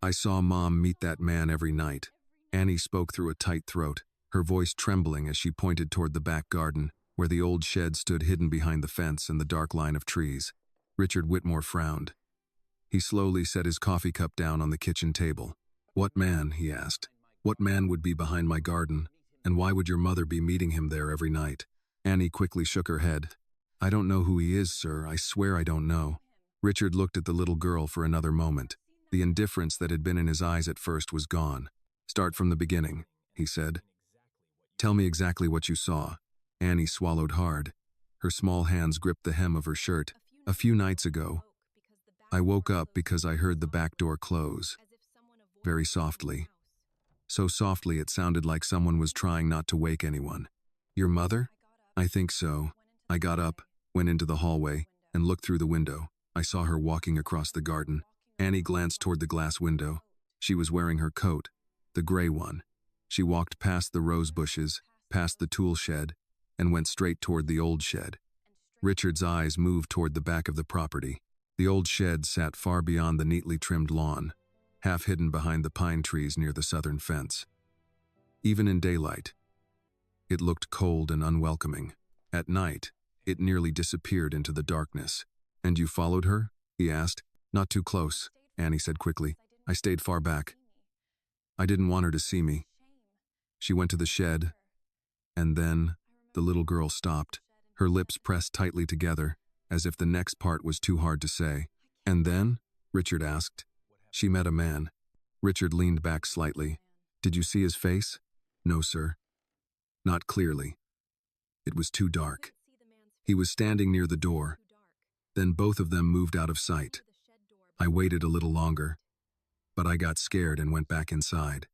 I saw Mom meet that man every night. Annie spoke through a tight throat, her voice trembling as she pointed toward the back garden, where the old shed stood hidden behind the fence and the dark line of trees. Richard Whitmore frowned. He slowly set his coffee cup down on the kitchen table. "What man?" he asked. "What man would be behind my garden? And why would your mother be meeting him there every night?" Annie quickly shook her head. "I don't know who he is, sir. I swear I don't know." Richard looked at the little girl for another moment. The indifference that had been in his eyes at first was gone. "Start from the beginning," he said. "Tell me exactly what you saw." Annie swallowed hard. Her small hands gripped the hem of her shirt. "A few nights ago, I woke up because I heard the back door close. Very softly. So softly it sounded like someone was trying not to wake anyone." "Your mother?" "I think so. I got up, went into the hallway, and looked through the window. I saw her walking across the garden." Annie glanced toward the glass window. She was wearing her coat, the gray one. She walked past the rose bushes, past the tool shed, and went straight toward the old shed. Richard's eyes moved toward the back of the property. The old shed sat far beyond the neatly trimmed lawn, half hidden behind the pine trees near the southern fence. Even in daylight, it looked cold and unwelcoming. At night, it nearly disappeared into the darkness. "And you followed her?" he asked. "Not too close," Annie said quickly. "I stayed far back. I didn't want her to see me." She went to the shed, and then the little girl stopped, her lips pressed tightly together, as if the next part was too hard to say. "And then?" Richard asked. "She met a man." Richard leaned back slightly. "Did you see his face?" "No, sir. Not clearly. It was too dark. He was standing near the door. Then both of them moved out of sight. I waited a little longer, but I got scared and went back inside."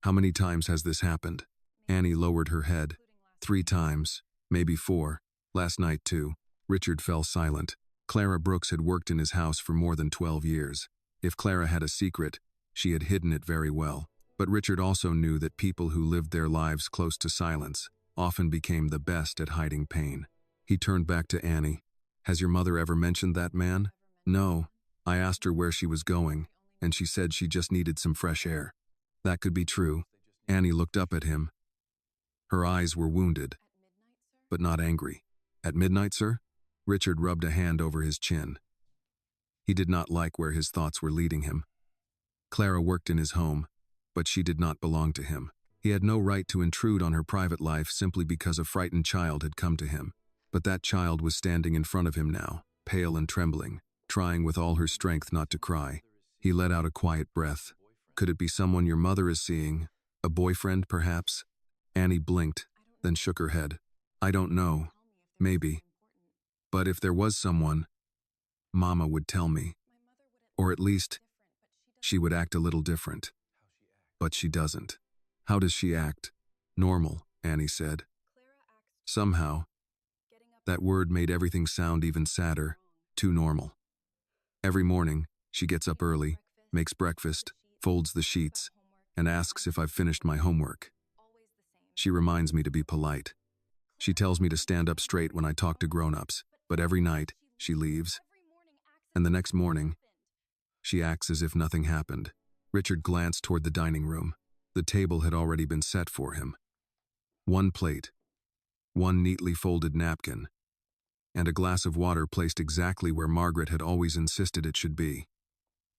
"How many times has this happened?" Annie lowered her head. "3 times, maybe 4. Last night, too." Richard fell silent. Clara Brooks had worked in his house for more than 12 years. If Clara had a secret, she had hidden it very well. But Richard also knew that people who lived their lives close to silence often became the best at hiding pain. He turned back to Annie. "Has your mother ever mentioned that man?" "No. I asked her where she was going, and she said she just needed some fresh air." "That could be true." Annie looked up at him. Her eyes were wounded, but not angry. "At midnight, sir?" Richard rubbed a hand over his chin. He did not like where his thoughts were leading him. Clara worked in his home, but she did not belong to him. He had no right to intrude on her private life simply because a frightened child had come to him. But that child was standing in front of him now, pale and trembling, trying with all her strength not to cry. He let out a quiet breath. "Could it be someone your mother is seeing? A boyfriend, perhaps?" Annie blinked, then shook her head. "I don't know. Maybe. But if there was someone, Mama would tell me. Or at least, she would act a little different. But she doesn't." "How does she act?" "Normal," Annie said. Somehow, that word made everything sound even sadder. Too normal. "Every morning, she gets up early, makes breakfast, folds the sheets, and asks if I've finished my homework. She reminds me to be polite. She tells me to stand up straight when I talk to grown-ups, but every night, she leaves. And the next morning, she acts as if nothing happened." Richard glanced toward the dining room. The table had already been set for him. 1 plate, 1 neatly folded napkin, and a glass of water placed exactly where Margaret had always insisted it should be.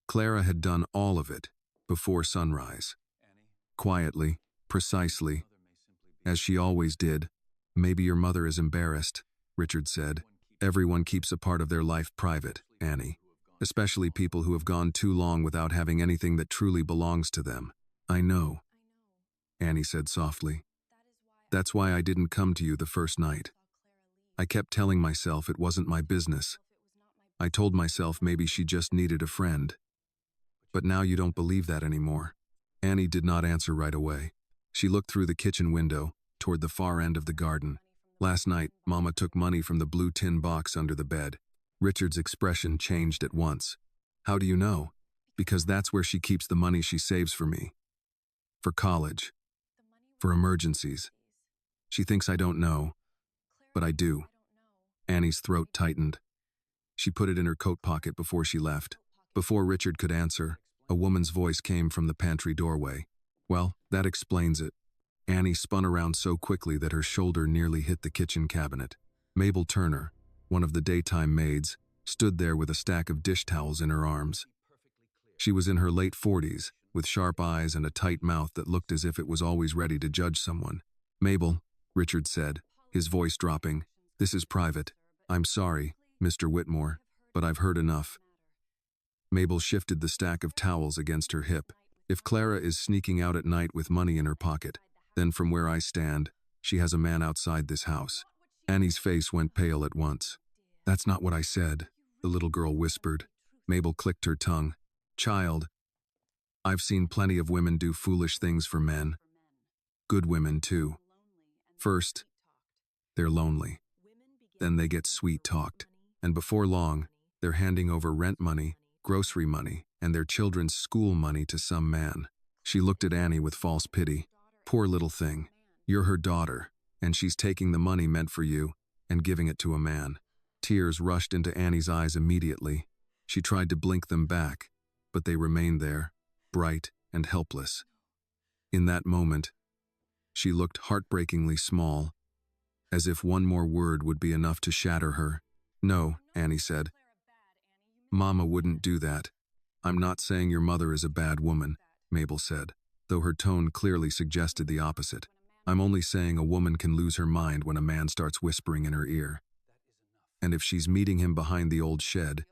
Clara had done all of it before sunrise. Quietly, precisely, as she always did. "Maybe your mother is embarrassed," Richard said. "Everyone keeps a part of their life private, Annie. Especially people who have gone too long without having anything that truly belongs to them." "I know," Annie said softly. "That's why I didn't come to you the first night. I kept telling myself it wasn't my business. I told myself maybe she just needed a friend. But now you don't believe that anymore." Annie did not answer right away. She looked through the kitchen window, toward the far end of the garden. "Last night, Mama took money from the blue tin box under the bed." Richard's expression changed at once. "How do you know?" "Because that's where she keeps the money she saves for me. For college. For emergencies. She thinks I don't know, but I do." Annie's throat tightened. She put it in her coat pocket before she left. Before Richard could answer, A woman's voice came from the pantry doorway. Well, that explains it. Annie spun around so quickly that her shoulder nearly hit the kitchen cabinet. Mabel Turner, one of the daytime maids, stood there with a stack of dish towels in her arms. She was in her late 40s, with sharp eyes and a tight mouth that looked as if it was always ready to judge someone. "Mabel," Richard said, his voice dropping, "this is private. I'm sorry, Mr. Whitmore, but I've heard enough." Mabel shifted the stack of towels against her hip. "If Clara is sneaking out at night with money in her pocket, then from where I stand, she has a man outside this house." Annie's face went pale at once. "That's not what I said," the little girl whispered. Mabel clicked her tongue. "Child, I've seen plenty of women do foolish things for men. Good women, too. First, they're lonely. Then they get sweet-talked. And before long, they're handing over rent money, grocery money, and their children's school money to some man." She looked at Annie with false pity. "Poor little thing. You're her daughter, and she's taking the money meant for you and giving it to a man." Tears rushed into Annie's eyes immediately. She tried to blink them back, but they remained there, bright and helpless. In that moment, she looked heartbreakingly small, as if one more word would be enough to shatter her. "No," Annie said. "Mama wouldn't do that. I'm not saying your mother is a bad woman," Mabel said, though her tone clearly suggested the opposite. "I'm only saying a woman can lose her mind when a man starts whispering in her ear. And if she's meeting him behind the old shed,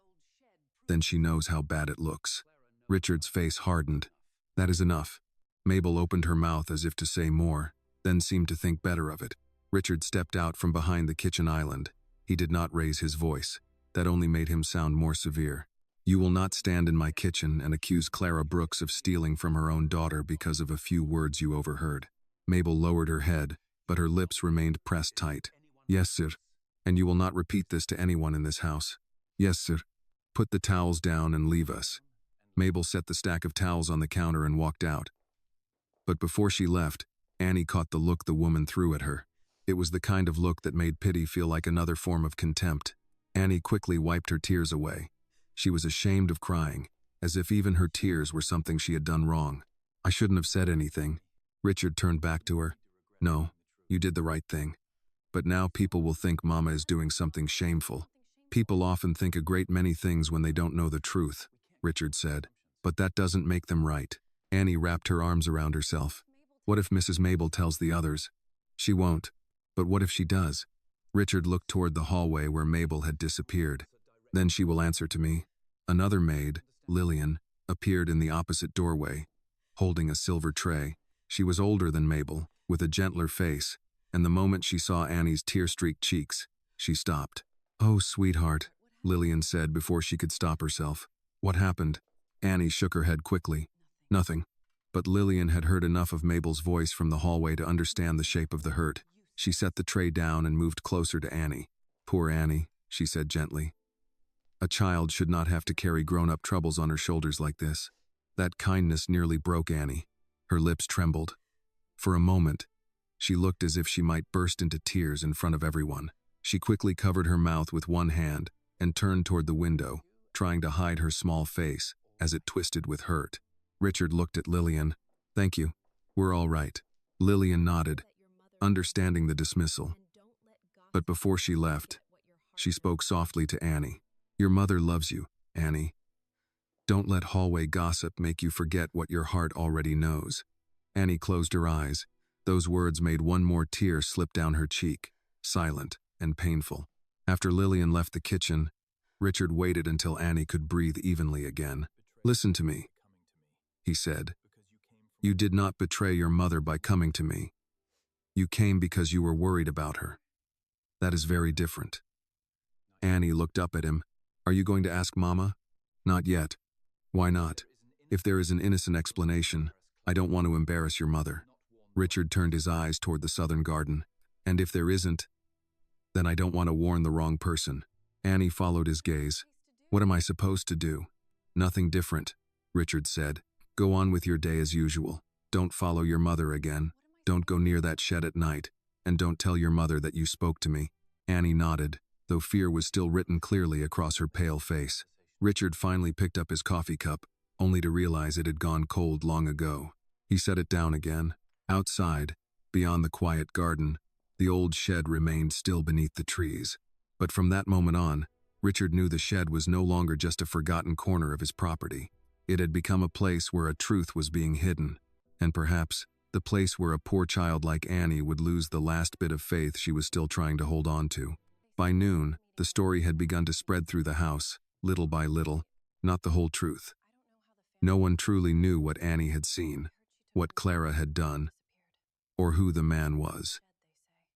then she knows how bad it looks." Richard's face hardened. "That is enough." Mabel opened her mouth as if to say more, then seemed to think better of it. Richard stepped out from behind the kitchen island. He did not raise his voice. That only made him sound more severe. "You will not stand in my kitchen and accuse Clara Brooks of stealing from her own daughter because of a few words you overheard." Mabel lowered her head, but her lips remained pressed tight. "Yes, sir. And you will not repeat this to anyone in this house." "Yes, sir. Put the towels down and leave us." Mabel set the stack of towels on the counter and walked out. But before she left, Annie caught the look the woman threw at her. It was the kind of look that made pity feel like another form of contempt. Annie quickly wiped her tears away. She was ashamed of crying, as if even her tears were something she had done wrong. "I shouldn't have said anything." Richard turned back to her. "No, you did the right thing. But now people will think Mama is doing something shameful." "People often think a great many things when they don't know the truth," Richard said. "But that doesn't make them right." Annie wrapped her arms around herself. "What if Mrs. Mabel tells the others?" "She won't. But what if she does?" Richard looked toward the hallway where Mabel had disappeared. "Then she will answer to me." Another maid, Lillian, appeared in the opposite doorway, holding a silver tray. She was older than Mabel, with a gentler face, and the moment she saw Annie's tear-streaked cheeks, she stopped. "Oh, sweetheart," Lillian said before she could stop herself. "What happened?" Annie shook her head quickly. "Nothing." But Lillian had heard enough of Mabel's voice from the hallway to understand the shape of the hurt. She set the tray down and moved closer to Annie. "Poor Annie," she said gently. "A child should not have to carry grown-up troubles on her shoulders like this." That kindness nearly broke Annie. Her lips trembled. For a moment, she looked as if she might burst into tears in front of everyone. She quickly covered her mouth with one hand and turned toward the window, trying to hide her small face as it twisted with hurt. Richard looked at Lillian. "Thank you. We're all right." Lillian nodded, understanding the dismissal. But before she left, she spoke softly to Annie. "Your mother loves you, Annie. Don't let hallway gossip make you forget what your heart already knows." Annie closed her eyes. Those words made one more tear slip down her cheek, silent and painful. After Lillian left the kitchen, Richard waited until Annie could breathe evenly again. "Listen to me," he said. "You did not betray your mother by coming to me. You came because you were worried about her. That is very different." Annie looked up at him. "Are you going to ask Mama?" "Not yet." "Why not?" "If there is an innocent explanation, I don't want to embarrass your mother." Richard turned his eyes toward the southern garden. "And if there isn't, then I don't want to warn the wrong person." Annie followed his gaze. "What am I supposed to do?" "Nothing different," Richard said. "Go on with your day as usual. Don't follow your mother again. Don't go near that shed at night. And don't tell your mother that you spoke to me." Annie nodded, though fear was still written clearly across her pale face. Richard finally picked up his coffee cup. only to realize it had gone cold long ago. He set it down again. Outside, beyond the quiet garden, the old shed remained still beneath the trees. But from that moment on, Richard knew the shed was no longer just a forgotten corner of his property. It had become a place where a truth was being hidden, and perhaps the place where a poor child like Annie would lose the last bit of faith she was still trying to hold on to. By noon, the story had begun to spread through the house, little by little, not the whole truth. No one truly knew what Annie had seen, what Clara had done, or who the man was.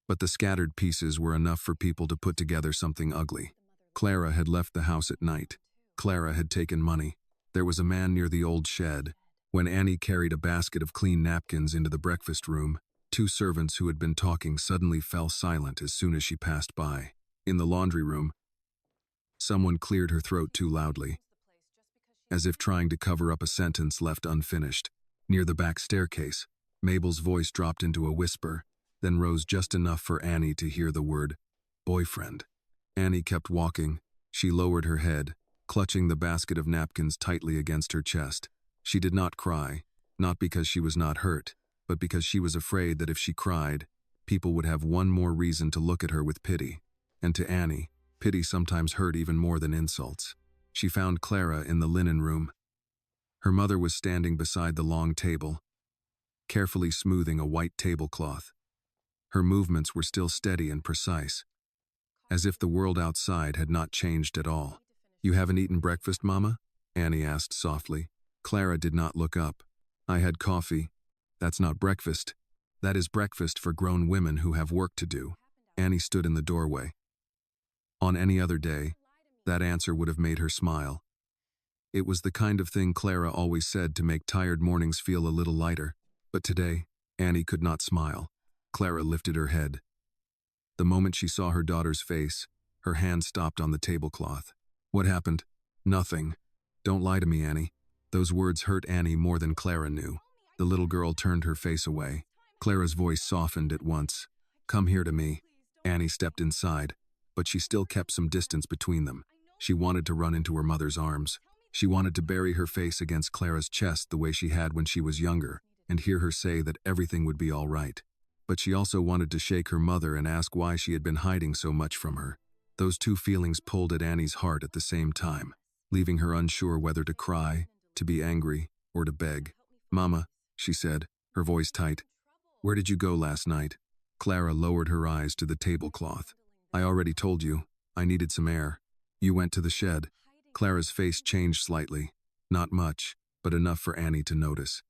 But the scattered pieces were enough for people to put together something ugly. Clara had left the house at night. Clara had taken money. There was a man near the old shed. When Annie carried a basket of clean napkins into the breakfast room, two servants who had been talking suddenly fell silent as soon as she passed by. In the laundry room, someone cleared her throat too loudly, as if trying to cover up a sentence left unfinished. Near the back staircase, Mabel's voice dropped into a whisper, then rose just enough for Annie to hear the word, boyfriend. Annie kept walking. She lowered her head, clutching the basket of napkins tightly against her chest. She did not cry, not because she was not hurt, but because she was afraid that if she cried, people would have one more reason to look at her with pity. And to Annie, pity sometimes hurt even more than insults. She found Clara in the linen room. Her mother was standing beside the long table, carefully smoothing a white tablecloth. Her movements were still steady and precise, as if the world outside had not changed at all. "You haven't eaten breakfast, Mama?" Annie asked softly. Clara did not look up. "I had coffee. That's not breakfast. That is breakfast for grown women who have work to do." Annie stood in the doorway. On any other day, that answer would have made her smile. It was the kind of thing Clara always said to make tired mornings feel a little lighter. But today, Annie could not smile. Clara lifted her head. The moment she saw her daughter's face, her hand stopped on the tablecloth. "What happened?" "Nothing. Don't lie to me, Annie." Those words hurt Annie more than Clara knew. The little girl turned her face away. Clara's voice softened at once. "Come here to me." Annie stepped inside, but she still kept some distance between them. She wanted to run into her mother's arms. She wanted to bury her face against Clara's chest the way she had when she was younger, and hear her say that everything would be all right. But she also wanted to shake her mother and ask why she had been hiding so much from her. Those two feelings pulled at Annie's heart at the same time, leaving her unsure whether to cry, to be angry, or to beg. "Mama," she said, her voice tight. "Where did you go last night?" Clara lowered her eyes to the tablecloth. "I already told you. I needed some air." "You went to the shed." Clara's face changed slightly. Not much, but enough for Annie to notice.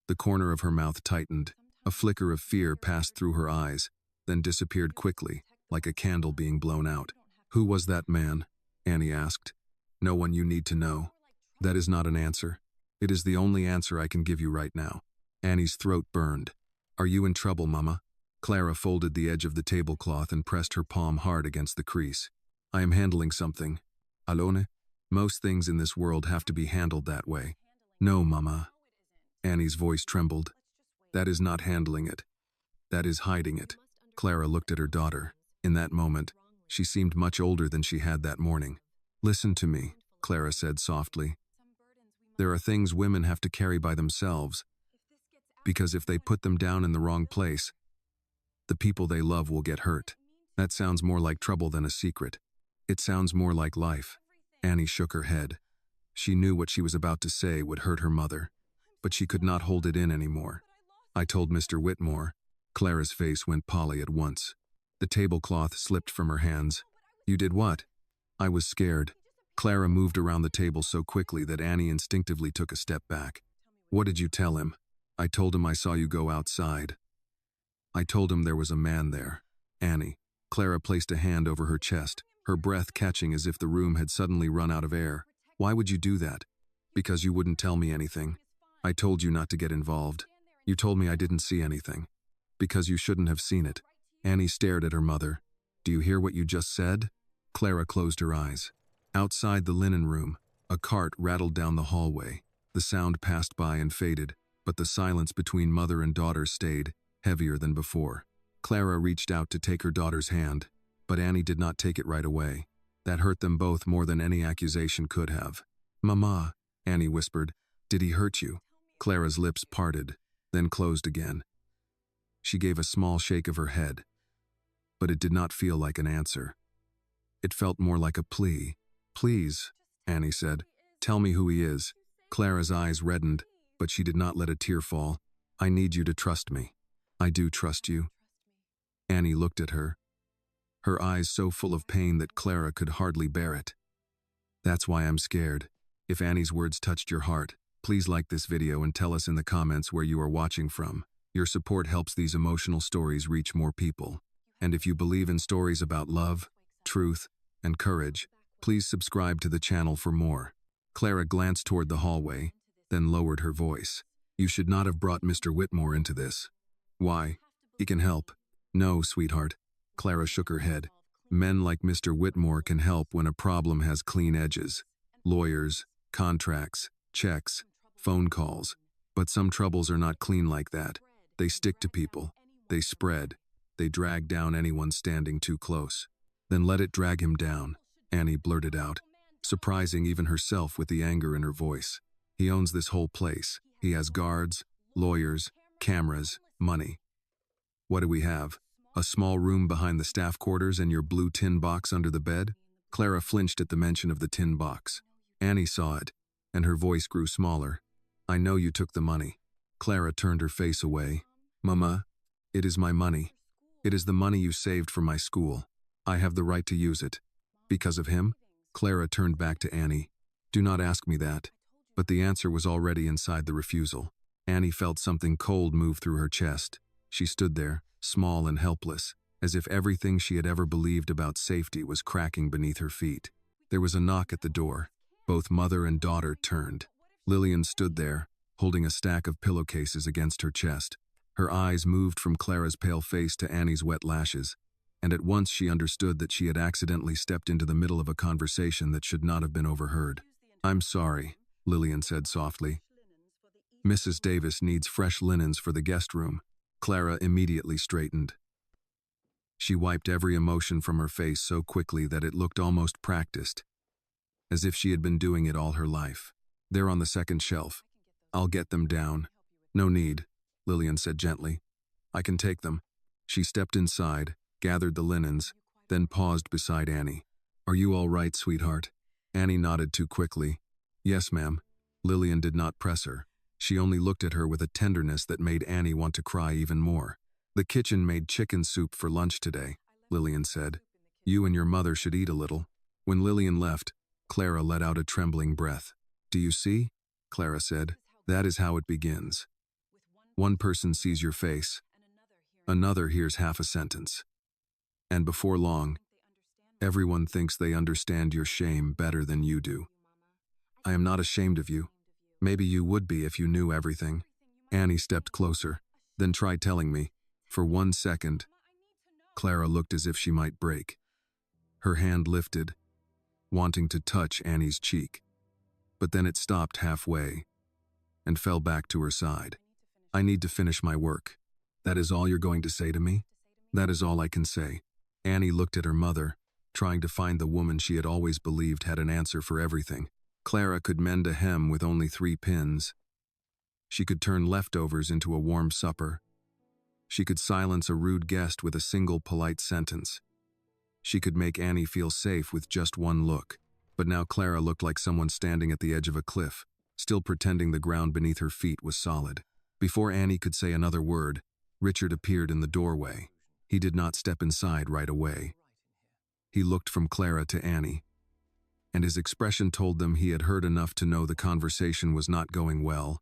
The corner of her mouth tightened. A flicker of fear passed through her eyes, then disappeared quickly, like a candle being blown out. "Who was that man?" Annie asked. "No one you need to know." "That is not an answer. It is the only answer I can give you right now." Annie's throat burned. "Are you in trouble, Mama?" Clara folded the edge of the tablecloth and pressed her palm hard against the crease. "I am handling something. Alone? Most things in this world have to be handled that way." "No, Mama." Annie's voice trembled. "That is not handling it. That is hiding it." Clara looked at her daughter. In that moment, she seemed much older than she had that morning. "Listen to me," Clara said softly. "There are things women have to carry by themselves, because if they put them down in the wrong place, the people they love will get hurt. That sounds more like trouble than a secret. It sounds more like life." Annie shook her head. She knew what she was about to say would hurt her mother, but she could not hold it in anymore. "I told Mr. Whitmore." Clara's face went Polly at once. The tablecloth slipped from her hands. "You did what?" "I was scared." Clara moved around the table so quickly that Annie instinctively took a step back. "What did you tell him?" "I told him I saw you go outside. I told him there was a man there." "Annie." Clara placed a hand over her chest, her breath catching as if the room had suddenly run out of air. "Why would you do that?" "Because you wouldn't tell me anything. I told you not to get involved. You told me I didn't see anything. Because you shouldn't have seen it." Annie stared at her mother. "Do you hear what you just said?" Clara closed her eyes. Outside the linen room, a cart rattled down the hallway. The sound passed by and faded, but the silence between mother and daughter stayed, heavier than before. Clara reached out to take her daughter's hand, but Annie did not take it right away. That hurt them both more than any accusation could have. "Mama," Annie whispered. Did he hurt you? Clara's lips parted, then closed again. She gave a small shake of her head, but it did not feel like an answer. It felt more like a plea. Please, Annie said, tell me who he is. Clara's eyes reddened, but she did not let a tear fall. I need you to trust me. I do trust you. Annie looked at her, her eyes so full of pain that Clara could hardly bear it. That's why I'm scared. If Annie's words touched your heart, please like this video and tell us in the comments where you are watching from. Your support helps these emotional stories reach more people. And if you believe in stories about love, truth, and courage, please subscribe to the channel for more. Clara glanced toward the hallway, then lowered her voice. You should not have brought Mr. Whitmore into this. Why? He can help. No, sweetheart. Clara shook her head. Men like Mr. Whitmore can help when a problem has clean edges. Lawyers, contracts, checks, phone calls. But some troubles are not clean like that. They stick to people. They spread. They drag down anyone standing too close. Then let it drag him down, Annie blurted out, surprising even herself with the anger in her voice. He owns this whole place. He has guards, lawyers, cameras, money. What do we have? A small room behind the staff quarters and your blue tin box under the bed? Clara flinched at the mention of the tin box. Annie saw it, and her voice grew smaller. I know you took the money. Clara turned her face away. Mama, it is my money. It is the money you saved for my school. I have the right to use it. Because of him? Clara turned back to Annie. Do not ask me that. But the answer was already inside the refusal. Annie felt something cold move through her chest. She stood there, small and helpless, as if everything she had ever believed about safety was cracking beneath her feet. There was a knock at the door. Both mother and daughter turned. Lillian stood there, holding a stack of pillowcases against her chest. Her eyes moved from Clara's pale face to Annie's wet lashes, and at once she understood that she had accidentally stepped into the middle of a conversation that should not have been overheard. I'm sorry, Lillian said softly. Mrs. Davis needs fresh linens for the guest room. Clara immediately straightened. She wiped every emotion from her face so quickly that it looked almost practiced, as if she had been doing it all her life. They're on the second shelf. I'll get them down. No need, Lillian said gently. I can take them. She stepped inside, gathered the linens, then paused beside Annie. Are you all right, sweetheart? Annie nodded too quickly. Yes, ma'am. Lillian did not press her. She only looked at her with a tenderness that made Annie want to cry even more. The kitchen made chicken soup for lunch today, Lillian said. You and your mother should eat a little. When Lillian left, Clara let out a trembling breath. Do you see? Clara said. That is how it begins. One person sees your face. Another hears half a sentence. And before long, everyone thinks they understand your shame better than you do. I am not ashamed of you. Maybe you would be if you knew everything. Annie stepped closer, then tried telling me. For 1 second, Clara looked as if she might break. Her hand lifted, wanting to touch Annie's cheek. But then it stopped halfway and fell back to her side. I need to finish my work. That is all you're going to say to me? That is all I can say. Annie looked at her mother, trying to find the woman she had always believed had an answer for everything. Clara could mend a hem with only 3 pins. She could turn leftovers into a warm supper. She could silence a rude guest with a single polite sentence. She could make Annie feel safe with just one look. But now Clara looked like someone standing at the edge of a cliff, still pretending the ground beneath her feet was solid. Before Annie could say another word, Richard appeared in the doorway. He did not step inside right away. He looked from Clara to Annie, and his expression told them he had heard enough to know the conversation was not going well,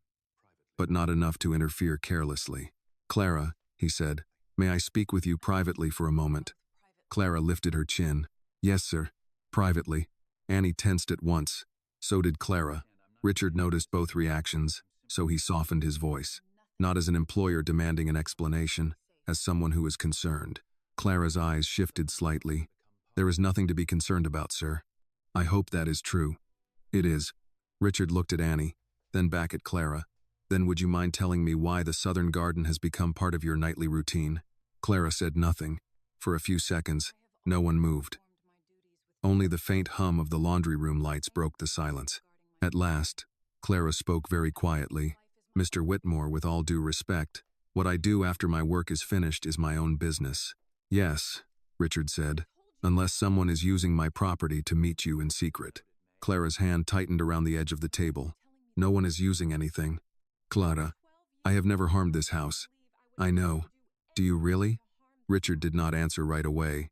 but not enough to interfere carelessly. Clara, he said, may I speak with you privately for a moment? Clara lifted her chin. Yes, sir. Privately. Annie tensed at once. So did Clara. Richard noticed both reactions, so he softened his voice. Not as an employer demanding an explanation, as someone who is concerned. Clara's eyes shifted slightly. There is nothing to be concerned about, sir. I hope that is true. It is. Richard looked at Annie, then back at Clara. Then would you mind telling me why the southern garden has become part of your nightly routine? Clara said nothing. For a few seconds, no one moved. Only the faint hum of the laundry room lights broke the silence. At last, Clara spoke very quietly. Mr. Whitmore, with all due respect, what I do after my work is finished is my own business. Yes, Richard said, unless someone is using my property to meet you in secret. Clara's hand tightened around the edge of the table. No one is using anything. Clara, I have never harmed this house. I know. Do you really? Richard did not answer right away,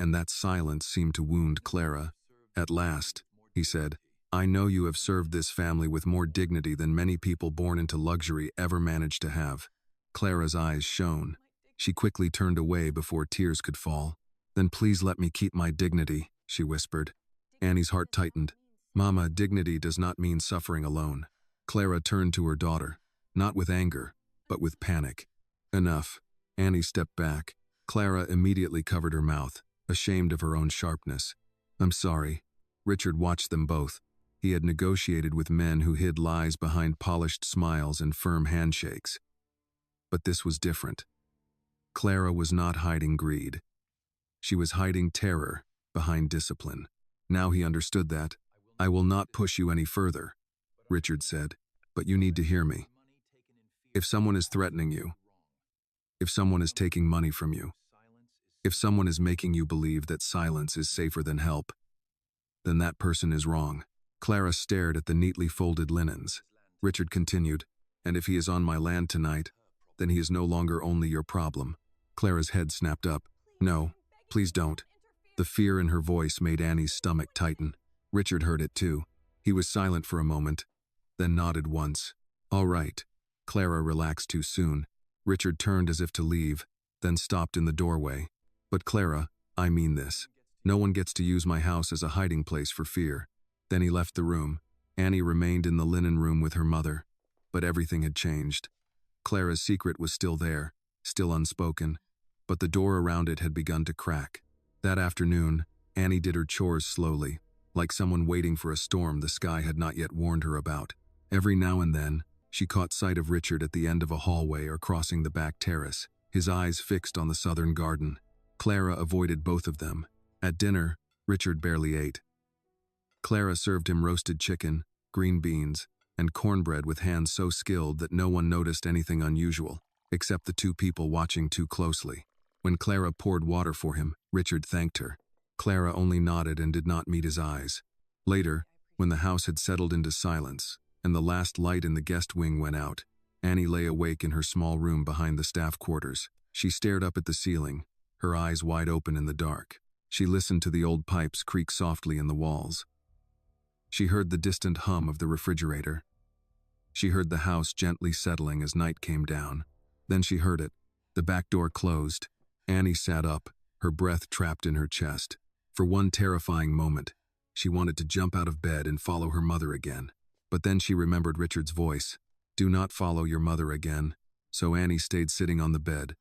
and that silence seemed to wound Clara. At last, he said, I know you have served this family with more dignity than many people born into luxury ever managed to have. Clara's eyes shone. She quickly turned away before tears could fall. Then please let me keep my dignity, she whispered. Annie's heart tightened. Mama, dignity does not mean suffering alone. Clara turned to her daughter, not with anger, but with panic. Enough. Annie stepped back. Clara immediately covered her mouth, ashamed of her own sharpness. I'm sorry. Richard watched them both. He had negotiated with men who hid lies behind polished smiles and firm handshakes. But this was different. Clara was not hiding greed. She was hiding terror behind discipline. Now he understood that. I will not push you any further, Richard said, but you need to hear me. If someone is threatening you, if someone is taking money from you, if someone is making you believe that silence is safer than help, then that person is wrong. Clara stared at the neatly folded linens. Richard continued, and if he is on my land tonight, then he is no longer only your problem. Clara's head snapped up. No, please don't. The fear in her voice made Annie's stomach tighten. Richard heard it too. He was silent for a moment, then nodded once. All right. Clara relaxed too soon. Richard turned as if to leave, then stopped in the doorway. But Clara, I mean this. No one gets to use my house as a hiding place for fear. Then he left the room. Annie remained in the linen room with her mother. But everything had changed. Clara's secret was still there, still unspoken, but the door around it had begun to crack. That afternoon, Annie did her chores slowly, like someone waiting for a storm the sky had not yet warned her about. Every now and then, she caught sight of Richard at the end of a hallway or crossing the back terrace, his eyes fixed on the southern garden. Clara avoided both of them. At dinner, Richard barely ate. Clara served him roasted chicken, green beans, and cornbread with hands so skilled that no one noticed anything unusual, except the two people watching too closely. When Clara poured water for him, Richard thanked her. Clara only nodded and did not meet his eyes. Later, when the house had settled into silence, and the last light in the guest wing went out, Annie lay awake in her small room behind the staff quarters. She stared up at the ceiling, her eyes wide open in the dark. She listened to the old pipes creak softly in the walls. She heard the distant hum of the refrigerator. She heard the house gently settling as night came down. Then she heard it. The back door closed. Annie sat up, her breath trapped in her chest. For one terrifying moment, she wanted to jump out of bed and follow her mother again. But then she remembered Richard's voice. Do not follow your mother again. So Annie stayed sitting on the bed,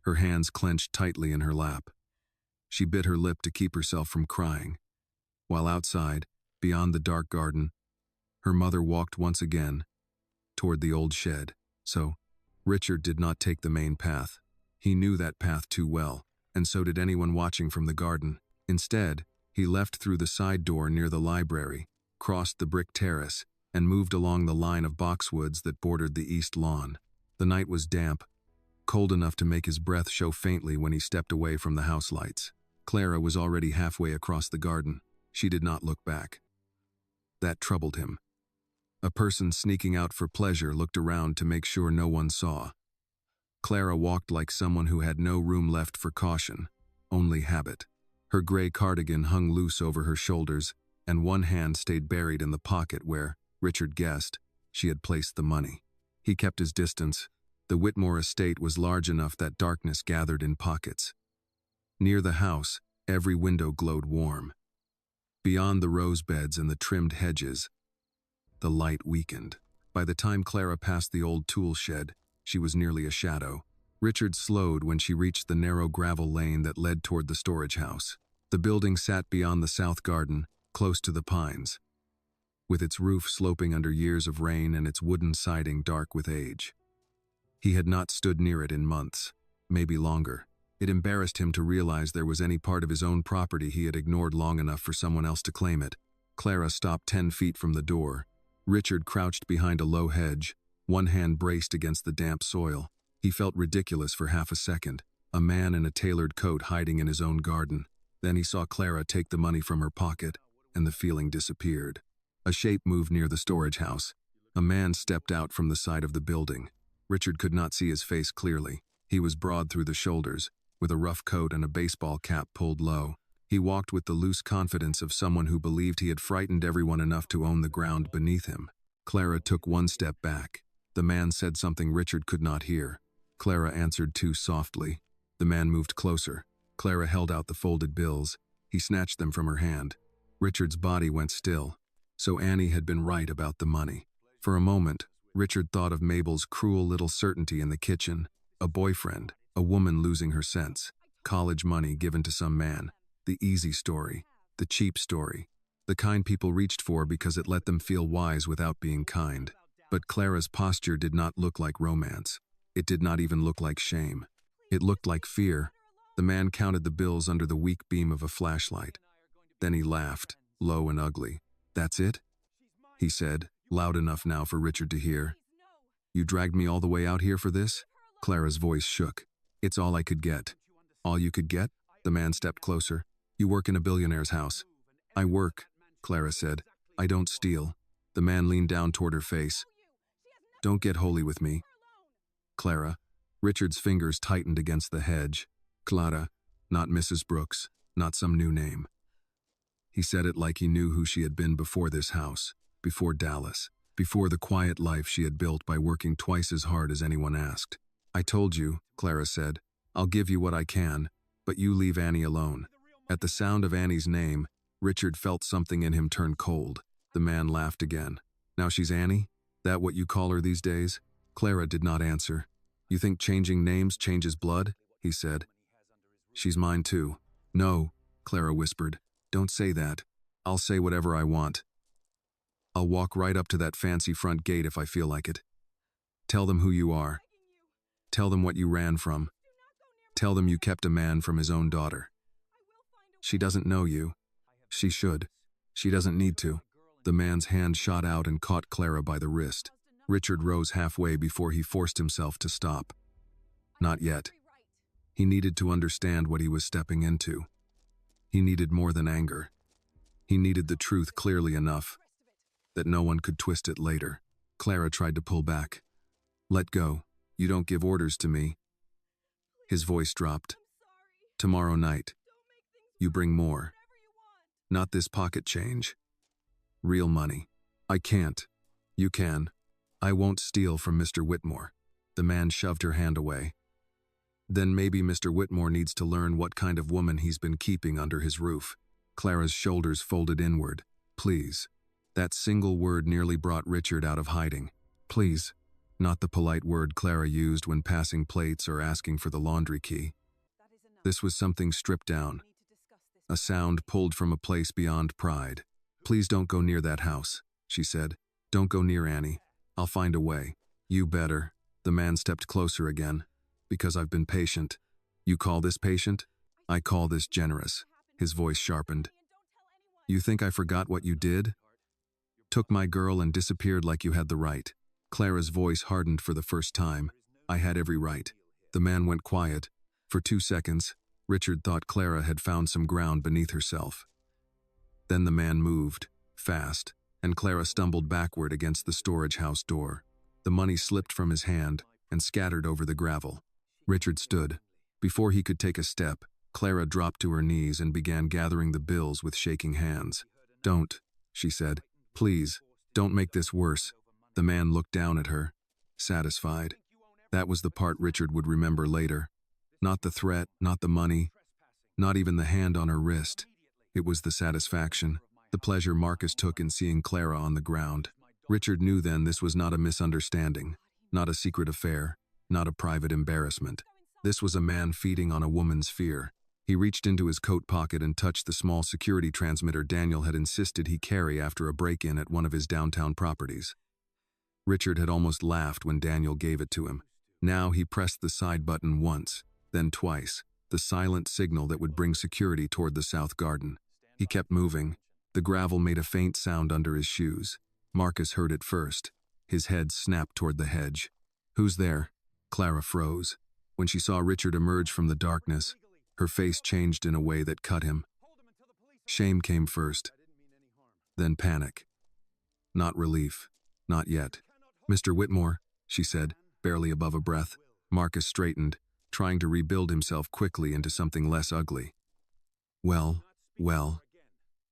her hands clenched tightly in her lap. She bit her lip to keep herself from crying. While outside, beyond the dark garden, her mother walked once again toward the old shed. So, Richard did not take the main path. He knew that path too well, and so did anyone watching from the garden. Instead, he left through the side door near the library, crossed the brick terrace, and moved along the line of boxwoods that bordered the east lawn. The night was damp, cold enough to make his breath show faintly when he stepped away from the house lights. Clara was already halfway across the garden. She did not look back. That troubled him. A person sneaking out for pleasure looked around to make sure no one saw. Clara walked like someone who had no room left for caution, only habit. Her gray cardigan hung loose over her shoulders, and one hand stayed buried in the pocket where, Richard guessed, she had placed the money. He kept his distance. The Whitmore estate was large enough that darkness gathered in pockets. Near the house, every window glowed warm. Beyond the rose beds and the trimmed hedges, the light weakened. By the time Clara passed the old tool shed, she was nearly a shadow. Richard slowed when she reached the narrow gravel lane that led toward the storage house. The building sat beyond the south garden, close to the pines, with its roof sloping under years of rain and its wooden siding dark with age. He had not stood near it in months, maybe longer. It embarrassed him to realize there was any part of his own property he had ignored long enough for someone else to claim it. Clara stopped 10 feet from the door, Richard crouched behind a low hedge, one hand braced against the damp soil. He felt ridiculous for half a second, a man in a tailored coat hiding in his own garden. Then he saw Clara take the money from her pocket, and the feeling disappeared. A shape moved near the storage house. A man stepped out from the side of the building. Richard could not see his face clearly. He was broad through the shoulders, with a rough coat and a baseball cap pulled low. He walked with the loose confidence of someone who believed he had frightened everyone enough to own the ground beneath him. Clara took one step back. The man said something Richard could not hear. Clara answered too softly. The man moved closer. Clara held out the folded bills. He snatched them from her hand. Richard's body went still. So Annie had been right about the money. For a moment, Richard thought of Mabel's cruel little certainty in the kitchen. A boyfriend, a woman losing her sense, college money given to some man. The easy story, the cheap story, the kind people reached for because it let them feel wise without being kind. But Clara's posture did not look like romance. It did not even look like shame. It looked like fear. The man counted the bills under the weak beam of a flashlight. Then he laughed, low and ugly. "That's it?" he said, loud enough now for Richard to hear. "You dragged me all the way out here for this?" Clara's voice shook. "It's all I could get." "All you could get?" The man stepped closer. "You work in a billionaire's house." "I work," Clara said. "I don't steal." The man leaned down toward her face. "Don't get holy with me." "Clara." Richard's fingers tightened against the hedge. "Clara, not Mrs. Brooks, not some new name." He said it like he knew who she had been before this house, before Dallas, before the quiet life she had built by working twice as hard as anyone asked. "I told you," Clara said. "I'll give you what I can, but you leave Annie alone." At the sound of Annie's name, Richard felt something in him turn cold. The man laughed again. "Now she's Annie? That what you call her these days?" Clara did not answer. "You think changing names changes blood?" he said. "She's mine too." "No," Clara whispered. "Don't say that. I'll say whatever I want. I'll walk right up to that fancy front gate if I feel like it. Tell them who you are. Tell them what you ran from. Tell them you kept a man from his own daughter. She doesn't know you. She should. She doesn't need to." The man's hand shot out and caught Clara by the wrist. Richard rose halfway before he forced himself to stop. Not yet. He needed to understand what he was stepping into. He needed more than anger. He needed the truth clearly enough that no one could twist it later. Clara tried to pull back. "Let go. You don't give orders to me." His voice dropped. "Tomorrow night. You bring more. Not this pocket change. Real money." "I can't." "You can. I won't steal from Mr. Whitmore." The man shoved her hand away. "Then maybe Mr. Whitmore needs to learn what kind of woman he's been keeping under his roof." Clara's shoulders folded inward. "Please." That single word nearly brought Richard out of hiding. "Please." Not the polite word Clara used when passing plates or asking for the laundry key. This was something stripped down. A sound pulled from a place beyond pride. "Please don't go near that house," she said. "Don't go near Annie. I'll find a way." "You better." The man stepped closer again. "Because I've been patient." "You call this patient?" "I call this generous." His voice sharpened. "You think I forgot what you did? Took my girl and disappeared like you had the right." Clara's voice hardened for the first time. "I had every right." The man went quiet. For 2 seconds, Richard thought Clara had found some ground beneath herself. Then the man moved, fast, and Clara stumbled backward against the storage house door. The money slipped from his hand and scattered over the gravel. Richard stood. Before he could take a step, Clara dropped to her knees and began gathering the bills with shaking hands. "Don't," she said. "Please, don't make this worse." The man looked down at her, satisfied. That was the part Richard would remember later. Not the threat, not the money, not even the hand on her wrist. It was the satisfaction, the pleasure Marcus took in seeing Clara on the ground. Richard knew then this was not a misunderstanding, not a secret affair, not a private embarrassment. This was a man feeding on a woman's fear. He reached into his coat pocket and touched the small security transmitter Daniel had insisted he carry after a break-in at one of his downtown properties. Richard had almost laughed when Daniel gave it to him. Now he pressed the side button once, then twice, the silent signal that would bring security toward the south garden. He kept moving. The gravel made a faint sound under his shoes. Marcus heard it first. His head snapped toward the hedge. "Who's there?" Clara froze. When she saw Richard emerge from the darkness, her face changed in a way that cut him. Shame came first, then panic. Not relief. Not yet. "Mr. Whitmore," she said, barely above a breath. Marcus straightened, trying to rebuild himself quickly into something less ugly. Well,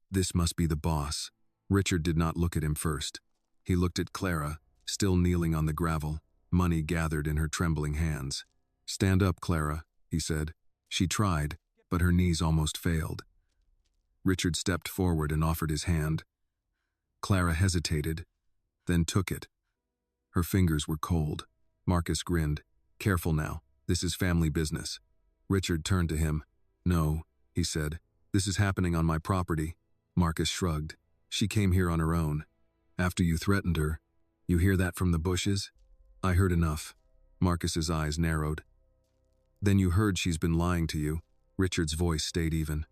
this must be the boss." Richard did not look at him first. He looked at Clara, still kneeling on the gravel, money gathered in her trembling hands. "Stand up, Clara," he said. She tried, but her knees almost failed. Richard stepped forward and offered his hand. Clara hesitated, then took it. Her fingers were cold. Marcus grinned. "Careful now, this is family business." Richard turned to him. "No," he said. "This is happening on my property." Marcus shrugged. "She came here on her own. After you threatened her. You hear that from the bushes?" "I heard enough." Marcus's eyes narrowed. "Then you heard she's been lying to you." Richard's voice stayed even.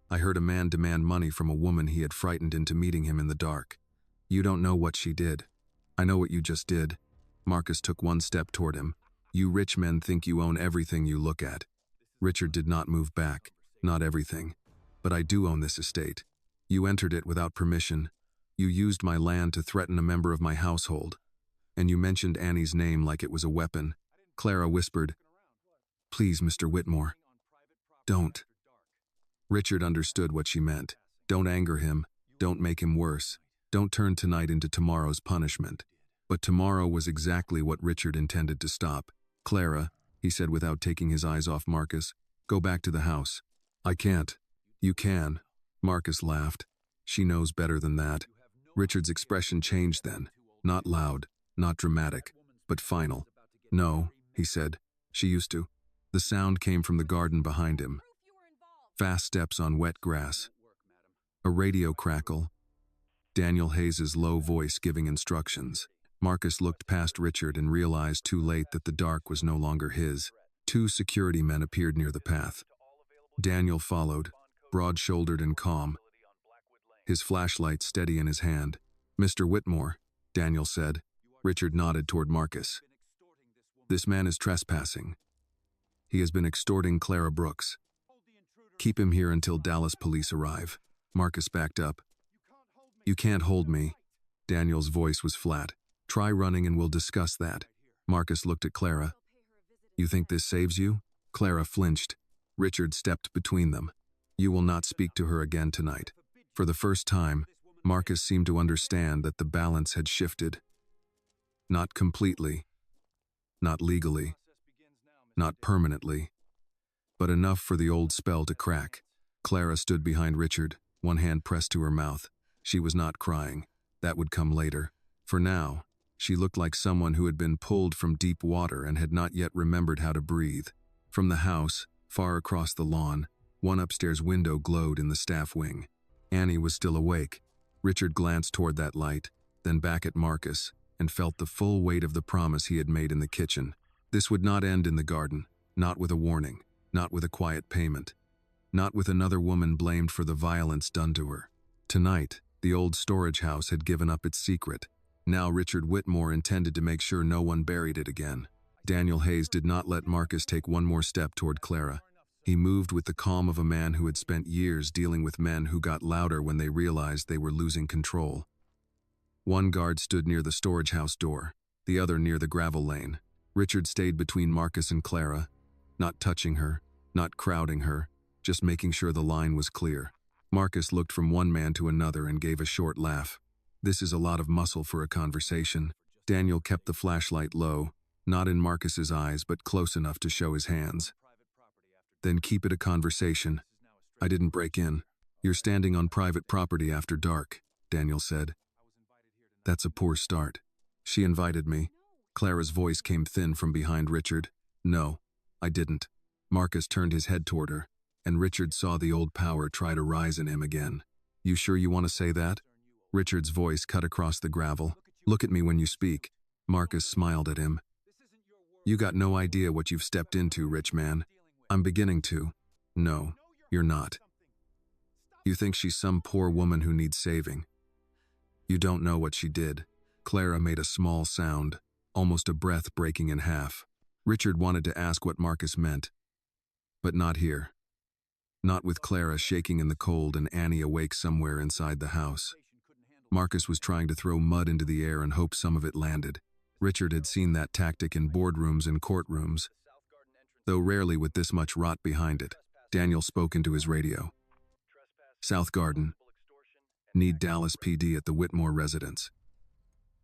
"I heard a man demand money from a woman he had frightened into meeting him in the dark. You don't know what she did." "I know what you just did." Marcus took one step toward him. "You rich men think you own everything you look at." Richard did not move back. "Not everything. But I do own this estate. You entered it without permission. You used my land to threaten a member of my household. And you mentioned Annie's name like it was a weapon." Clara whispered, "Please, Mr. Whitmore. Don't." Richard understood what she meant. Don't anger him. Don't make him worse. Don't turn tonight into tomorrow's punishment. But tomorrow was exactly what Richard intended to stop. "Clara," he said without taking his eyes off Marcus, "go back to the house." "I can't." "You can." Marcus laughed. "She knows better than that." Richard's expression changed then. Not loud, not dramatic, but final. "No," he said. "She used to." The sound came from the garden behind him. Fast steps on wet grass. A radio crackle. Daniel Hayes's low voice giving instructions. Marcus looked past Richard and realized too late that the dark was no longer his. 2 security men appeared near the path. Daniel followed, broad-shouldered and calm, his flashlight steady in his hand. "Mr. Whitmore," Daniel said. Richard nodded toward Marcus. "This man is trespassing. He has been extorting Clara Brooks. Keep him here until Dallas police arrive." Marcus backed up. "You can't hold me." Daniel's voice was flat. "Try running and we'll discuss that." Marcus looked at Clara. "You think this saves you?" Clara flinched. Richard stepped between them. "You will not speak to her again tonight." For the first time, Marcus seemed to understand that the balance had shifted. Not completely, not legally, not permanently, but enough for the old spell to crack. Clara stood behind Richard, one hand pressed to her mouth. She was not crying. That would come later. For now, she looked like someone who had been pulled from deep water and had not yet remembered how to breathe. From the house, far across the lawn, one upstairs window glowed in the staff wing. Annie was still awake. Richard glanced toward that light, then back at Marcus, and felt the full weight of the promise he had made in the kitchen. This would not end in the garden, not with a warning, not with a quiet payment, not with another woman blamed for the violence done to her. Tonight, the old storage house had given up its secret. Now Richard Whitmore intended to make sure no one buried it again. Daniel Hayes did not let Marcus take one more step toward Clara. He moved with the calm of a man who had spent years dealing with men who got louder when they realized they were losing control. One guard stood near the storage house door, the other near the gravel lane. Richard stayed between Marcus and Clara, not touching her, not crowding her, just making sure the line was clear. Marcus looked from one man to another and gave a short laugh. "This is a lot of muscle for a conversation." Daniel kept the flashlight low, not in Marcus's eyes but close enough to show his hands. "Then keep it a conversation. I didn't break in. You're standing on private property after dark," Daniel said. "That's a poor start." "She invited me." Clara's voice came thin from behind Richard. "No, I didn't." Marcus turned his head toward her, and Richard saw the old power try to rise in him again. "You sure you want to say that?" Richard's voice cut across the gravel. "Look at me when you speak." Marcus smiled at him. "You got no idea what you've stepped into, rich man." "I'm beginning to." "No, you're not. You think she's some poor woman who needs saving. You don't know what she did. Clara made a small sound, almost a breath breaking in half. Richard wanted to ask what Marcus meant, but not here. Not with Clara shaking in the cold and Annie awake somewhere inside the house. Marcus was trying to throw mud into the air and hope some of it landed. Richard had seen that tactic in boardrooms and courtrooms, though rarely with this much rot behind it. Daniel spoke into his radio. South Garden. Need Dallas PD at the Whitmore residence.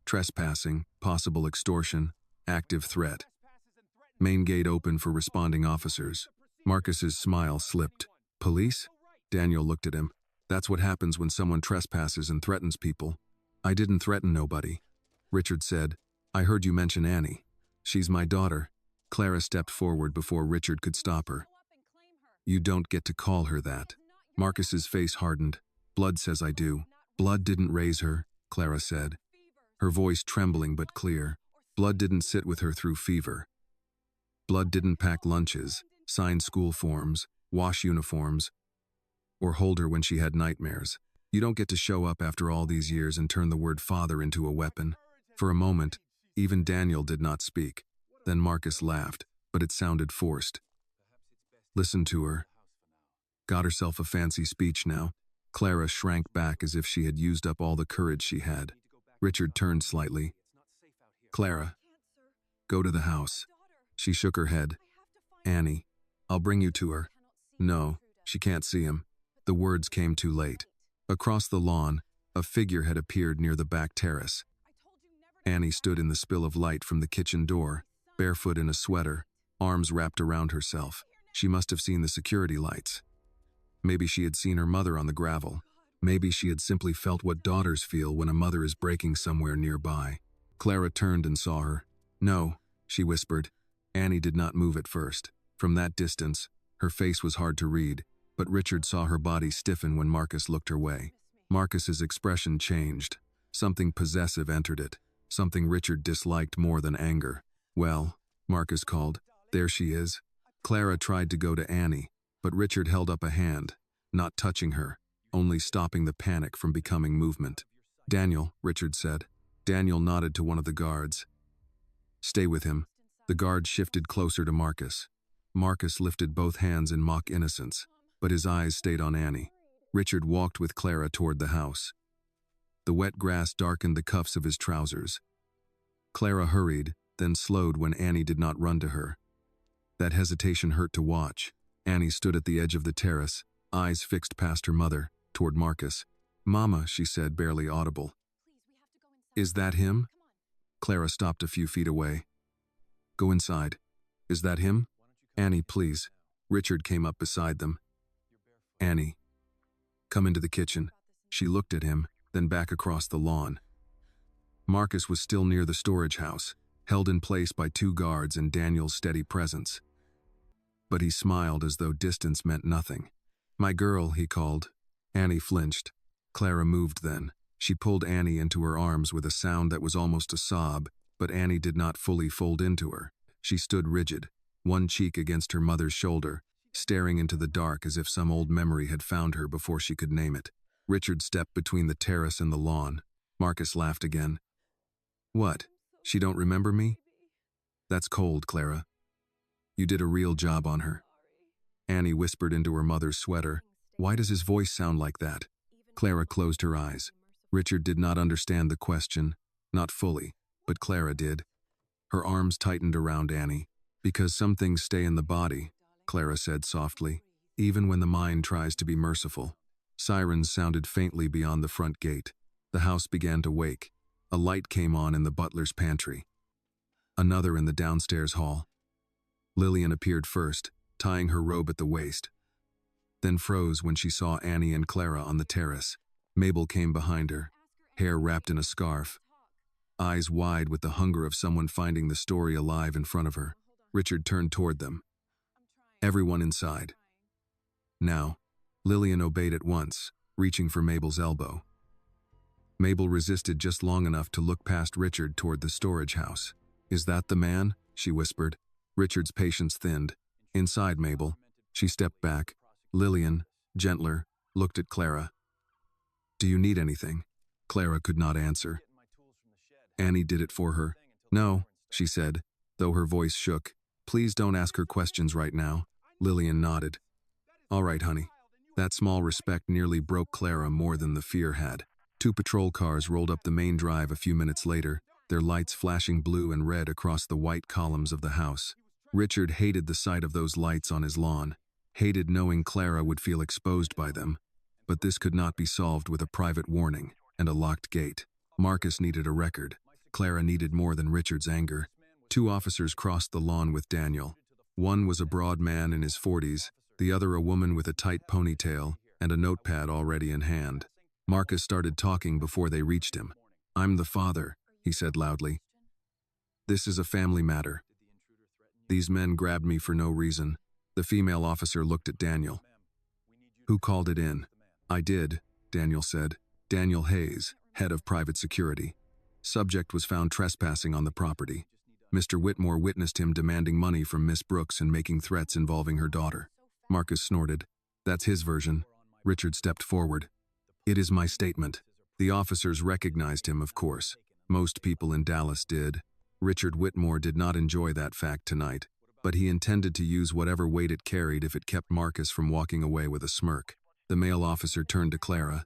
Trespassing, possible extortion, active threat. Main gate open for responding officers. Marcus's smile slipped. Police? Daniel looked at him. That's what happens when someone trespasses and threatens people. I didn't threaten nobody. Richard said, I heard you mention Annie. She's my daughter. Clara stepped forward before Richard could stop her. You don't get to call her that. Marcus's face hardened. Blood says I do. Blood didn't raise her, Clara said, her voice trembling but clear. Blood didn't sit with her through fever. Blood didn't pack lunches, sign school forms, wash uniforms, or hold her when she had nightmares. You don't get to show up after all these years and turn the word father into a weapon. For a moment, even Daniel did not speak. Then Marcus laughed, but it sounded forced. Listen to her. Got herself a fancy speech now. Clara shrank back as if she had used up all the courage she had. Richard turned slightly. Clara, go to the house. She shook her head. Annie, I'll bring you to her. No, she can't see him. The words came too late. Across the lawn, a figure had appeared near the back terrace. Annie stood in the spill of light from the kitchen door, barefoot in a sweater, arms wrapped around herself. She must have seen the security lights. Maybe she had seen her mother on the gravel. Maybe she had simply felt what daughters feel when a mother is breaking somewhere nearby. Clara turned and saw her. No, she whispered. Annie did not move at first. From that distance, her face was hard to read, but Richard saw her body stiffen when Marcus looked her way. Marcus's expression changed. Something possessive entered it, something Richard disliked more than anger. Well, Marcus called, there she is. Clara tried to go to Annie, but Richard held up a hand, not touching her, only stopping the panic from becoming movement. Daniel, Richard said. Daniel nodded to one of the guards. Stay with him. The guard shifted closer to Marcus. Marcus lifted both hands in mock innocence, but his eyes stayed on Annie. Richard walked with Clara toward the house. The wet grass darkened the cuffs of his trousers. Clara hurried, then slowed when Annie did not run to her. That hesitation hurt to watch. Annie stood at the edge of the terrace, eyes fixed past her mother, toward Marcus. Mama, she said, barely audible. Is that him? Clara stopped a few feet away. Go inside. Is that him? Annie, please. Richard came up beside them. Annie, come into the kitchen. She looked at him, then back across the lawn. Marcus was still near the storage house, held in place by two guards and Daniel's steady presence. But he smiled as though distance meant nothing. My girl, he called. Annie flinched. Clara moved then. She pulled Annie into her arms with a sound that was almost a sob, but Annie did not fully fold into her. She stood rigid, one cheek against her mother's shoulder, staring into the dark as if some old memory had found her before she could name it. Richard stepped between the terrace and the lawn. Marcus laughed again. What? She don't remember me? That's cold, Clara. You did a real job on her. Annie whispered into her mother's sweater. Why does his voice sound like that? Clara closed her eyes. Richard did not understand the question, not fully, but Clara did. Her arms tightened around Annie. Because some things stay in the body, Clara said softly, even when the mind tries to be merciful. Sirens sounded faintly beyond the front gate. The house began to wake. A light came on in the butler's pantry. Another in the downstairs hall. Lillian appeared first, tying her robe at the waist. Then froze when she saw Annie and Clara on the terrace. Mabel came behind her, hair wrapped in a scarf, eyes wide with the hunger of someone finding the story alive in front of her. Richard turned toward them. Everyone inside. Now, Lillian obeyed at once, reaching for Mabel's elbow. Mabel resisted just long enough to look past Richard toward the storage house. Is that the man? She whispered. Richard's patience thinned. Inside, Mabel. She stepped back. Lillian, gentler, looked at Clara. Do you need anything? Clara could not answer. Annie did it for her. No, she said, though her voice shook. Please don't ask her questions right now. Lillian nodded. All right, honey. That small respect nearly broke Clara more than the fear had. 2 patrol cars rolled up the main drive a few minutes later, their lights flashing blue and red across the white columns of the house. Richard hated the sight of those lights on his lawn, hated knowing Clara would feel exposed by them. But this could not be solved with a private warning and a locked gate. Marcus needed a record. Clara needed more than Richard's anger. 2 officers crossed the lawn with Daniel. One was a broad man in his 40s, the other a woman with a tight ponytail and a notepad already in hand. Marcus started talking before they reached him. I'm the father, he said loudly. This is a family matter. These men grabbed me for no reason. The female officer looked at Daniel. Who called it in? I did, Daniel said. Daniel Hayes, head of private security. Subject was found trespassing on the property. Mr. Whitmore witnessed him demanding money from Miss Brooks and making threats involving her daughter. Marcus snorted. That's his version. Richard stepped forward. It is my statement. The officers recognized him, of course. Most people in Dallas did. Richard Whitmore did not enjoy that fact tonight, but he intended to use whatever weight it carried if it kept Marcus from walking away with a smirk. The male officer turned to Clara.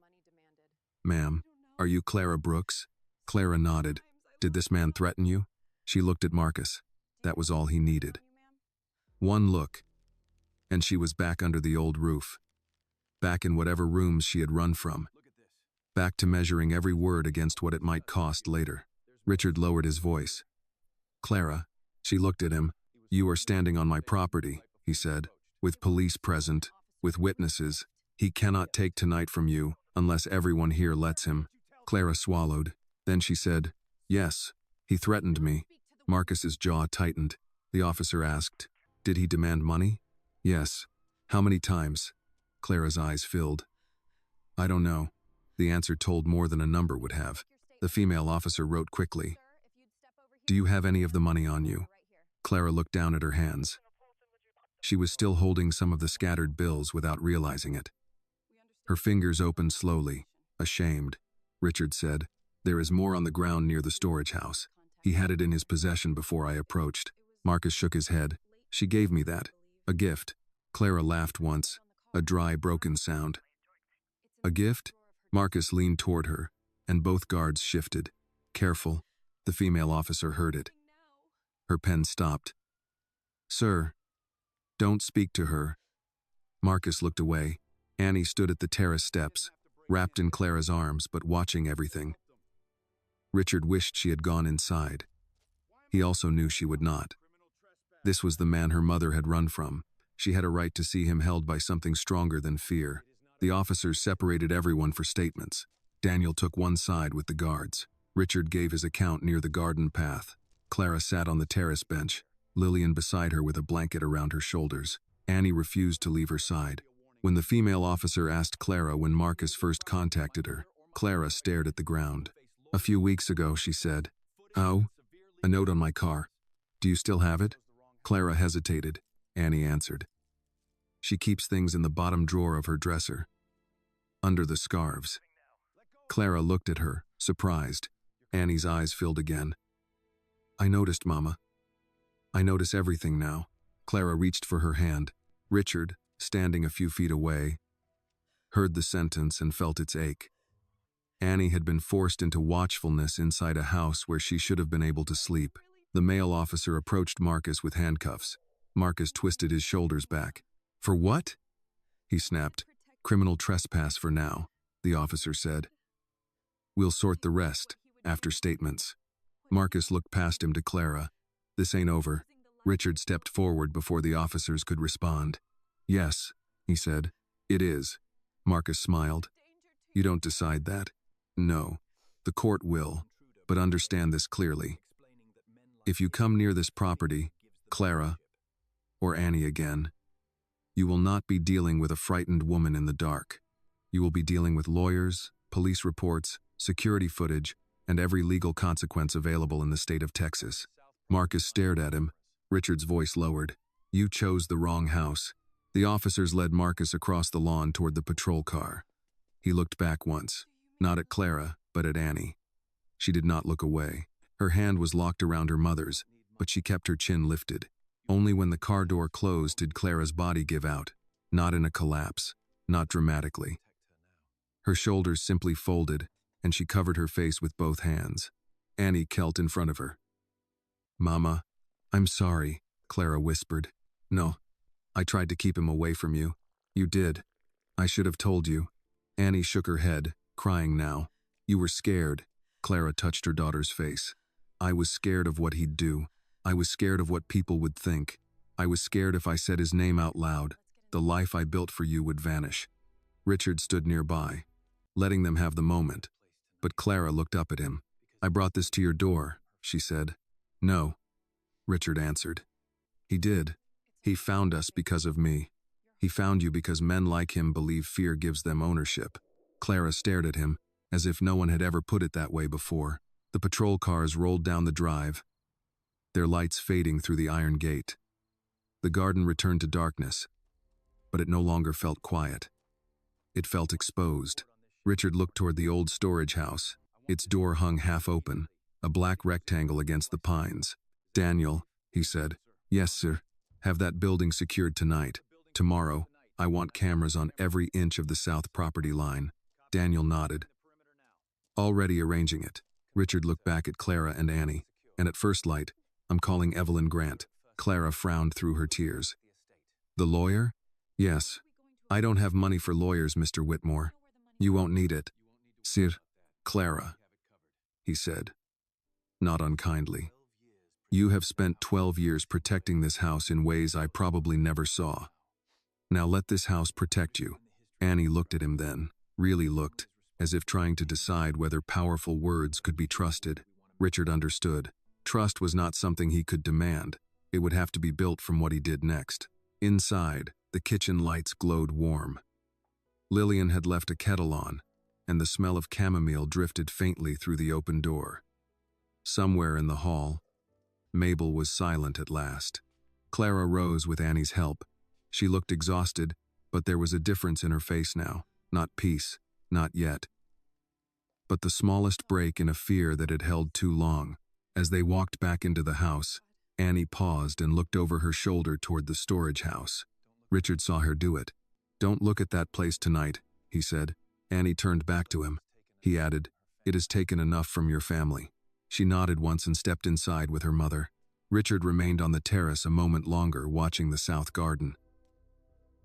Ma'am, are you Clara Brooks? Clara nodded. Did this man threaten you? She looked at Marcus. That was all he needed. One look, and she was back under the old roof. Back in whatever rooms she had run from. Back to measuring every word against what it might cost later. Richard lowered his voice. Clara, she looked at him. You are standing on my property, he said, with police present, with witnesses. He cannot take tonight from you, unless everyone here lets him. Clara swallowed. Then she said, Yes, he threatened me. Marcus's jaw tightened. The officer asked, Did he demand money? Yes. How many times? Clara's eyes filled. I don't know. The answer told more than a number would have. The female officer wrote quickly. Do you have any of the money on you? Clara looked down at her hands. She was still holding some of the scattered bills without realizing it. Her fingers opened slowly, ashamed. Richard said, There is more on the ground near the storage house. He had it in his possession before I approached. Marcus shook his head. She gave me that. A gift. Clara laughed once, a dry, broken sound. A gift? Marcus leaned toward her, and both guards shifted. Careful. The female officer heard it. Her pen stopped. Sir, don't speak to her. Marcus looked away. Annie stood at the terrace steps, wrapped in Clara's arms but watching everything. Richard wished she had gone inside. He also knew she would not. This was the man her mother had run from. She had a right to see him held by something stronger than fear. The officers separated everyone for statements. Daniel took one side with the guards. Richard gave his account near the garden path. Clara sat on the terrace bench, Lillian beside her with a blanket around her shoulders. Annie refused to leave her side. When the female officer asked Clara when Marcus first contacted her, Clara stared at the ground. A few weeks ago, she said. Oh? A note on my car. Do you still have it? Clara hesitated. Annie answered. She keeps things in the bottom drawer of her dresser, under the scarves. Clara looked at her, surprised. Annie's eyes filled again. I noticed, Mama. I notice everything now. Clara reached for her hand. Richard, standing a few feet away, heard the sentence and felt its ache. Annie had been forced into watchfulness inside a house where she should have been able to sleep. The male officer approached Marcus with handcuffs. Marcus twisted his shoulders back. For what? He snapped. Criminal trespass for now, the officer said. We'll sort the rest, after statements. Marcus looked past him to Clara. This ain't over. Richard stepped forward before the officers could respond. Yes, he said. It is. Marcus smiled. You don't decide that? No. The court will, but understand this clearly. If you come near this property, Clara, or Annie again, you will not be dealing with a frightened woman in the dark. You will be dealing with lawyers, police reports, security footage, and every legal consequence available in the state of Texas. Marcus stared at him. Richard's voice lowered. You chose the wrong house. The officers led Marcus across the lawn toward the patrol car. He looked back once, not at Clara, but at Annie. She did not look away. Her hand was locked around her mother's, but she kept her chin lifted. Only when the car door closed did Clara's body give out, not in a collapse, not dramatically. Her shoulders simply folded, and she covered her face with both hands. Annie knelt in front of her. "Mama, I'm sorry," Clara whispered. "No, I tried to keep him away from you. You did. I should have told you." Annie shook her head, crying now. "You were scared." Clara touched her daughter's face. "I was scared of what he'd do. I was scared of what people would think. I was scared if I said his name out loud, the life I built for you would vanish." Richard stood nearby, letting them have the moment. But Clara looked up at him. "I brought this to your door," she said. "No," Richard answered. "He did. He found us because of me. He found you because men like him believe fear gives them ownership." Clara stared at him, as if no one had ever put it that way before. The patrol cars rolled down the drive, their lights fading through the iron gate. The garden returned to darkness, but it no longer felt quiet. It felt exposed. Richard looked toward the old storage house. Its door hung half open, a black rectangle against the pines. "Daniel," he said. "Yes, sir. Have that building secured tonight. Tomorrow, I want cameras on every inch of the south property line." Daniel nodded. "Already arranging it." Richard looked back at Clara and Annie, and at first light, "I'm calling Evelyn Grant." Clara frowned through her tears. "The lawyer?" "Yes. I don't have money for lawyers, Mr. Whitmore. You won't need it." "Sir, Clara," he said, not unkindly. "You have spent 12 years protecting this house in ways I probably never saw. Now let this house protect you." Annie looked at him then, really looked, as if trying to decide whether powerful words could be trusted. Richard understood. Trust was not something he could demand. It would have to be built from what he did next. Inside, the kitchen lights glowed warm. Lillian had left a kettle on, and the smell of chamomile drifted faintly through the open door. Somewhere in the hall, Mabel was silent at last. Clara rose with Annie's help. She looked exhausted, but there was a difference in her face now. Not peace, not yet, but the smallest break in a fear that had held too long. As they walked back into the house, Annie paused and looked over her shoulder toward the storage house. Richard saw her do it. "Don't look at that place tonight," he said. Annie turned back to him. He added, "It has taken enough from your family." She nodded once and stepped inside with her mother. Richard remained on the terrace a moment longer, watching the south garden.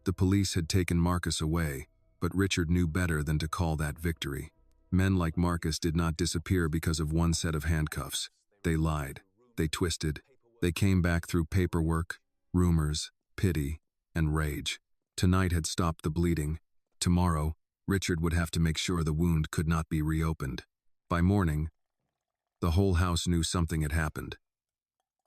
The police had taken Marcus away, but Richard knew better than to call that victory. Men like Marcus did not disappear because of one set of handcuffs. They lied. They twisted. They came back through paperwork, rumors, pity, and rage. Tonight had stopped the bleeding. Tomorrow, Richard would have to make sure the wound could not be reopened. By morning, the whole house knew something had happened,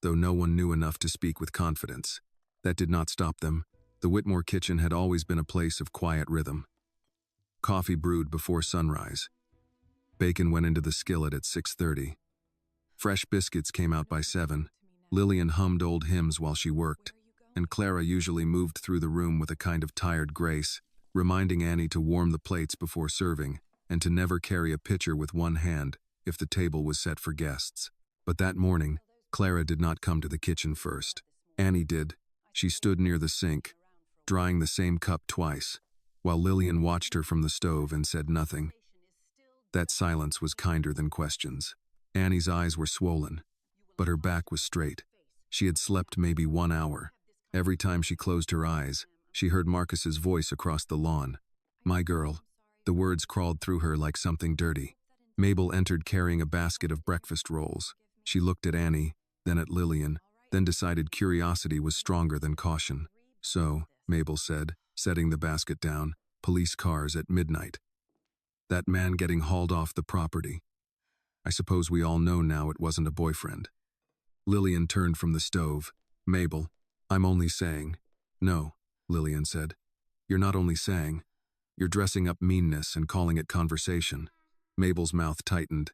though no one knew enough to speak with confidence. That did not stop them. The Whitmore kitchen had always been a place of quiet rhythm. Coffee brewed before sunrise. Bacon went into the skillet at 6:30. Fresh biscuits came out by 7. Lillian hummed old hymns while she worked, and Clara usually moved through the room with a kind of tired grace, reminding Annie to warm the plates before serving, and to never carry a pitcher with one hand if the table was set for guests. But that morning, Clara did not come to the kitchen first. Annie did. She stood near the sink, drying the same cup twice, while Lillian watched her from the stove and said nothing. That silence was kinder than questions. Annie's eyes were swollen, but her back was straight. She had slept maybe 1 hour. Every time she closed her eyes, she heard Marcus's voice across the lawn. "My girl." The words crawled through her like something dirty. Mabel entered carrying a basket of breakfast rolls. She looked at Annie, then at Lillian, then decided curiosity was stronger than caution. "So," Mabel said, setting the basket down, "police cars at midnight. That man getting hauled off the property. I suppose we all know now it wasn't a boyfriend." Lillian turned from the stove. "Mabel, I'm only saying." "No," Lillian said. "You're not only saying. You're dressing up meanness and calling it conversation." Mabel's mouth tightened.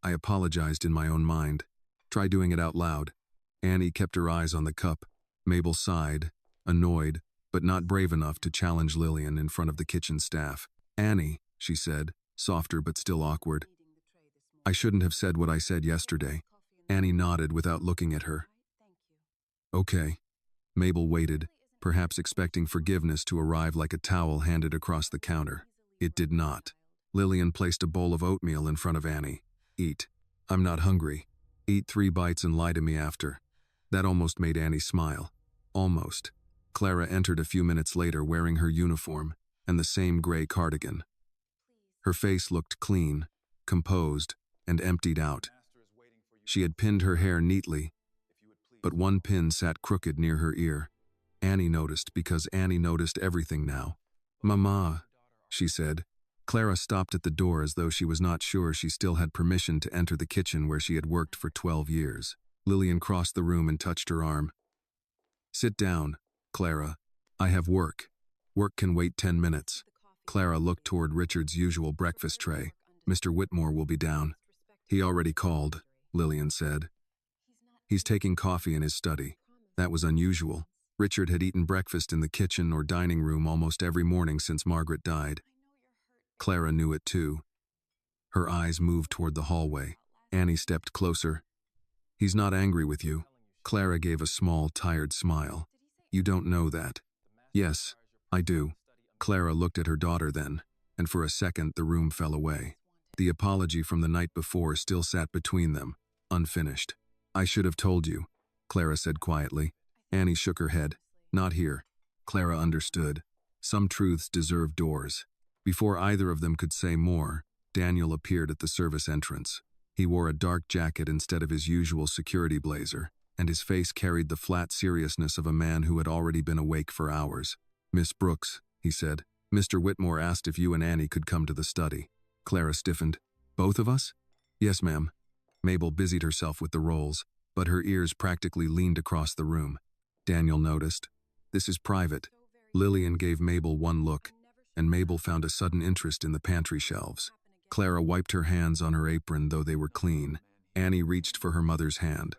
"I apologized in my own mind. Try doing it out loud." Annie kept her eyes on the cup. Mabel sighed, annoyed, but not brave enough to challenge Lillian in front of the kitchen staff. "Annie," she said, softer but still awkward, I shouldn't have said what I said yesterday. Annie nodded without looking at her. Okay. Mabel waited, perhaps expecting forgiveness to arrive like a towel handed across the counter. It did not. Lillian placed a bowl of oatmeal in front of Annie. Eat. I'm not hungry. Eat 3 bites and lie to me after. That almost made Annie smile. Almost. Clara entered a few minutes later wearing her uniform and the same gray cardigan. Her face looked clean, composed, and emptied out. She had pinned her hair neatly, but one pin sat crooked near her ear. Annie noticed because Annie noticed everything now. "Mama," she said. Clara stopped at the door as though she was not sure she still had permission to enter the kitchen where she had worked for 12 years. Lillian crossed the room and touched her arm. "Sit down, Clara. I have work. Work can wait 10 minutes. Clara looked toward Richard's usual breakfast tray. "Mr. Whitmore will be down." "He already called," Lillian said. "He's taking coffee in his study." That was unusual. Richard had eaten breakfast in the kitchen or dining room almost every morning since Margaret died. Clara knew it too. Her eyes moved toward the hallway. Annie stepped closer. "He's not angry with you." Clara gave a small, tired smile. "You don't know that." "Yes, I do." Clara looked at her daughter then, and for a second the room fell away. The apology from the night before still sat between them, unfinished. "I should have told you," Clara said quietly. Annie shook her head. "Not here." Clara understood. Some truths deserve doors. Before either of them could say more, Daniel appeared at the service entrance. He wore a dark jacket instead of his usual security blazer, and his face carried the flat seriousness of a man who had already been awake for hours. "Miss Brooks," he said, "Mr. Whitmore asked if you and Annie could come to the study." Clara stiffened. "Both of us?" "Yes, ma'am." Mabel busied herself with the rolls, but her ears practically leaned across the room. Daniel noticed. "This is private." Lillian gave Mabel one look, and Mabel found a sudden interest in the pantry shelves. Clara wiped her hands on her apron, though they were clean. Annie reached for her mother's hand.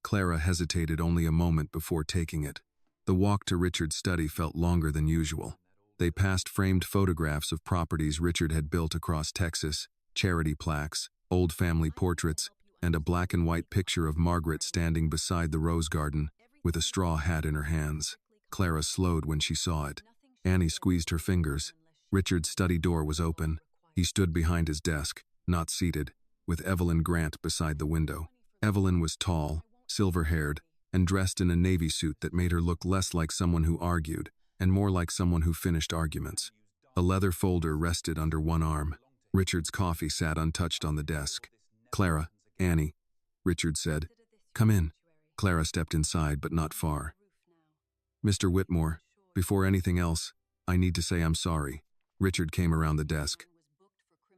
Clara hesitated only a moment before taking it. The walk to Richard's study felt longer than usual. They passed framed photographs of properties Richard had built across Texas, charity plaques, old family portraits, and a black and white picture of Margaret standing beside the rose garden, with a straw hat in her hands. Clara slowed when she saw it. Annie squeezed her fingers. Richard's study door was open. He stood behind his desk, not seated, with Evelyn Grant beside the window. Evelyn was tall, silver-haired, and dressed in a navy suit that made her look less like someone who argued, and more like someone who finished arguments. A leather folder rested under one arm. Richard's coffee sat untouched on the desk. "Clara, Annie," Richard said. "Come in." Clara stepped inside, but not far. "Mr. Whitmore, before anything else, I need to say I'm sorry." Richard came around the desk.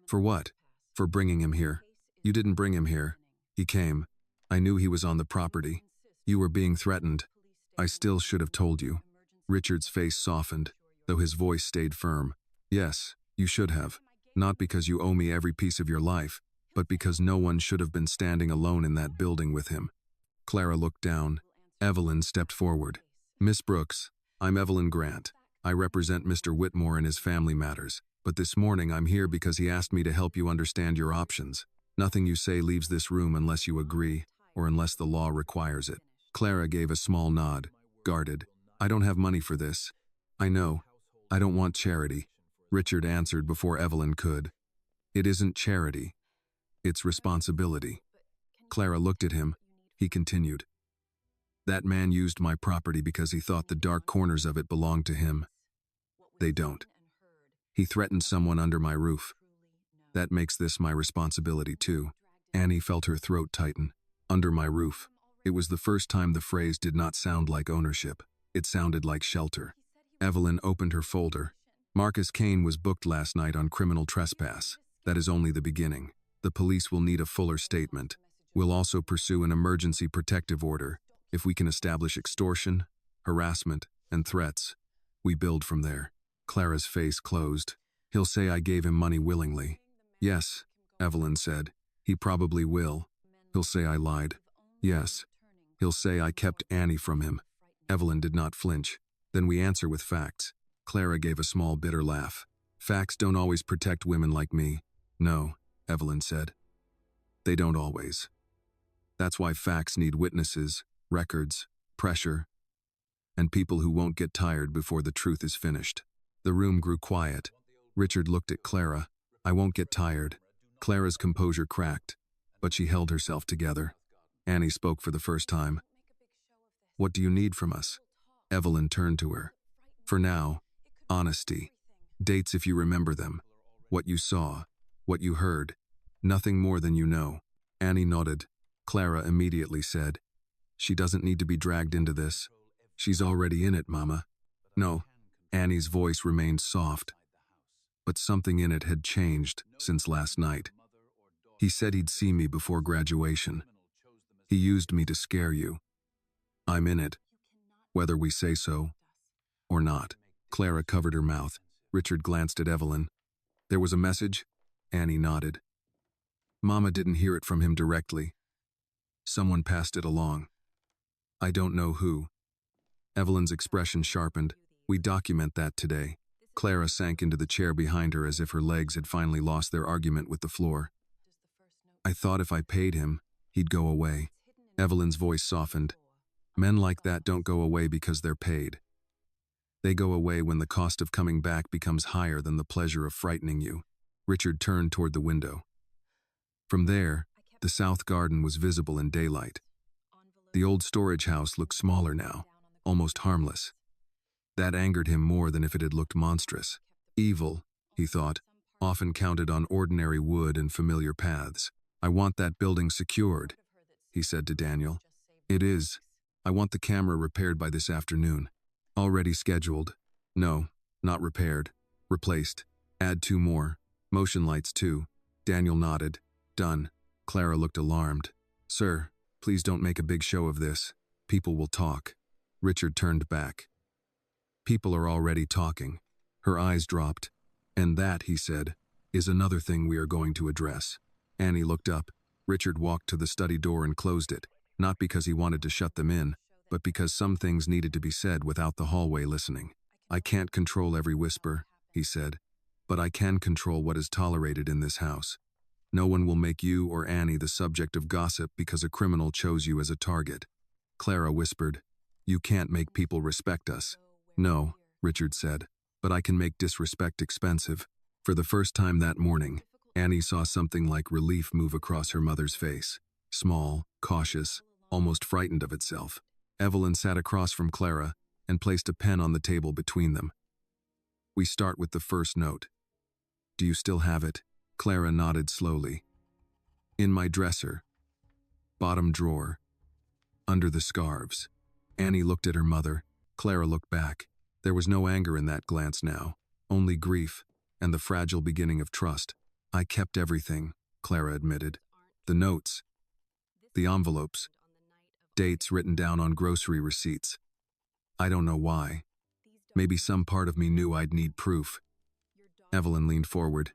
"For what?" "For bringing him here." "You didn't bring him here. He came. I knew he was on the property. You were being threatened. I still should have told you." Richard's face softened, though his voice stayed firm. "Yes, you should have. Not because you owe me every piece of your life, but because no one should have been standing alone in that building with him." Clara looked down. Evelyn stepped forward. "Miss Brooks, I'm Evelyn Grant. I represent Mr. Whitmore in his family matters, but this morning I'm here because he asked me to help you understand your options. Nothing you say leaves this room unless you agree, or unless the law requires it." Clara gave a small nod, guarded. "I don't have money for this." "I know. I don't want charity," Richard answered before Evelyn could. "It isn't charity. It's responsibility." Clara looked at him. He continued. "That man used my property because he thought the dark corners of it belonged to him. They don't. He threatened someone under my roof. That makes this my responsibility too." Annie felt her throat tighten. Under my roof. It was the first time the phrase did not sound like ownership. It sounded like shelter. Evelyn opened her folder. "Marcus Kane was booked last night on criminal trespass. That is only the beginning. The police will need a fuller statement. We'll also pursue an emergency protective order. If we can establish extortion, harassment, and threats, we build from there." Clara's face closed. "He'll say I gave him money willingly." "Yes," Evelyn said. "He probably will. He'll say I lied." "Yes. He'll say I kept Annie from him." Evelyn did not flinch. "Then we answer with facts." Clara gave a small bitter laugh. "Facts don't always protect women like me." "No," Evelyn said. They don't always. That's why facts need witnesses, records, pressure, and people who won't get tired before the truth is finished. The room grew quiet. Richard looked at Clara. I won't get tired. Clara's composure cracked, but she held herself together. Annie spoke for the first time. What do you need from us? Evelyn turned to her. For now, honesty. Dates if you remember them. What you saw. What you heard. Nothing more than you know. Annie nodded. Clara immediately said, She doesn't need to be dragged into this. She's already in it, Mama. No. Annie's voice remained soft, but something in it had changed since last night. He said he'd see me before graduation. He used me to scare you. I'm in it, whether we say so or not. Clara covered her mouth. Richard glanced at Evelyn. There was a message? Annie nodded. Mama didn't hear it from him directly. Someone passed it along. I don't know who. Evelyn's expression sharpened. We document that today. Clara sank into the chair behind her as if her legs had finally lost their argument with the floor. I thought if I paid him, he'd go away. Evelyn's voice softened. Men like that don't go away because they're paid. They go away when the cost of coming back becomes higher than the pleasure of frightening you. Richard turned toward the window. From there, the south garden was visible in daylight. The old storage house looked smaller now, almost harmless. That angered him more than if it had looked monstrous. Evil, he thought, often counted on ordinary wood and familiar paths. I want that building secured, he said to Daniel. It is. I want the camera repaired by this afternoon. Already scheduled. No, not repaired. Replaced. Add 2 more. Motion lights too. Daniel nodded. Done. Clara looked alarmed. Sir, please don't make a big show of this. People will talk. Richard turned back. People are already talking. Her eyes dropped. And that, he said, is another thing we are going to address. Annie looked up. Richard walked to the study door and closed it, not because he wanted to shut them in, but because some things needed to be said without the hallway listening. I can't control every whisper, he said, but I can control what is tolerated in this house. No one will make you or Annie the subject of gossip because a criminal chose you as a target. Clara whispered, You can't make people respect us. No, Richard said, but I can make disrespect expensive. For the first time that morning, Annie saw something like relief move across her mother's face. Small, cautious, almost frightened of itself. Evelyn sat across from Clara and placed a pen on the table between them. We start with the first note. Do you still have it? Clara nodded slowly. In my dresser. Bottom drawer. Under the scarves. Annie looked at her mother. Clara looked back. There was no anger in that glance now, only grief and the fragile beginning of trust. I kept everything, Clara admitted. The notes. The envelopes. Dates written down on grocery receipts. I don't know why. Maybe some part of me knew I'd need proof. Evelyn leaned forward.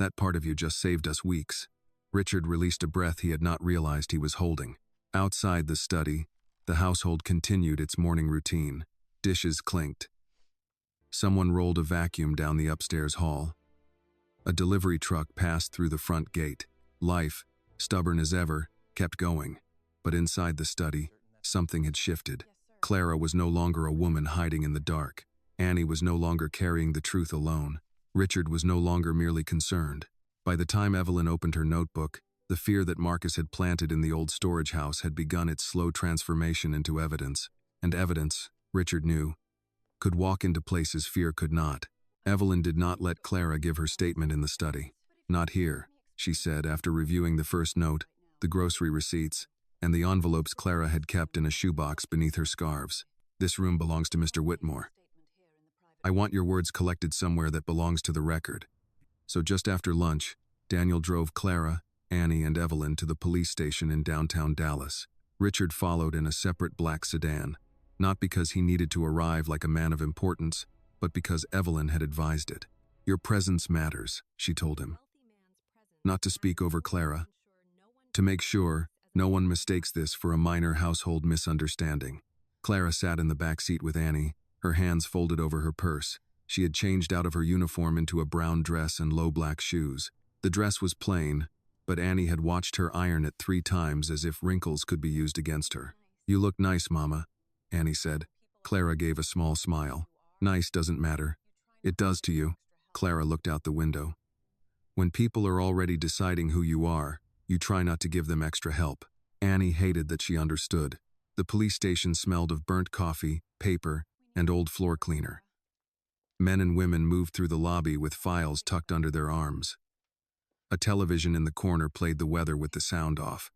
That part of you just saved us weeks. Richard released a breath he had not realized he was holding. Outside the study, the household continued its morning routine. Dishes clinked. Someone rolled a vacuum down the upstairs hall. A delivery truck passed through the front gate. Life, stubborn as ever, kept going. But inside the study, something had shifted. Clara was no longer a woman hiding in the dark. Annie was no longer carrying the truth alone. Richard was no longer merely concerned. By the time Evelyn opened her notebook, the fear that Marcus had planted in the old storage house had begun its slow transformation into evidence. And evidence, Richard knew, could walk into places fear could not. Evelyn did not let Clara give her statement in the study. Not here, she said after reviewing the first note, the grocery receipts, and the envelopes Clara had kept in a shoebox beneath her scarves. This room belongs to Mr. Whitmore. I want your words collected somewhere that belongs to the record. So just after lunch, Daniel drove Clara, Annie, and Evelyn to the police station in downtown Dallas. Richard followed in a separate black sedan, not because he needed to arrive like a man of importance, but because Evelyn had advised it. Your presence matters, she told him. Not to speak over Clara. To make sure no one mistakes this for a minor household misunderstanding. Clara sat in the back seat with Annie, her hands folded over her purse. She had changed out of her uniform into a brown dress and low black shoes. The dress was plain, but Annie had watched her iron it 3 times as if wrinkles could be used against her. "You look nice, Mama," Annie said. Clara gave a small smile. "Nice doesn't matter." "It does to you." Clara looked out the window. "When people are already deciding who you are, you try not to give them extra help." Annie hated that she understood. The police station smelled of burnt coffee, paper, and old floor cleaner. Men and women moved through the lobby with files tucked under their arms. A television in the corner played the weather with the sound off.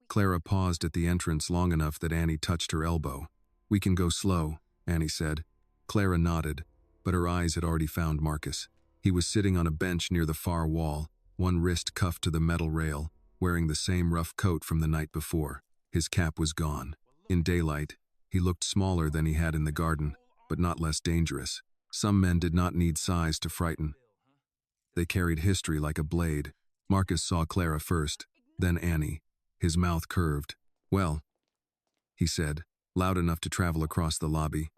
Clara paused at the entrance long enough that Annie touched her elbow. "We can go slow," Annie said. Clara nodded, but her eyes had already found Marcus. He was sitting on a bench near the far wall, one wrist cuffed to the metal rail, wearing the same rough coat from the night before. His cap was gone. In daylight, he looked smaller than he had in the garden, but not less dangerous. Some men did not need size to frighten. They carried history like a blade. Marcus saw Clara first, then Annie. His mouth curved. "Well," he said, loud enough to travel across the lobby.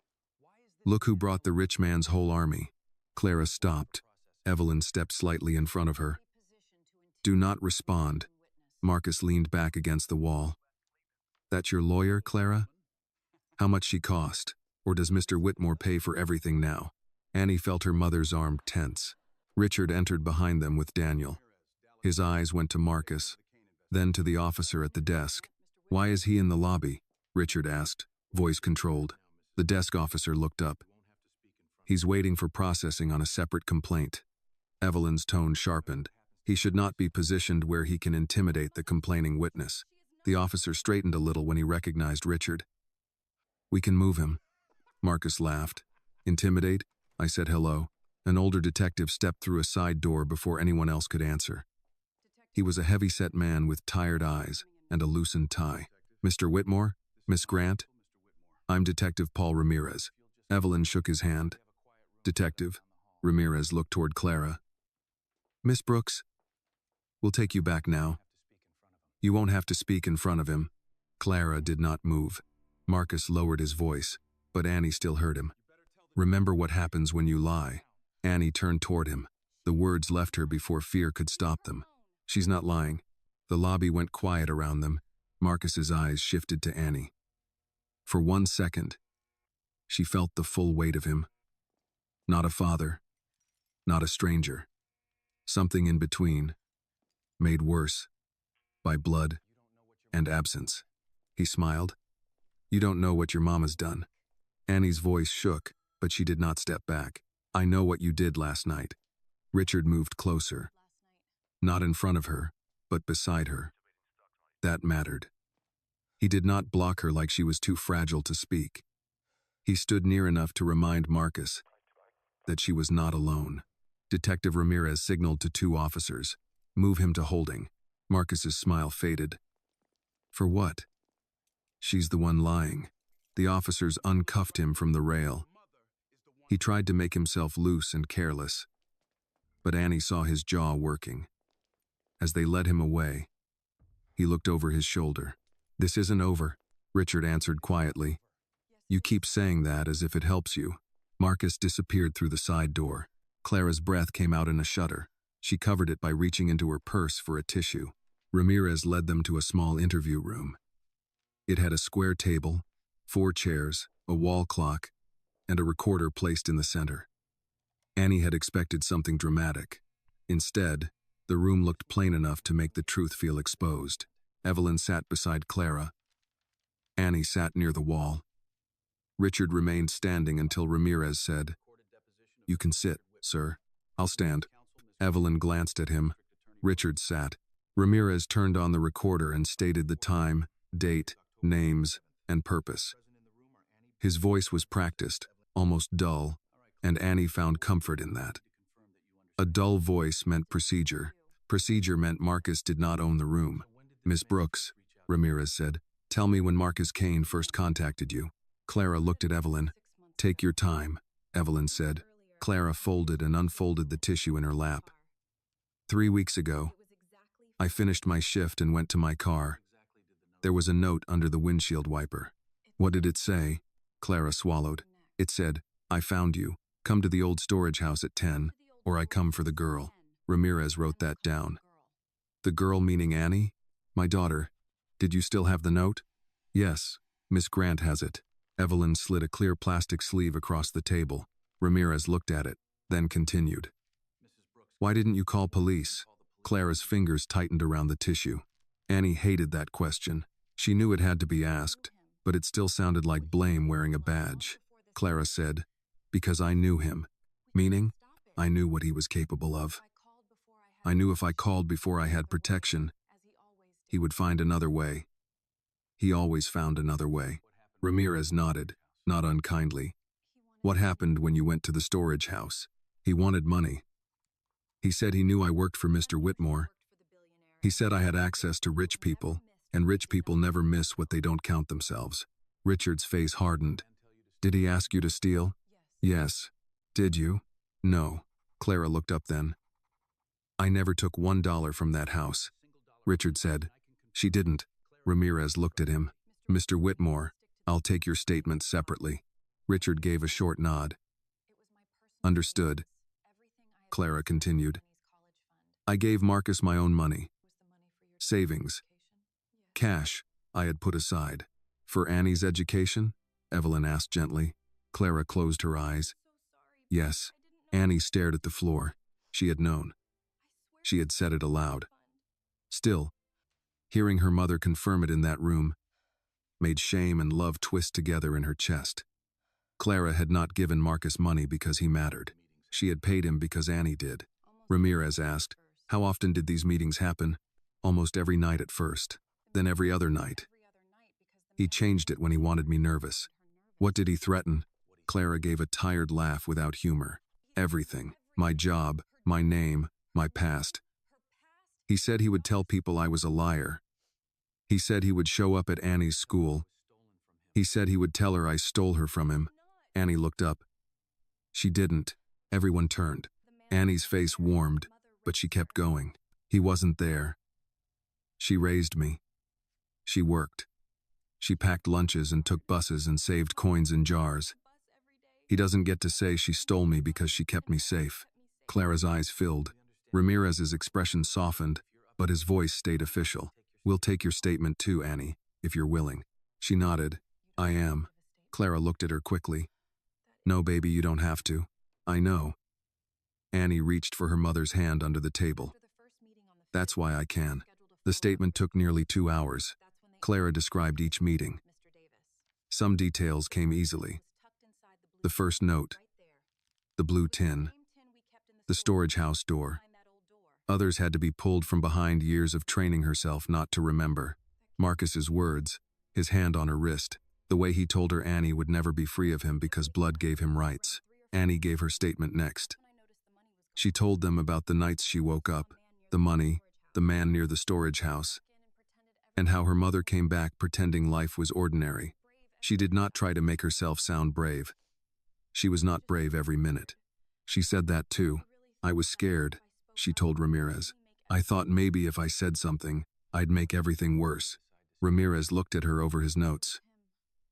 "Look who brought the rich man's whole army." Clara stopped. Evelyn stepped slightly in front of her. "Do not respond." Marcus leaned back against the wall. "That's your lawyer, Clara? How much she cost? Or does Mr. Whitmore pay for everything now?" Annie felt her mother's arm tense. Richard entered behind them with Daniel. His eyes went to Marcus, then to the officer at the desk. "Why is he in the lobby?" Richard asked, voice controlled. The desk officer looked up. "He's waiting for processing on a separate complaint." Evelyn's tone sharpened. "He should not be positioned where he can intimidate the complaining witness." The officer straightened a little when he recognized Richard. "We can move him." Marcus laughed. "Intimidate?" I said hello. An older detective stepped through a side door before anyone else could answer. He was a heavy-set man with tired eyes and a loosened tie. "Mr. Whitmore? Miss Grant?" "I'm Detective Paul Ramirez." Evelyn shook his hand. "Detective." Ramirez looked toward Clara. "Miss Brooks, we'll take you back now." "You won't have to speak in front of him." Clara did not move. Marcus lowered his voice, but Annie still heard him. "Remember what happens when you lie." Annie turned toward him. The words left her before fear could stop them. "She's not lying." The lobby went quiet around them. Marcus's eyes shifted to Annie. For 1 second, she felt the full weight of him. Not a father, not a stranger. Something in between, made worse by blood and absence. He smiled. "You don't know what your mama's done." Annie's voice shook, but she did not step back. "I know what you did last night." Richard moved closer. Not in front of her, but beside her. That mattered. He did not block her like she was too fragile to speak. He stood near enough to remind Marcus that she was not alone. Detective Ramirez signaled to 2 officers. "Move him to holding." Marcus's smile faded. "For what?" "She's the one lying." The officers uncuffed him from the rail. He tried to make himself loose and careless, but Annie saw his jaw working. As they led him away, he looked over his shoulder. "This isn't over," Richard answered quietly. "You keep saying that as if it helps you." Marcus disappeared through the side door. Clara's breath came out in a shudder. She covered it by reaching into her purse for a tissue. Ramirez led them to a small interview room. It had a square table, 4 chairs, a wall clock, and a recorder placed in the center. Annie had expected something dramatic. Instead, the room looked plain enough to make the truth feel exposed. Evelyn sat beside Clara. Annie sat near the wall. Richard remained standing until Ramirez said, "You can sit, sir." "I'll stand." Evelyn glanced at him. Richard sat. Ramirez turned on the recorder and stated the time, date, names, and purpose. His voice was practiced, almost dull, and Annie found comfort in that. A dull voice meant procedure. Procedure meant Marcus did not own the room. "Miss Brooks," Ramirez said, "tell me when Marcus Kane first contacted you." Clara looked at Evelyn. "Take your time," Evelyn said. Clara folded and unfolded the tissue in her lap. 3 weeks ago, I finished my shift and went to my car. There was a note under the windshield wiper. What did it say? Clara swallowed. It said, "I found you. Come to the old storage house at 10, or I come for the girl." Ramirez wrote that down. The girl meaning Annie? My daughter. Did you still have the note? Yes, Miss Grant has it. Evelyn slid a clear plastic sleeve across the table. Ramirez looked at it, then continued. Why didn't you call police? Clara's fingers tightened around the tissue. Annie hated that question. She knew it had to be asked, but it still sounded like blame wearing a badge. Clara said, because I knew him. Meaning, I knew what he was capable of. I knew if I called before I had protection, he would find another way. He always found another way. Ramirez nodded, not unkindly. What happened when you went to the storage house? He wanted money. He said he knew I worked for Mr. Whitmore. He said I had access to rich people, and rich people never miss what they don't count themselves. Richard's face hardened. Did he ask you to steal? Yes. Did you? No. Clara looked up then. I never took $1 from that house. Richard said. She didn't. Ramirez looked at him. Mr. Whitmore, I'll take your statement separately. Richard gave a short nod. Understood. Clara continued. I gave Marcus my own money. Savings. Cash I had put aside. For Annie's education? Evelyn asked gently. Clara closed her eyes. Yes. Annie stared at the floor. She had known. She had said it aloud. Still, hearing her mother confirm it in that room made shame and love twist together in her chest. Clara had not given Marcus money because he mattered. She had paid him because Annie did. Ramirez asked, how often did these meetings happen? Almost every night at first, then every other night. He changed it when he wanted me nervous. What did he threaten? Clara gave a tired laugh without humor. Everything. My job, my name, my past. He said he would tell people I was a liar. He said he would show up at Annie's school. He said he would tell her I stole her from him. Annie looked up. She didn't. Everyone turned. Annie's face warmed, but she kept going. He wasn't there. She raised me. She worked. She packed lunches and took buses and saved coins in jars. He doesn't get to say she stole me because she kept me safe. Clara's eyes filled. Ramirez's expression softened, but his voice stayed official. We'll take your statement too, Annie, if you're willing. She nodded. I am. Clara looked at her quickly. No, baby, you don't have to. I know. Annie reached for her mother's hand under the table. That's why I can. The statement took nearly 2 hours. Clara described each meeting. Some details came easily. The first note, the blue tin, the storage house door. Others had to be pulled from behind years of training herself not to remember. Marcus's words, his hand on her wrist, the way he told her Annie would never be free of him because blood gave him rights. Annie gave her statement next. She told them about the nights she woke up, the money, the man near the storage house, and how her mother came back pretending life was ordinary. She did not try to make herself sound brave. She was not brave every minute. She said that too. I was scared, she told Ramirez. I thought maybe if I said something, I'd make everything worse. Ramirez looked at her over his notes.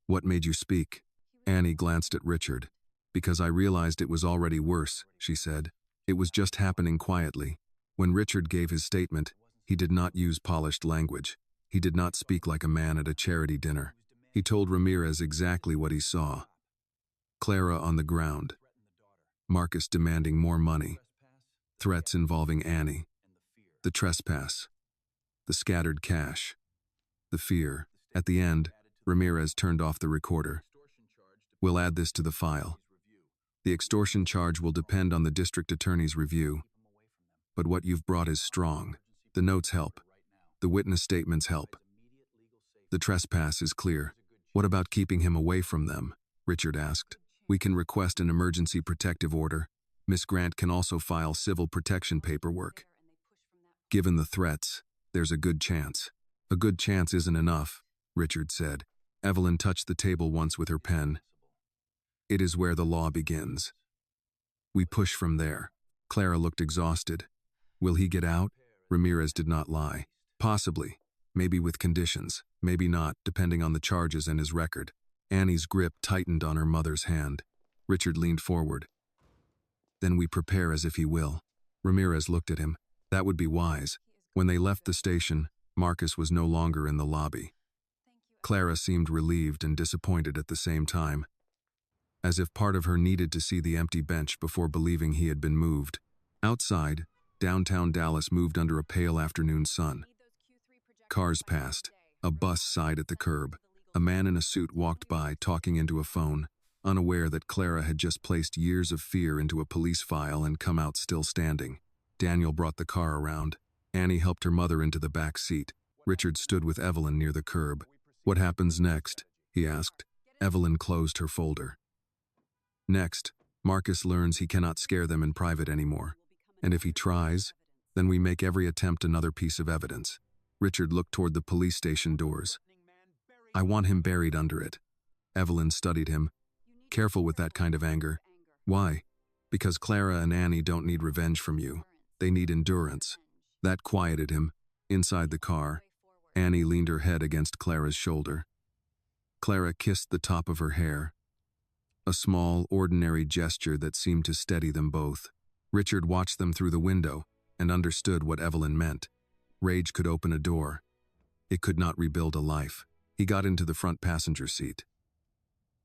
What made you speak? Annie glanced at Richard. Because I realized it was already worse, she said. It was just happening quietly. When Richard gave his statement, he did not use polished language. He did not speak like a man at a charity dinner. He told Ramirez exactly what he saw. Clara on the ground. Marcus demanding more money. Threats involving Annie. The trespass. The scattered cash. The fear. At the end, Ramirez turned off the recorder. We'll add this to the file. The extortion charge will depend on the district attorney's review. But what you've brought is strong. The notes help. The witness statements help. The trespass is clear. What about keeping him away from them? Richard asked. We can request an emergency protective order. Miss Grant can also file civil protection paperwork. Given the threats, there's a good chance. A good chance isn't enough, Richard said. Evelyn touched the table once with her pen. It is where the law begins. We push from there. Clara looked exhausted. Will he get out? Ramirez did not lie. Possibly. Maybe with conditions. Maybe not, depending on the charges and his record. Annie's grip tightened on her mother's hand. Richard leaned forward. Then we prepare as if he will. Ramirez looked at him. That would be wise. When they left the station, Marcus was no longer in the lobby. Clara seemed relieved and disappointed at the same time, as if part of her needed to see the empty bench before believing he had been moved. Outside, downtown Dallas moved under a pale afternoon sun. Cars passed. A bus sighed at the curb. A man in a suit walked by, talking into a phone, unaware that Clara had just placed years of fear into a police file and come out still standing. Daniel brought the car around. Annie helped her mother into the back seat. Richard stood with Evelyn near the curb. "What happens next?" he asked. Evelyn closed her folder. "Next, Marcus learns he cannot scare them in private anymore. And if he tries, then we make every attempt another piece of evidence." Richard looked toward the police station doors. "I want him buried under it." Evelyn studied him. "Careful with that kind of anger." "Why?" "Because Clara and Annie don't need revenge from you. They need endurance." That quieted him. Inside the car, Annie leaned her head against Clara's shoulder. Clara kissed the top of her hair. A small, ordinary gesture that seemed to steady them both. Richard watched them through the window and understood what Evelyn meant. Rage could open a door. It could not rebuild a life. He got into the front passenger seat.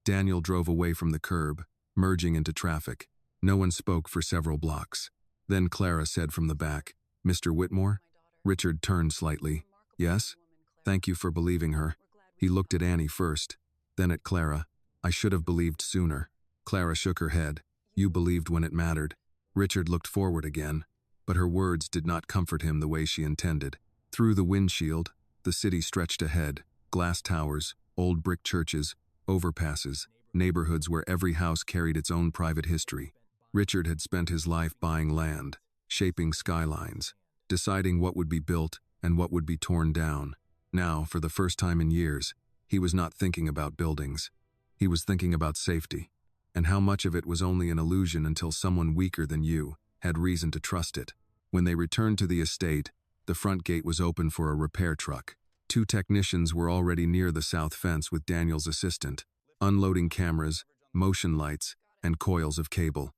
Daniel drove away from the curb, merging into traffic. No one spoke for several blocks. Then Clara said from the back, "Mr. Whitmore?" Richard turned slightly. "Yes? Thank you for believing her." He looked at Annie first, then at Clara. "I should have believed sooner." Clara shook her head. "You believed when it mattered." Richard looked forward again, but her words did not comfort him the way she intended. Through the windshield, the city stretched ahead. Glass towers, old brick churches, overpasses, neighborhoods where every house carried its own private history. Richard had spent his life buying land, shaping skylines, deciding what would be built and what would be torn down. Now, for the first time in years, he was not thinking about buildings. He was thinking about safety, and how much of it was only an illusion until someone weaker than you had reason to trust it. When they returned to the estate, the front gate was open for a repair truck. 2 technicians were already near the south fence with Daniel's assistant, unloading cameras, motion lights, and coils of cable.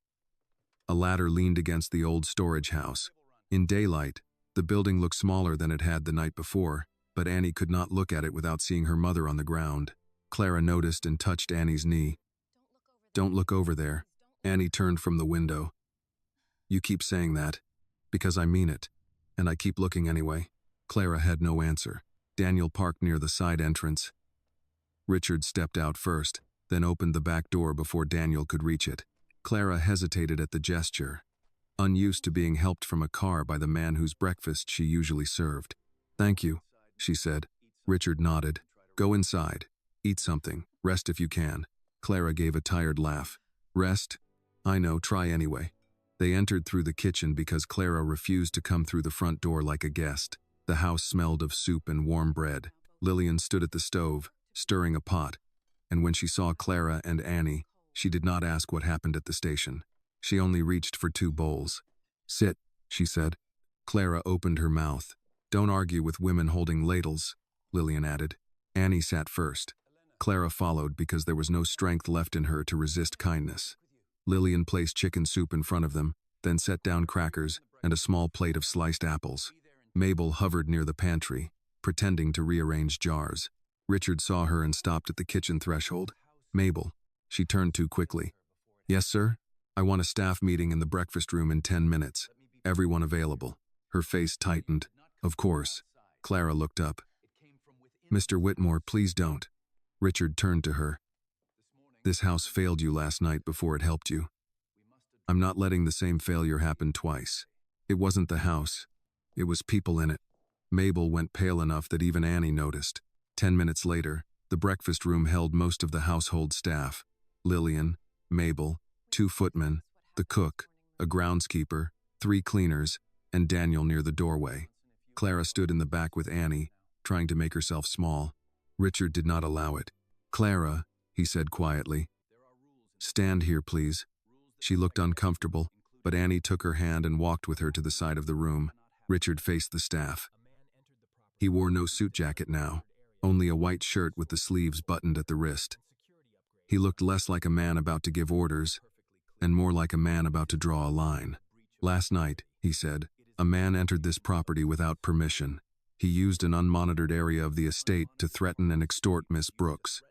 A ladder leaned against the old storage house. In daylight, the building looked smaller than it had the night before, but Annie could not look at it without seeing her mother on the ground. Clara noticed and touched Annie's knee. "Don't look over there." Annie turned from the window. "You keep saying that." "Because I mean it, and I keep looking anyway." Clara had no answer. Daniel parked near the side entrance. Richard stepped out first, then opened the back door before Daniel could reach it. Clara hesitated at the gesture, unused to being helped from a car by the man whose breakfast she usually served. "Thank you," she said. Richard nodded. "Go inside. Eat something. Rest if you can." Clara gave a tired laugh. "Rest? I know, try anyway." They entered through the kitchen because Clara refused to come through the front door like a guest. The house smelled of soup and warm bread. Lillian stood at the stove, stirring a pot, and when she saw Clara and Annie, she did not ask what happened at the station. She only reached for 2 bowls. "Sit," she said. Clara opened her mouth. "Don't argue with women holding ladles," Lillian added. Annie sat first. Clara followed because there was no strength left in her to resist kindness. Lillian placed chicken soup in front of them, then set down crackers and a small plate of sliced apples. Mabel hovered near the pantry, pretending to rearrange jars. Richard saw her and stopped at the kitchen threshold. "Mabel." She turned to quickly. "Yes, sir? I want a staff meeting in the breakfast room in 10 minutes. Everyone available." Her face tightened. "Of course." Clara looked up. "Mr. Whitmore, please don't." Richard turned to her. "This house failed you last night before it helped you. I'm not letting the same failure happen twice. It wasn't the house. It was people in it." Mabel went pale enough that even Annie noticed. 10 minutes later, the breakfast room held most of the household staff. Lillian, Mabel, 2 footmen, the cook, a groundskeeper, 3 cleaners, and Daniel near the doorway. Clara stood in the back with Annie, trying to make herself small. Richard did not allow it. "Clara," he said quietly. "Stand here, please." She looked uncomfortable, but Annie took her hand and walked with her to the side of the room. Richard faced the staff. He wore no suit jacket now, only a white shirt with the sleeves buttoned at the wrist. He looked less like a man about to give orders, and more like a man about to draw a line. "Last night," he said, A man entered this property without permission. He used an unmonitored area of the estate to threaten and extort Miss Brooks.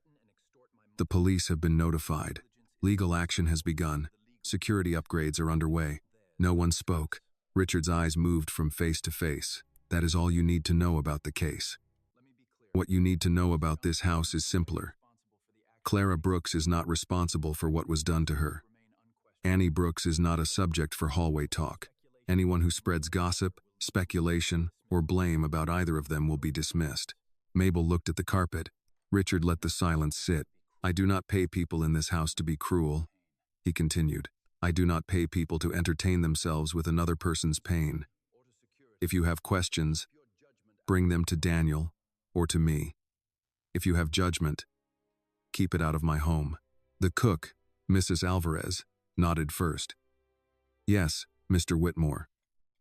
The police have been notified. Legal action has begun. Security upgrades are underway. No one spoke. Richard's eyes moved from face to face. That is all you need to know about the case. What you need to know about this house is simpler. Clara Brooks is not responsible for what was done to her. Annie Brooks is not a subject for hallway talk. Anyone who spreads gossip, speculation, or blame about either of them will be dismissed. Mabel looked at the carpet. Richard let the silence sit. I do not pay people in this house to be cruel, he continued. I do not pay people to entertain themselves with another person's pain. If you have questions, bring them to Daniel or to me. If you have judgment, keep it out of my home. The cook, Mrs. Alvarez, nodded first. Yes, Mr. Whitmore.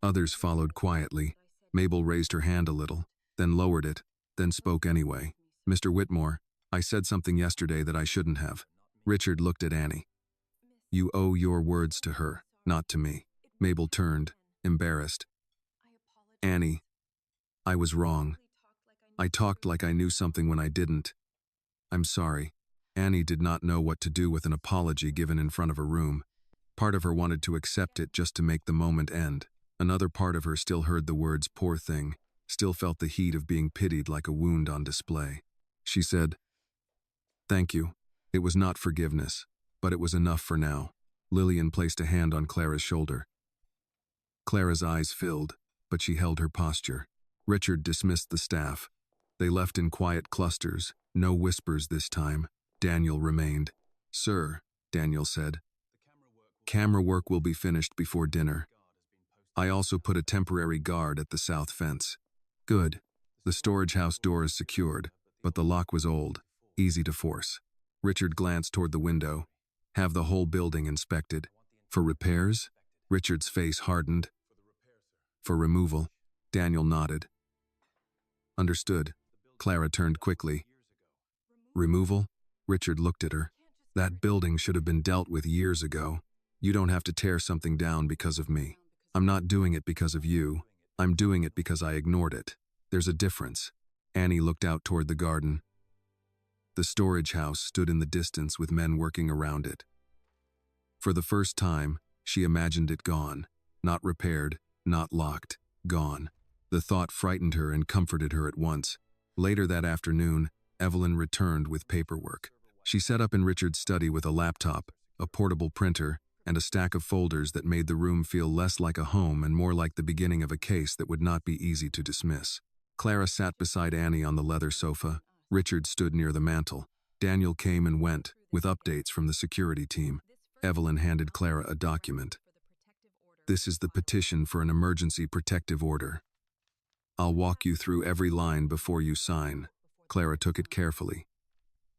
Others followed quietly. Mabel raised her hand a little, then lowered it, then spoke anyway. Mr. Whitmore, I said something yesterday that I shouldn't have. Richard looked at Annie. You owe your words to her, not to me. Mabel turned, embarrassed. Annie, I was wrong. I talked like I knew something when I didn't. I'm sorry. Annie did not know what to do with an apology given in front of her room. Part of her wanted to accept it just to make the moment end. Another part of her still heard the words poor thing, still felt the heat of being pitied like a wound on display. She said, Thank you. It was not forgiveness, but it was enough for now. Lillian placed a hand on Clara's shoulder. Clara's eyes filled, but she held her posture. Richard dismissed the staff. They left in quiet clusters, no whispers this time. Daniel remained. Sir, Daniel said, camera work will be finished before dinner. I also put a temporary guard at the south fence. Good. The storage house door is secured, but the lock was old, easy to force. Richard glanced toward the window. Have the whole building inspected. For repairs? Richard's face hardened. For removal. Daniel nodded. Understood. Clara turned quickly. Removal? Richard looked at her. That building should have been dealt with years ago. You don't have to tear something down because of me. I'm not doing it because of you. I'm doing it because I ignored it. There's a difference. Annie looked out toward the garden. The storage house stood in the distance with men working around it. For the first time, she imagined it gone. Not repaired, not locked, gone. The thought frightened her and comforted her at once. Later that afternoon, Evelyn returned with paperwork. She set up in Richard's study with a laptop, a portable printer, and a stack of folders that made the room feel less like a home and more like the beginning of a case that would not be easy to dismiss. Clara sat beside Annie on the leather sofa. Richard stood near the mantel. Daniel came and went, with updates from the security team. Evelyn handed Clara a document. This is the petition for an emergency protective order. I'll walk you through every line before you sign. Clara took it carefully.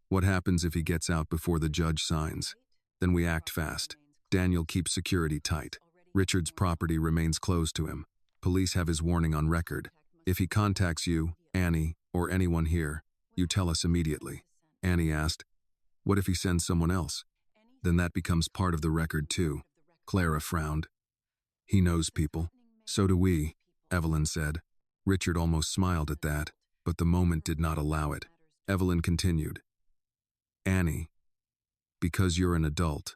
What happens if he gets out before the judge signs? Then we act fast. Daniel keeps security tight. Richard's property remains closed to him. Police have his warning on record. If he contacts you, Annie, or anyone here, you tell us immediately. Annie asked, what if he sends someone else? Then that becomes part of the record too. Clara frowned. He knows people. So do we, Evelyn said. Richard almost smiled at that, but the moment did not allow it. Evelyn continued. Annie, because you're an adult,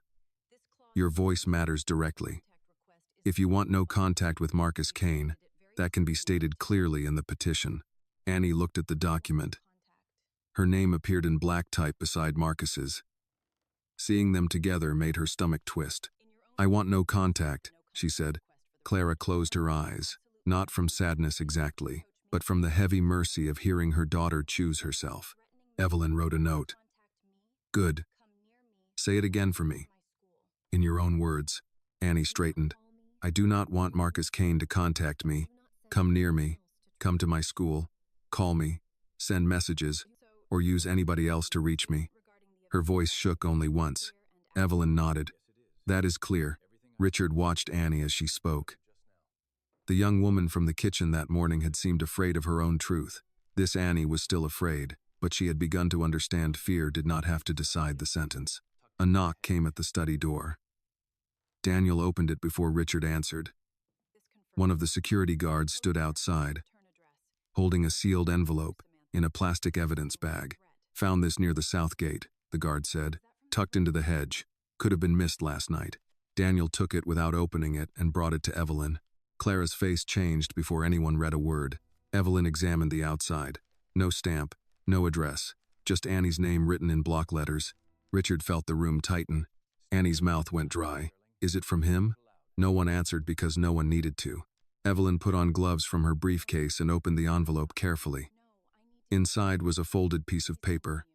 your voice matters directly. If you want no contact with Marcus Kane, that can be stated clearly in the petition. Annie looked at the document. Her name appeared in black type beside Marcus's. Seeing them together made her stomach twist. I want no contact, she said. Clara closed her eyes, not from sadness exactly, but from the heavy mercy of hearing her daughter choose herself. Evelyn wrote a note. Good. Say it again for me. In your own words. Annie straightened. I do not want Marcus Kane to contact me, come near me, come to my school, call me, send messages, or use anybody else to reach me. Her voice shook only once. Evelyn nodded. That is clear. Richard watched Annie as she spoke. The young woman from the kitchen that morning had seemed afraid of her own truth. This Annie was still afraid, but she had begun to understand fear did not have to decide the sentence. A knock came at the study door. Daniel opened it before Richard answered. One of the security guards stood outside, holding a sealed envelope in a plastic evidence bag. Found this near the south gate, the guard said, tucked into the hedge. Could have been missed last night. Daniel took it without opening it and brought it to Evelyn. Clara's face changed before anyone read a word. Evelyn examined the outside. No stamp, no address, just Annie's name written in block letters. Richard felt the room tighten. Annie's mouth went dry. Is it from him? No one answered because no one needed to. Evelyn put on gloves from her briefcase and opened the envelope carefully. Inside was a folded piece of paper.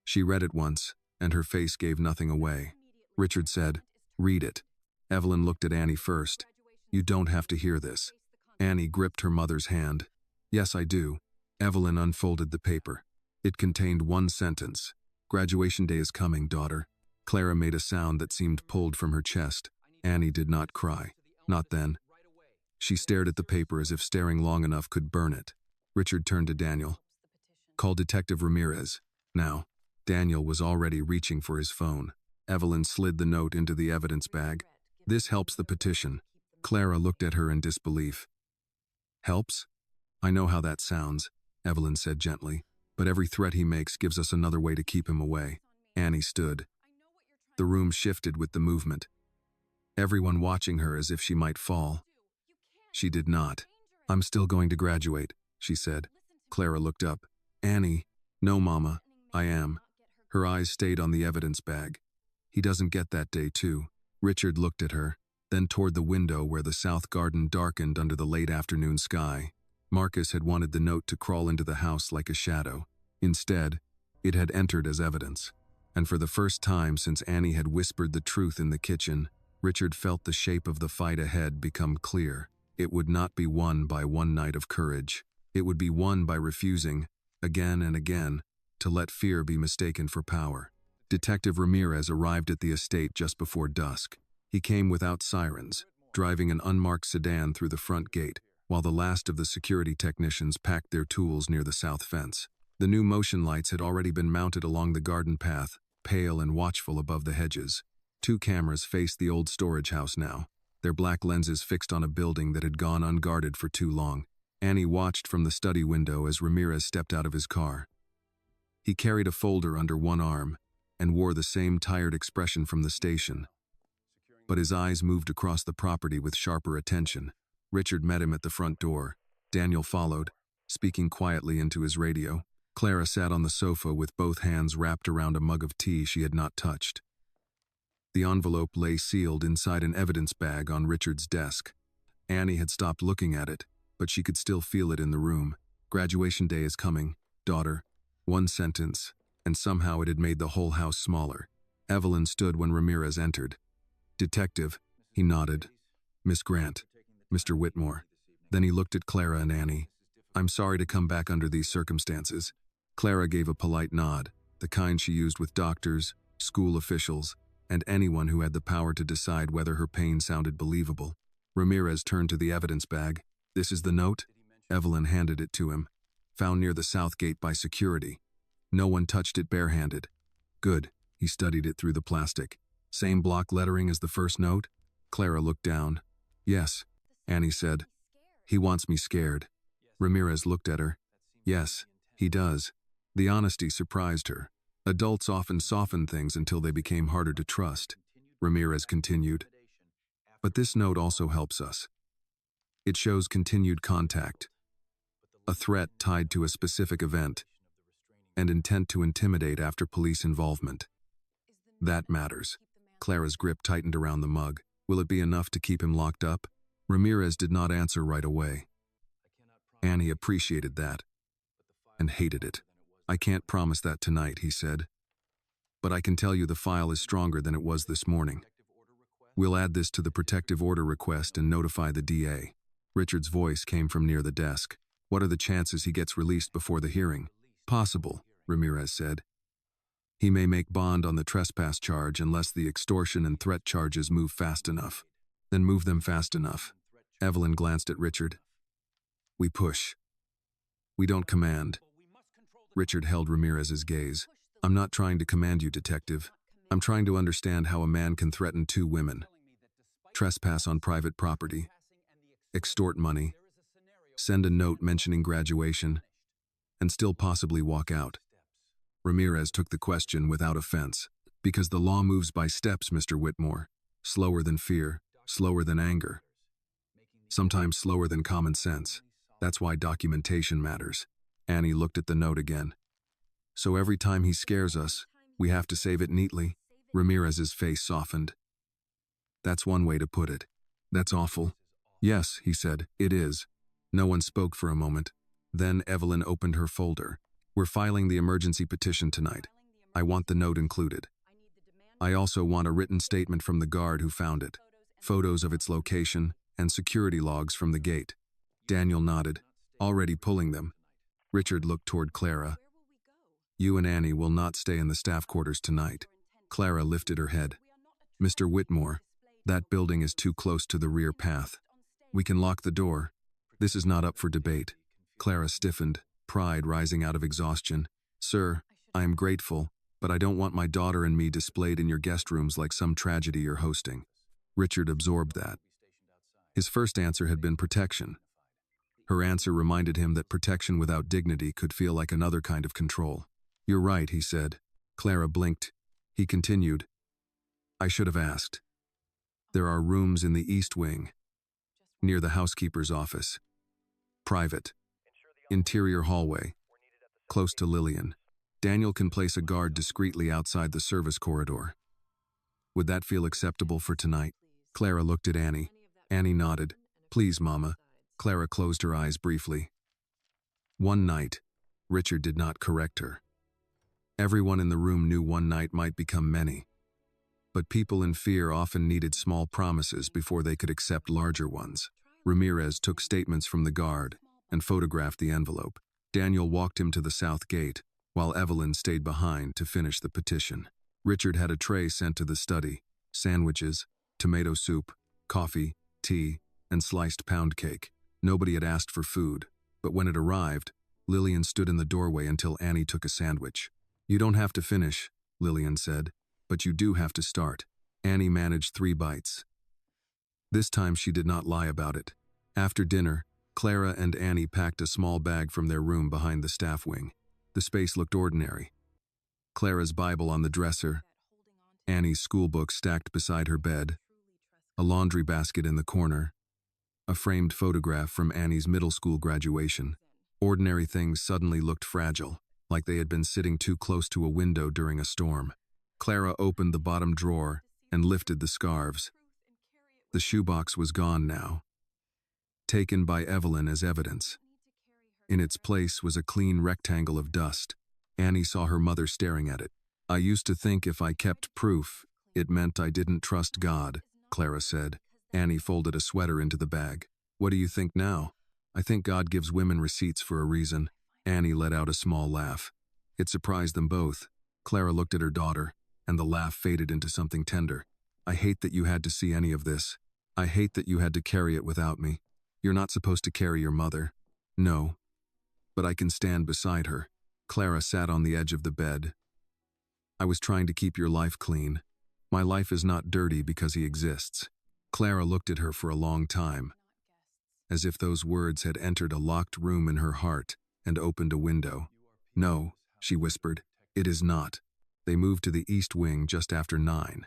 She read it once, and her face gave nothing away. Richard said, "Read it." Evelyn looked at Annie first. "You don't have to hear this." Annie gripped her mother's hand. "Yes, I do." Evelyn unfolded the paper. It contained one sentence. "Graduation day is coming, daughter." Clara made a sound that seemed pulled from her chest. Annie did not cry. Not then. She stared at the paper as if staring long enough could burn it. Richard turned to Daniel. "Call Detective Ramirez. Now." Daniel was already reaching for his phone. Evelyn slid the note into the evidence bag. "This helps the petition." Clara looked at her in disbelief. "Helps? I know how that sounds," Evelyn said gently, "but every threat he makes gives us another way to keep him away." Annie stood. The room shifted with the movement, everyone watching her as if she might fall. She did not. "I'm still going to graduate," she said. Clara looked up. "Annie." "No, Mama, I am." Her eyes stayed on the evidence bag. "He doesn't get that day, too." Richard looked at her, then toward the window where the south garden darkened under the late afternoon sky. Marcus had wanted the note to crawl into the house like a shadow. Instead, it had entered as evidence. And for the first time since Annie had whispered the truth in the kitchen, Richard felt the shape of the fight ahead become clear. It would not be won by one night of courage. It would be won by refusing, again and again, to let fear be mistaken for power. Detective Ramirez arrived at the estate just before dusk. He came without sirens, driving an unmarked sedan through the front gate, while the last of the security technicians packed their tools near the south fence. The new motion lights had already been mounted along the garden path, pale and watchful above the hedges. 2 cameras faced the old storage house now, their black lenses fixed on a building that had gone unguarded for too long. Annie watched from the study window as Ramirez stepped out of his car. He carried a folder under one arm and wore the same tired expression from the station. But his eyes moved across the property with sharper attention. Richard met him at the front door. Daniel followed, speaking quietly into his radio. Clara sat on the sofa with both hands wrapped around a mug of tea she had not touched. The envelope lay sealed inside an evidence bag on Richard's desk. Annie had stopped looking at it, but she could still feel it in the room. "Graduation day is coming, daughter." One sentence, and somehow it had made the whole house smaller. Evelyn stood when Ramirez entered. "Detective," he nodded. "Miss Grant, Mr. Whitmore." Then he looked at Clara and Annie. "I'm sorry to come back under these circumstances." Clara gave a polite nod, the kind she used with doctors, school officials, and anyone who had the power to decide whether her pain sounded believable. Ramirez turned to the evidence bag. "This is the note?" Evelyn handed it to him. "Found near the south gate by security. No one touched it barehanded." "Good." He studied it through the plastic. "Same block lettering as the first note?" Clara looked down. "Yes," Annie said. "He wants me scared." Ramirez looked at her. "Yes, he does." The honesty surprised her. Adults often soften things until they became harder to trust. Ramirez continued. "But this note also helps us. It shows continued contact, a threat tied to a specific event, and intent to intimidate after police involvement. That matters." Clara's grip tightened around the mug. "Will it be enough to keep him locked up?" Ramirez did not answer right away. Annie appreciated that, and hated it. "I can't promise that tonight," he said. "But I can tell you the file is stronger than it was this morning. We'll add this to the protective order request and notify the DA." Richard's voice came from near the desk. "What are the chances he gets released before the hearing?" "Possible," Ramirez said. "He may make bond on the trespass charge unless the extortion and threat charges move fast enough." "Then move them fast enough." Evelyn glanced at Richard. "We push. We don't command." Richard held Ramirez's gaze. "I'm not trying to command you, detective. I'm trying to understand how a man can threaten 2 women, trespass on private property, extort money, send a note mentioning graduation, and still possibly walk out. Ramirez took the question without offense. Because the law moves by steps, Mr. Whitmore. Slower than fear, slower than anger. Sometimes slower than common sense. That's why documentation matters. Annie looked at the note again. So every time he scares us, we have to save it neatly? Ramirez's face softened. That's one way to put it. That's awful. Yes, he said, it is. No one spoke for a moment. Then Evelyn opened her folder. We're filing the emergency petition tonight. I want the note included. I also want a written statement from the guard who found it, photos of its location, and security logs from the gate. Daniel nodded, already pulling them. Richard looked toward Clara. You and Annie will not stay in the staff quarters tonight. Clara lifted her head. Mr. Whitmore, that building is too close to the rear path. We can lock the door. This is not up for debate. Clara stiffened, pride rising out of exhaustion. Sir, I am grateful, but I don't want my daughter and me displayed in your guest rooms like some tragedy you're hosting. Richard absorbed that. His first answer had been protection. Her answer reminded him that protection without dignity could feel like another kind of control. You're right, he said. Clara blinked. He continued. I should have asked. There are rooms in the East Wing, near the housekeeper's office. Private. Interior hallway. Close to Lillian. Daniel can place a guard discreetly outside the service corridor. Would that feel acceptable for tonight? Clara looked at Annie. Annie nodded. Please, Mama. Clara closed her eyes briefly. One night. Richard did not correct her. Everyone in the room knew one night might become many. But people in fear often needed small promises before they could accept larger ones. Ramirez took statements from the guard and photographed the envelope. Daniel walked him to the south gate, while Evelyn stayed behind to finish the petition. Richard had a tray sent to the study, sandwiches, tomato soup, coffee, tea, and sliced pound cake. Nobody had asked for food, but when it arrived, Lillian stood in the doorway until Annie took a sandwich. You don't have to finish, Lillian said, but you do have to start. Annie managed 3 bites. This time she did not lie about it. After dinner, Clara and Annie packed a small bag from their room behind the staff wing. The space looked ordinary. Clara's Bible on the dresser, Annie's schoolbook stacked beside her bed, a laundry basket in the corner, a framed photograph from Annie's middle school graduation. Ordinary things suddenly looked fragile, like they had been sitting too close to a window during a storm. Clara opened the bottom drawer and lifted the scarves. The shoebox was gone now, taken by Evelyn as evidence. In its place was a clean rectangle of dust. Annie saw her mother staring at it. I used to think if I kept proof, it meant I didn't trust God, Clara said. Annie folded a sweater into the bag. What do you think now? I think God gives women receipts for a reason. Annie let out a small laugh. It surprised them both. Clara looked at her daughter, and the laugh faded into something tender. I hate that you had to see any of this. I hate that you had to carry it without me. You're not supposed to carry your mother. No. But I can stand beside her. Clara sat on the edge of the bed. I was trying to keep your life clean. My life is not dirty because he exists. Clara looked at her for a long time, as if those words had entered a locked room in her heart and opened a window. No, she whispered, it is not. They moved to the East Wing just after 9.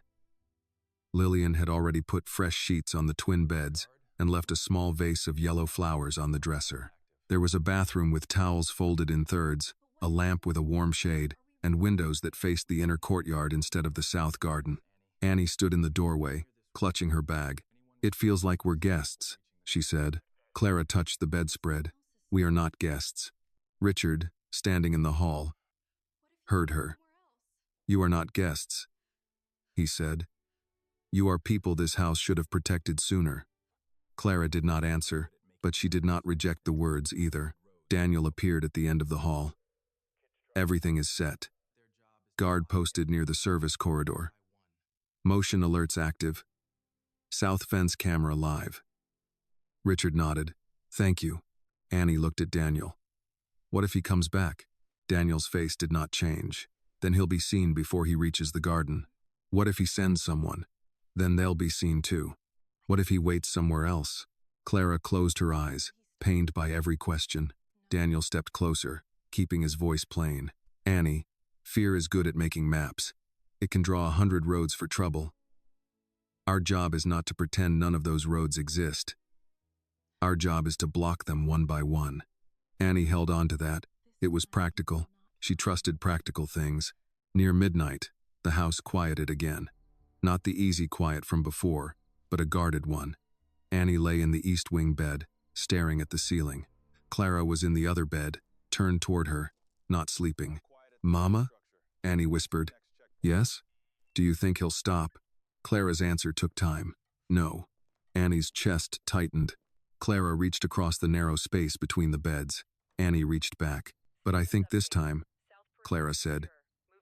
Lillian had already put fresh sheets on the twin beds and left a small vase of yellow flowers on the dresser. There was a bathroom with towels folded in thirds, a lamp with a warm shade, and windows that faced the inner courtyard instead of the south garden. Annie stood in the doorway, clutching her bag. It feels like we're guests, she said. Clara touched the bedspread. We are not guests. Richard, standing in the hall, heard her. You are not guests, he said. You are people this house should have protected sooner. Clara did not answer, but she did not reject the words either. Daniel appeared at the end of the hall. Everything is set. Guard posted near the service corridor. Motion alerts active. South fence camera live. Richard nodded. Thank you. Annie looked at Daniel. What if he comes back? Daniel's face did not change. Then he'll be seen before he reaches the garden. What if he sends someone? Then they'll be seen too. What if he waits somewhere else? Clara closed her eyes, pained by every question. Daniel stepped closer, keeping his voice plain. Annie, fear is good at making maps. It can draw 100 roads for trouble. Our job is not to pretend none of those roads exist. Our job is to block them one by one. Annie held on to that. It was practical. She trusted practical things. Near midnight, the house quieted again. Not the easy quiet from before, but a guarded one. Annie lay in the east wing bed, staring at the ceiling. Clara was in the other bed, turned toward her, not sleeping. "Mama?" Annie whispered. "Yes? Do you think he'll stop?" Clara's answer took time. "No." Annie's chest tightened. Clara reached across the narrow space between the beds. Annie reached back. "But I think this time," Clara said,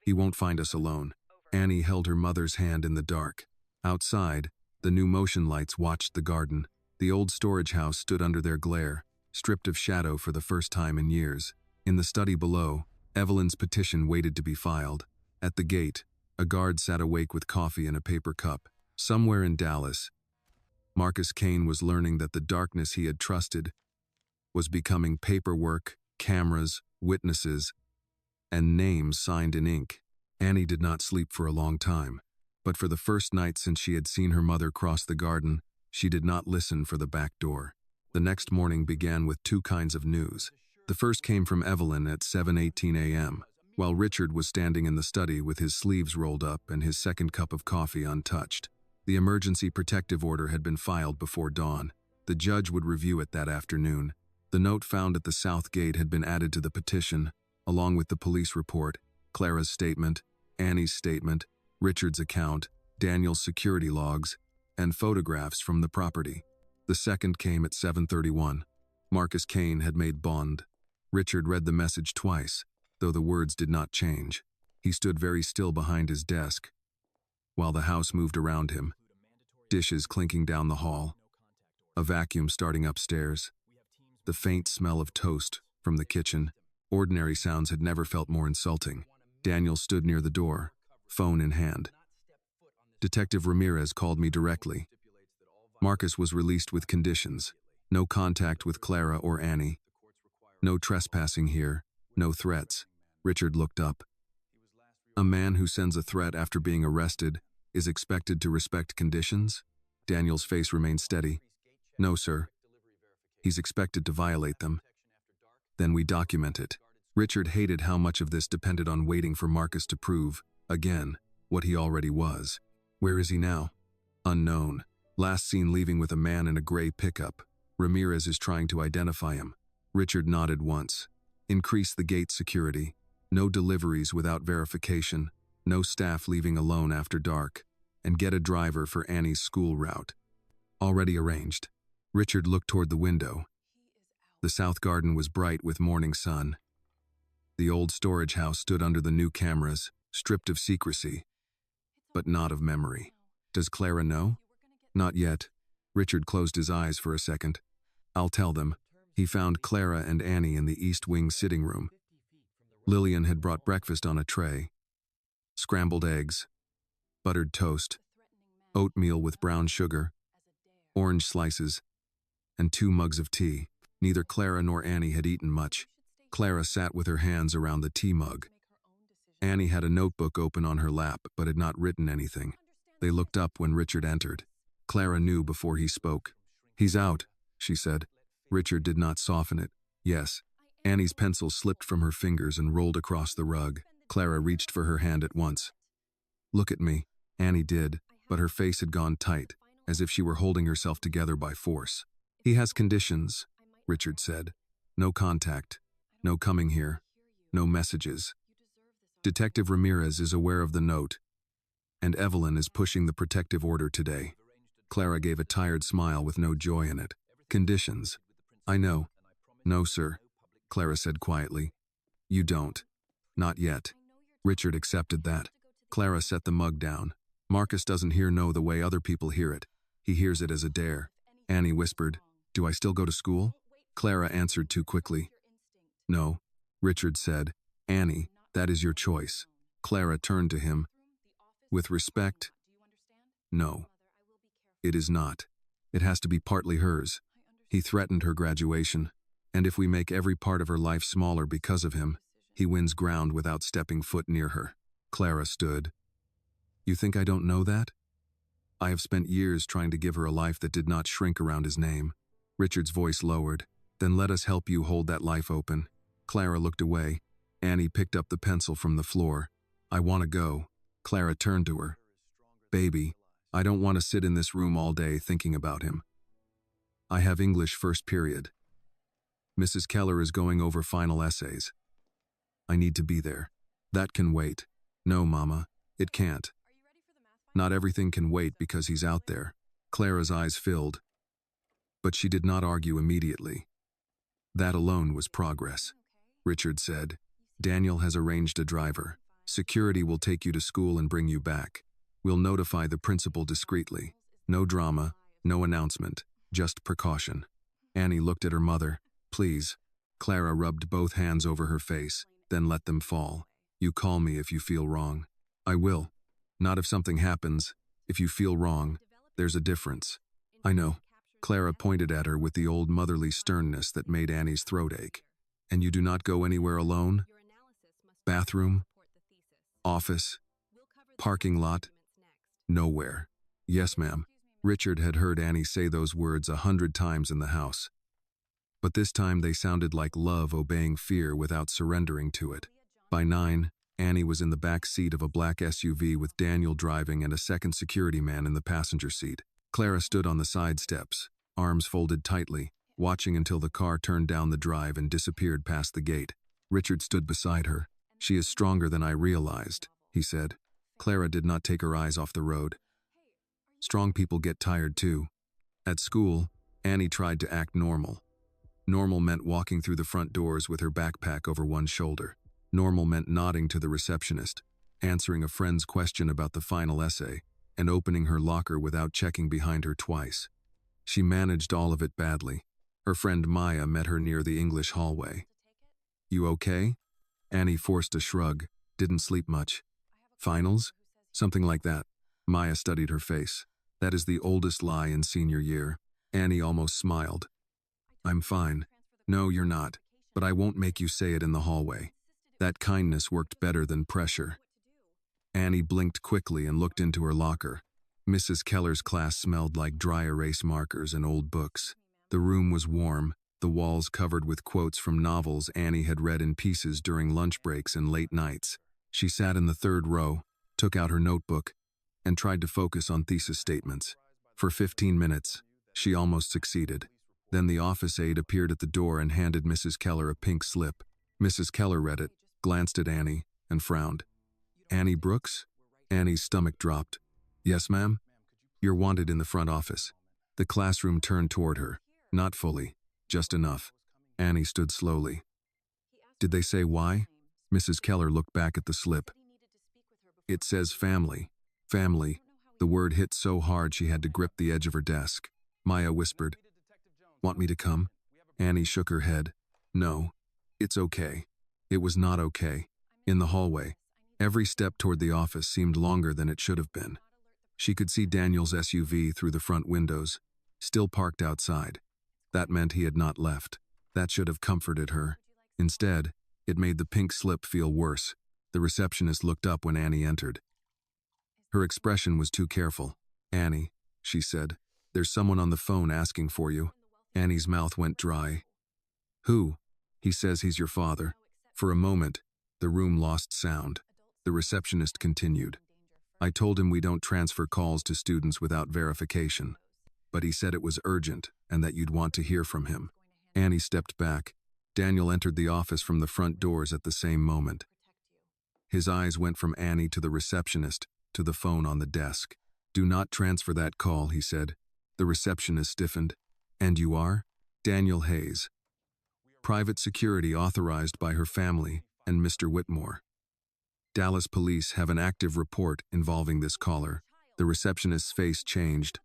"he won't find us alone." Annie held her mother's hand in the dark. Outside, the new motion lights watched the garden. The old storage house stood under their glare, stripped of shadow for the first time in years. In the study below, Evelyn's petition waited to be filed. At the gate, a guard sat awake with coffee in a paper cup. Somewhere in Dallas, Marcus Kane was learning that the darkness he had trusted was becoming paperwork, cameras, witnesses, and names signed in ink. Annie did not sleep for a long time, but for the first night since she had seen her mother cross the garden, she did not listen for the back door. The next morning began with two kinds of news. The first came from Evelyn at 7:18 a.m., while Richard was standing in the study with his sleeves rolled up and his second cup of coffee untouched. The emergency protective order had been filed before dawn. The judge would review it that afternoon. The note found at the south gate had been added to the petition, along with the police report, Clara's statement, Annie's statement, Richard's account, Daniel's security logs, and photographs from the property. The second came at 7:31. Marcus Kane had made bond. Richard read the message twice, though the words did not change. He stood very still behind his desk, while the house moved around him. Dishes clinking down the hall. A vacuum starting upstairs. The faint smell of toast from the kitchen. Ordinary sounds had never felt more insulting. Daniel stood near the door, phone in hand. "Detective Ramirez called me directly. Marcus was released with conditions. No contact with Clara or Annie. No trespassing here, no threats." Richard looked up. "A man who sends a threat after being arrested is expected to respect conditions?" Daniel's face remained steady. "No, sir. He's expected to violate them. Then we document it." Richard hated how much of this depended on waiting for Marcus to prove, again, what he already was. Where is he now? Unknown. Last seen leaving with a man in a gray pickup. Ramirez is trying to identify him. Richard nodded once. Increase the gate security. No deliveries without verification. No staff leaving alone after dark. And get a driver for Annie's school route. Already arranged. Richard looked toward the window. The south garden was bright with morning sun. The old storage house stood under the new cameras, stripped of secrecy, but not of memory. Does Clara know? Not yet. Richard closed his eyes for a second. I'll tell them. He found Clara and Annie in the East Wing sitting room. Lillian had brought breakfast on a tray. Scrambled eggs, buttered toast, oatmeal with brown sugar, orange slices, and 2 mugs of tea. Neither Clara nor Annie had eaten much. Clara sat with her hands around the tea mug. Annie had a notebook open on her lap, but had not written anything. They looked up when Richard entered. Clara knew before he spoke. "He's out," she said. Richard did not soften it. "Yes." Annie's pencil slipped from her fingers and rolled across the rug. Clara reached for her hand at once. "Look at me." Annie did, but her face had gone tight, as if she were holding herself together by force. "He has conditions," Richard said. "No contact. No coming here. No messages. Detective Ramirez is aware of the note, and Evelyn is pushing the protective order today." Clara gave a tired smile with no joy in it. "Conditions. I know." "No, sir," Clara said quietly. "You don't. Not yet." Richard accepted that. Clara set the mug down. "Marcus doesn't know the way other people hear it. He hears it as a dare." Annie whispered, "Do I still go to school?" Clara answered too quickly. "No," Richard said. "Annie, that is your choice." Clara turned to him. "With respect, no. It is not. It has to be partly hers. He threatened her graduation, and if we make every part of her life smaller because of him, he wins ground without stepping foot near her. Clara stood. You think I don't know that? I have spent years trying to give her a life that did not shrink around his name. Richard's voice lowered. Then let us help you hold that life open. Clara looked away. Annie picked up the pencil from the floor. I want to go. Clara turned to her. Baby, I don't want to sit in this room all day thinking about him. I have English first period. Mrs. Keller is going over final essays. I need to be there. That can wait. No, Mama, it can't. Not everything can wait because he's out there. Clara's eyes filled. But she did not argue immediately. That alone was progress. Richard said, Daniel has arranged a driver. Security will take you to school and bring you back. We'll notify the principal discreetly. No drama, no announcement, just precaution. Annie looked at her mother. Please. Clara rubbed both hands over her face, then let them fall. You call me if you feel wrong. I will. Not if something happens. If you feel wrong, there's a difference. I know. Clara pointed at her with the old motherly sternness that made Annie's throat ache. And you do not go anywhere alone? Bathroom? Office? Parking lot? Nowhere. Yes, ma'am. Richard had heard Annie say those words 100 times in the house. But this time they sounded like love obeying fear without surrendering to it. By 9, Annie was in the back seat of a black SUV with Daniel driving and a second security man in the passenger seat. Clara stood on the side steps, arms folded tightly, watching until the car turned down the drive and disappeared past the gate. Richard stood beside her. She is stronger than I realized, he said. Clara did not take her eyes off the road. Strong people get tired too. At school, Annie tried to act normal. Normal meant walking through the front doors with her backpack over one shoulder. Normal meant nodding to the receptionist, answering a friend's question about the final essay, and opening her locker without checking behind her twice. She managed all of it badly. Her friend Maya met her near the English hallway. You okay? Annie forced a shrug. Didn't sleep much. Finals? Something like that. Maya studied her face. That is the oldest lie in senior year. Annie almost smiled. I'm fine. No, you're not. But I won't make you say it in the hallway. That kindness worked better than pressure. Annie blinked quickly and looked into her locker. Mrs. Keller's class smelled like dry erase markers and old books. The room was warm, the walls covered with quotes from novels Annie had read in pieces during lunch breaks and late nights. She sat in the third row, took out her notebook, and tried to focus on thesis statements. For 15 minutes, she almost succeeded. Then the office aide appeared at the door and handed Mrs. Keller a pink slip. Mrs. Keller read it, glanced at Annie, and frowned. Annie Brooks? Annie's stomach dropped. Yes, ma'am? You're wanted in the front office. The classroom turned toward her. Not fully, just enough. Annie stood slowly. Did they say why? Mrs. Keller looked back at the slip. It says family. Family. The word hit so hard she had to grip the edge of her desk. Maya whispered. Want me to come? Annie shook her head. No. It's okay. It was not okay. In the hallway, every step toward the office seemed longer than it should have been. She could see Daniel's SUV through the front windows, still parked outside. That meant he had not left. That should have comforted her. Instead, it made the pink slip feel worse. The receptionist looked up when Annie entered. Her expression was too careful. Annie, she said, there's someone on the phone asking for you. Annie's mouth went dry. Who? He says he's your father. For a moment, the room lost sound. The receptionist continued. I told him we don't transfer calls to students without verification. But he said it was urgent and that you'd want to hear from him. Annie stepped back. Daniel entered the office from the front doors at the same moment. His eyes went from Annie to the receptionist, to the phone on the desk. Do not transfer that call, he said. The receptionist stiffened. And you are? Daniel Hayes. Private security authorized by her family and Mr. Whitmore. Dallas police have an active report involving this caller. The receptionist's face changed.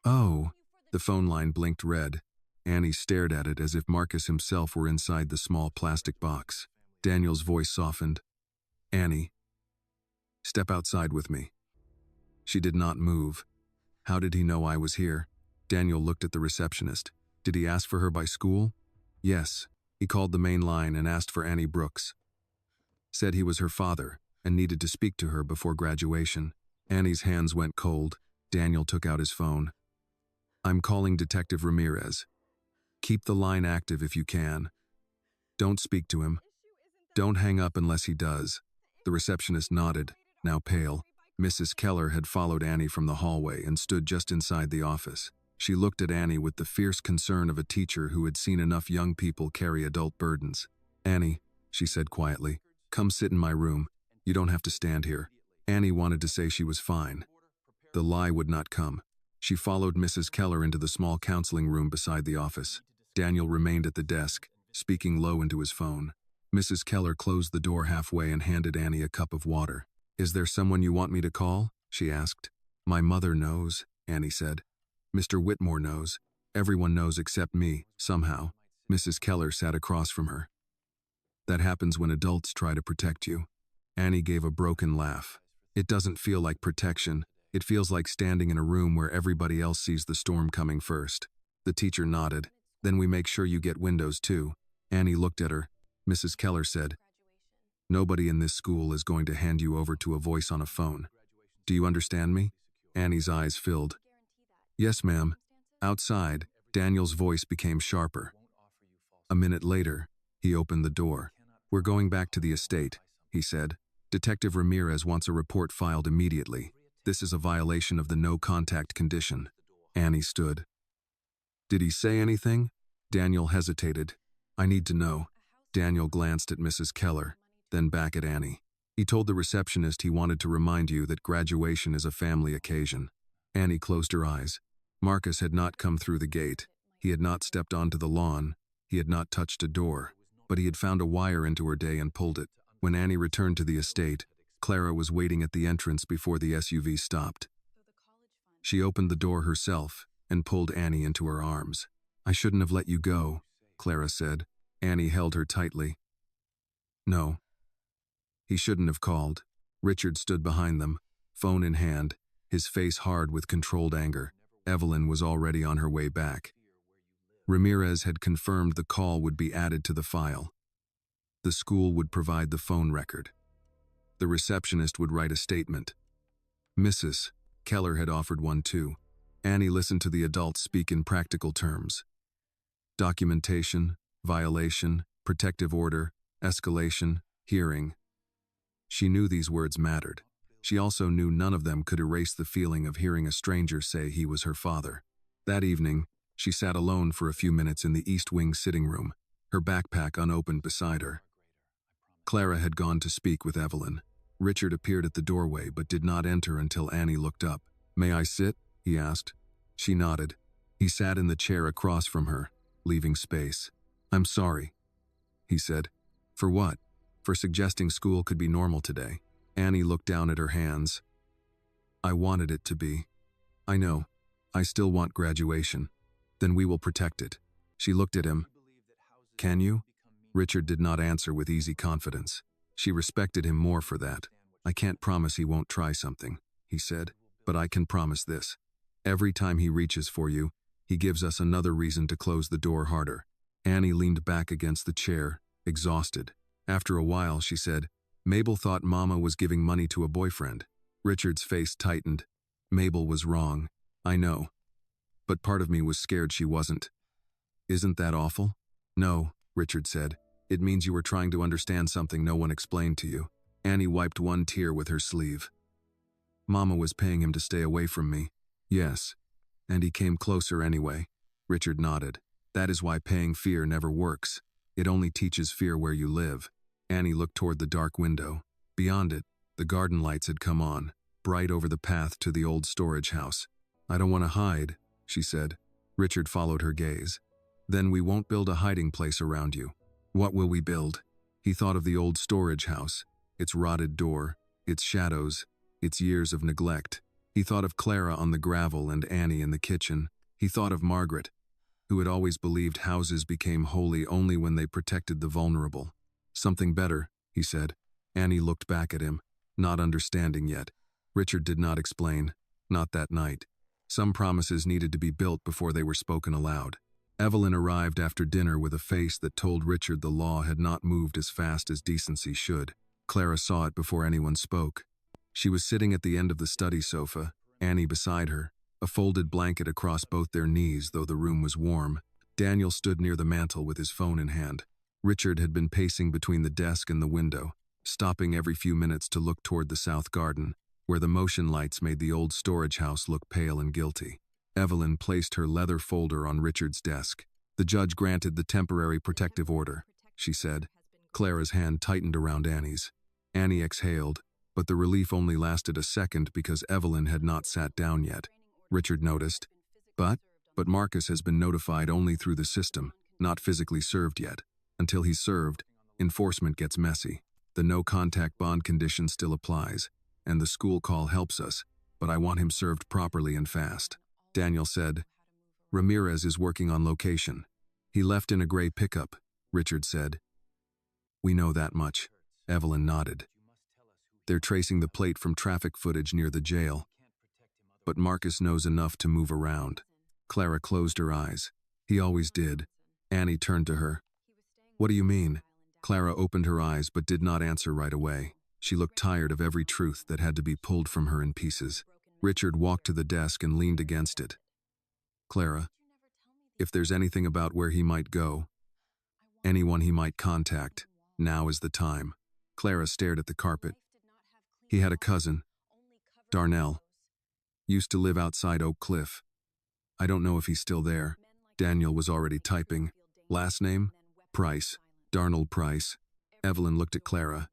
Oh, the phone line blinked red. Annie stared at it as if Marcus himself were inside the small plastic box. Daniel's voice softened. Annie, step outside with me. She did not move. How did he know I was here? Daniel looked at the receptionist. Did he ask for her by school? Yes. He called the main line and asked for Annie Brooks. Said he was her father and needed to speak to her before graduation. Annie's hands went cold. Daniel took out his phone. I'm calling Detective Ramirez. Keep the line active if you can. Don't speak to him. Don't hang up unless he does. The receptionist nodded, now pale. Mrs. Keller had followed Annie from the hallway and stood just inside the office. She looked at Annie with the fierce concern of a teacher who had seen enough young people carry adult burdens. Annie, she said quietly, come sit in my room. You don't have to stand here. Annie wanted to say she was fine. The lie would not come. She followed Mrs. Keller into the small counseling room beside the office. Daniel remained at the desk, speaking low into his phone. Mrs. Keller closed the door halfway and handed Annie a cup of water. Is there someone you want me to call? She asked. My mother knows, Annie said. Mr. Whitmore knows. Everyone knows except me, somehow. Mrs. Keller sat across from her. That happens when adults try to protect you. Annie gave a broken laugh. It doesn't feel like protection. It feels like standing in a room where everybody else sees the storm coming first. The teacher nodded. Then we make sure you get windows too. Annie looked at her. Mrs. Keller said, nobody in this school is going to hand you over to a voice on a phone. Do you understand me? Annie's eyes filled. Yes, ma'am. Outside, Daniel's voice became sharper. A minute later, he opened the door. We're going back to the estate, he said. Detective Ramirez wants a report filed immediately. This is a violation of the no-contact condition. Annie stood. Did he say anything? Daniel hesitated. I need to know. Daniel glanced at Mrs. Keller, then back at Annie. He told the receptionist he wanted to remind you that graduation is a family occasion. Annie closed her eyes. Marcus had not come through the gate. He had not stepped onto the lawn. He had not touched a door. But he had found a wire into her day and pulled it. When Annie returned to the estate, Clara was waiting at the entrance before the SUV stopped. She opened the door herself and pulled Annie into her arms. I shouldn't have let you go, Clara said. Annie held her tightly. No. He shouldn't have called. Richard stood behind them, phone in hand, his face hard with controlled anger. Evelyn was already on her way back. Ramirez had confirmed the call would be added to the file. The school would provide the phone record. The receptionist would write a statement. Mrs. Keller had offered one too. Annie listened to the adults speak in practical terms. Documentation, violation, protective order, escalation, hearing. She knew these words mattered. She also knew none of them could erase the feeling of hearing a stranger say he was her father. That evening, she sat alone for a few minutes in the East Wing sitting room, her backpack unopened beside her. Clara had gone to speak with Evelyn. Richard appeared at the doorway but did not enter until Annie looked up. May I sit? He asked. She nodded. He sat in the chair across from her, leaving space. I'm sorry, he said. For what? For suggesting school could be normal today. Annie looked down at her hands. I wanted it to be. I know. I still want graduation. Then we will protect it. She looked at him. Can you? Richard did not answer with easy confidence. She respected him more for that. I can't promise he won't try something, he said, but I can promise this. Every time he reaches for you, he gives us another reason to close the door harder. Annie leaned back against the chair, exhausted. After a while, she said, Mabel thought Mama was giving money to a boyfriend. Richard's face tightened. Mabel was wrong. I know. But part of me was scared she wasn't. Isn't that awful? No, Richard said. It means you were trying to understand something no one explained to you. Annie wiped one tear with her sleeve. Mama was paying him to stay away from me. Yes. And he came closer anyway. Richard nodded. That is why paying fear never works. It only teaches fear where you live. Annie looked toward the dark window. Beyond it, the garden lights had come on, bright over the path to the old storage house. I don't want to hide, she said. Richard followed her gaze. Then we won't build a hiding place around you. What will we build? He thought of the old storage house, its rotted door, its shadows, its years of neglect. He thought of Clara on the gravel and Annie in the kitchen. He thought of Margaret, who had always believed houses became holy only when they protected the vulnerable. Something better, he said. Annie looked back at him, not understanding yet. Richard did not explain, not that night. Some promises needed to be built before they were spoken aloud. Evelyn arrived after dinner with a face that told Richard the law had not moved as fast as decency should. Clara saw it before anyone spoke. She was sitting at the end of the study sofa, Annie beside her, a folded blanket across both their knees, though the room was warm. Daniel stood near the mantel with his phone in hand. Richard had been pacing between the desk and the window, stopping every few minutes to look toward the south garden, where the motion lights made the old storage house look pale and guilty. Evelyn placed her leather folder on Richard's desk. "The judge granted the temporary protective order," she said. Clara's hand tightened around Annie's. Annie exhaled, but the relief only lasted a second because Evelyn had not sat down yet. Richard noticed. But Marcus has been notified only through the system, not physically served yet. Until he's served, enforcement gets messy. The no-contact bond condition still applies, and the school call helps us, but I want him served properly and fast. Daniel said, "Ramirez is working on location. He left in a gray pickup," Richard said. "We know that much," Evelyn nodded. "They're tracing the plate from traffic footage near the jail. But Marcus knows enough to move around." Clara closed her eyes. "He always did." Annie turned to her. "What do you mean?" Clara opened her eyes but did not answer right away. She looked tired of every truth that had to be pulled from her in pieces. Richard walked to the desk and leaned against it. "Clara, if there's anything about where he might go, anyone he might contact, now is the time." Clara stared at the carpet. "He had a cousin, Darnell. Used to live outside Oak Cliff. I don't know if he's still there." Daniel was already typing. "Last name? Price. Darnold Price." Evelyn looked at Clara.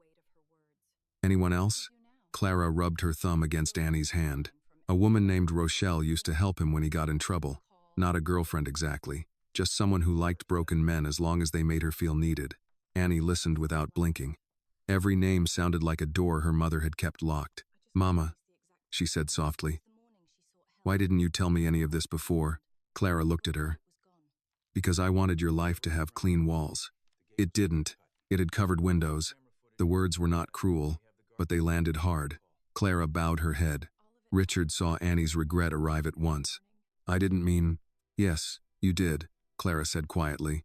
"Anyone else?" Clara rubbed her thumb against Annie's hand. "A woman named Rochelle used to help him when he got in trouble. Not a girlfriend exactly, just someone who liked broken men as long as they made her feel needed." Annie listened without blinking. Every name sounded like a door her mother had kept locked. "Mama," she said softly, "why didn't you tell me any of this before?" Clara looked at her. "Because I wanted your life to have clean walls." It didn't. It had covered windows. The words were not cruel, but they landed hard. Clara bowed her head. Richard saw Annie's regret arrive at once. "I didn't mean—" "Yes, you did," Clara said quietly.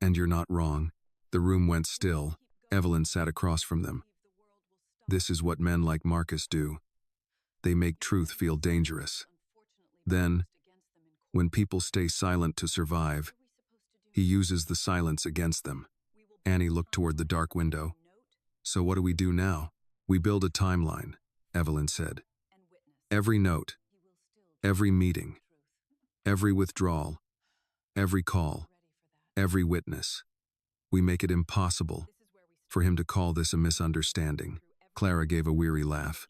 "And you're not wrong." The room went still. Evelyn sat across from them. "This is what men like Marcus do. They make truth feel dangerous. Then, when people stay silent to survive, he uses the silence against them." Annie looked toward the dark window. "So what do we do now?" "We build a timeline," Evelyn said. "Every note, every meeting, every withdrawal, every call, every witness. We make it impossible for him to call this a misunderstanding." Clara gave a weary laugh.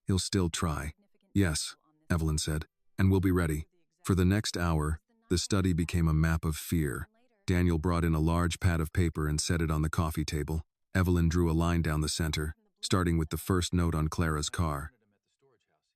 "He'll still try." "Yes," Evelyn said, "and we'll be ready." For the next hour, the study became a map of fear. Daniel brought in a large pad of paper and set it on the coffee table. Evelyn drew a line down the center, starting with the first note on Clara's car.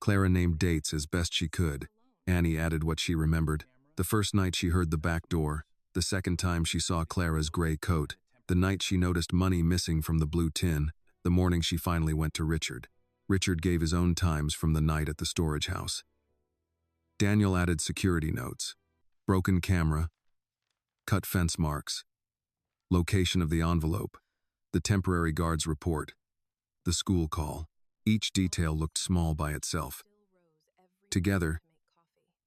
Clara named dates as best she could. Annie added what she remembered. The first night she heard the back door, the second time she saw Clara's gray coat, the night she noticed money missing from the blue tin, the morning she finally went to Richard. Richard gave his own times from the night at the storage house. Daniel added security notes. Broken camera, cut fence marks, location of the envelope, the temporary guard's report, the school call. Each detail looked small by itself. Together,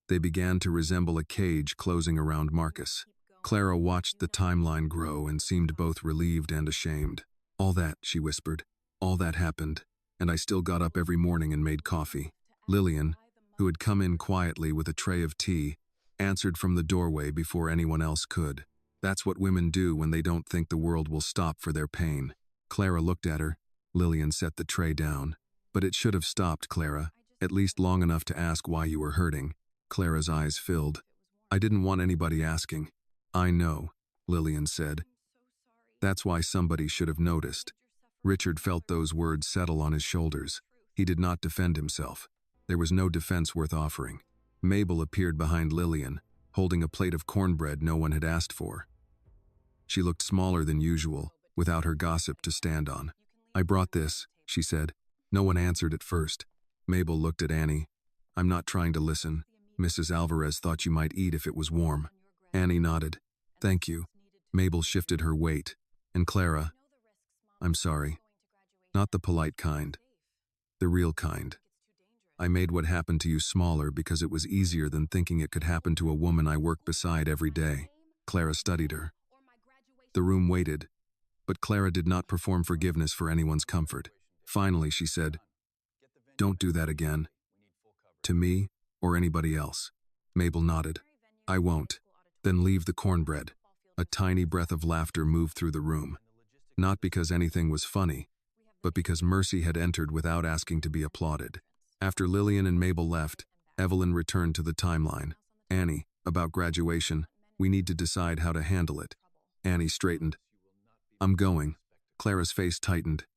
they began to resemble a cage closing around Marcus. Clara watched the timeline grow and seemed both relieved and ashamed. "All that," she whispered, "all that happened, and I still got up every morning and made coffee." Lillian, who had come in quietly with a tray of tea, answered from the doorway before anyone else could. "That's what women do when they don't think the world will stop for their pain." Clara looked at her. Lillian set the tray down. "But it should have stopped, Clara, at least long enough to ask why you were hurting." Clara's eyes filled. "I didn't want anybody asking." "I know," Lillian said. "That's why somebody should have noticed." Richard felt those words settle on his shoulders. He did not defend himself. There was no defense worth offering. Mabel appeared behind Lillian, holding a plate of cornbread no one had asked for. She looked smaller than usual, without her gossip to stand on. "I brought this," she said. No one answered at first. Mabel looked at Annie. "I'm not trying to listen. Mrs. Alvarez thought you might eat if it was warm." Annie nodded. Thank you. Mabel shifted her weight. And Clara, I'm sorry. Not the polite kind. The real kind. I made what happened to you smaller because it was easier than thinking it could happen to a woman I work beside every day. Clara studied her. The room waited, but Clara did not perform forgiveness for anyone's comfort. Finally, she said, "Don't do that again. To me or anybody else." Mabel nodded. "I won't." Then leave the cornbread. A tiny breath of laughter moved through the room. Not because anything was funny, but because Mercy had entered without asking to be applauded. After Lillian and Mabel left, Evelyn returned to the timeline. "Annie, about graduation, we need to decide how to handle it." Annie straightened. "I'm going." Clara's face tightened.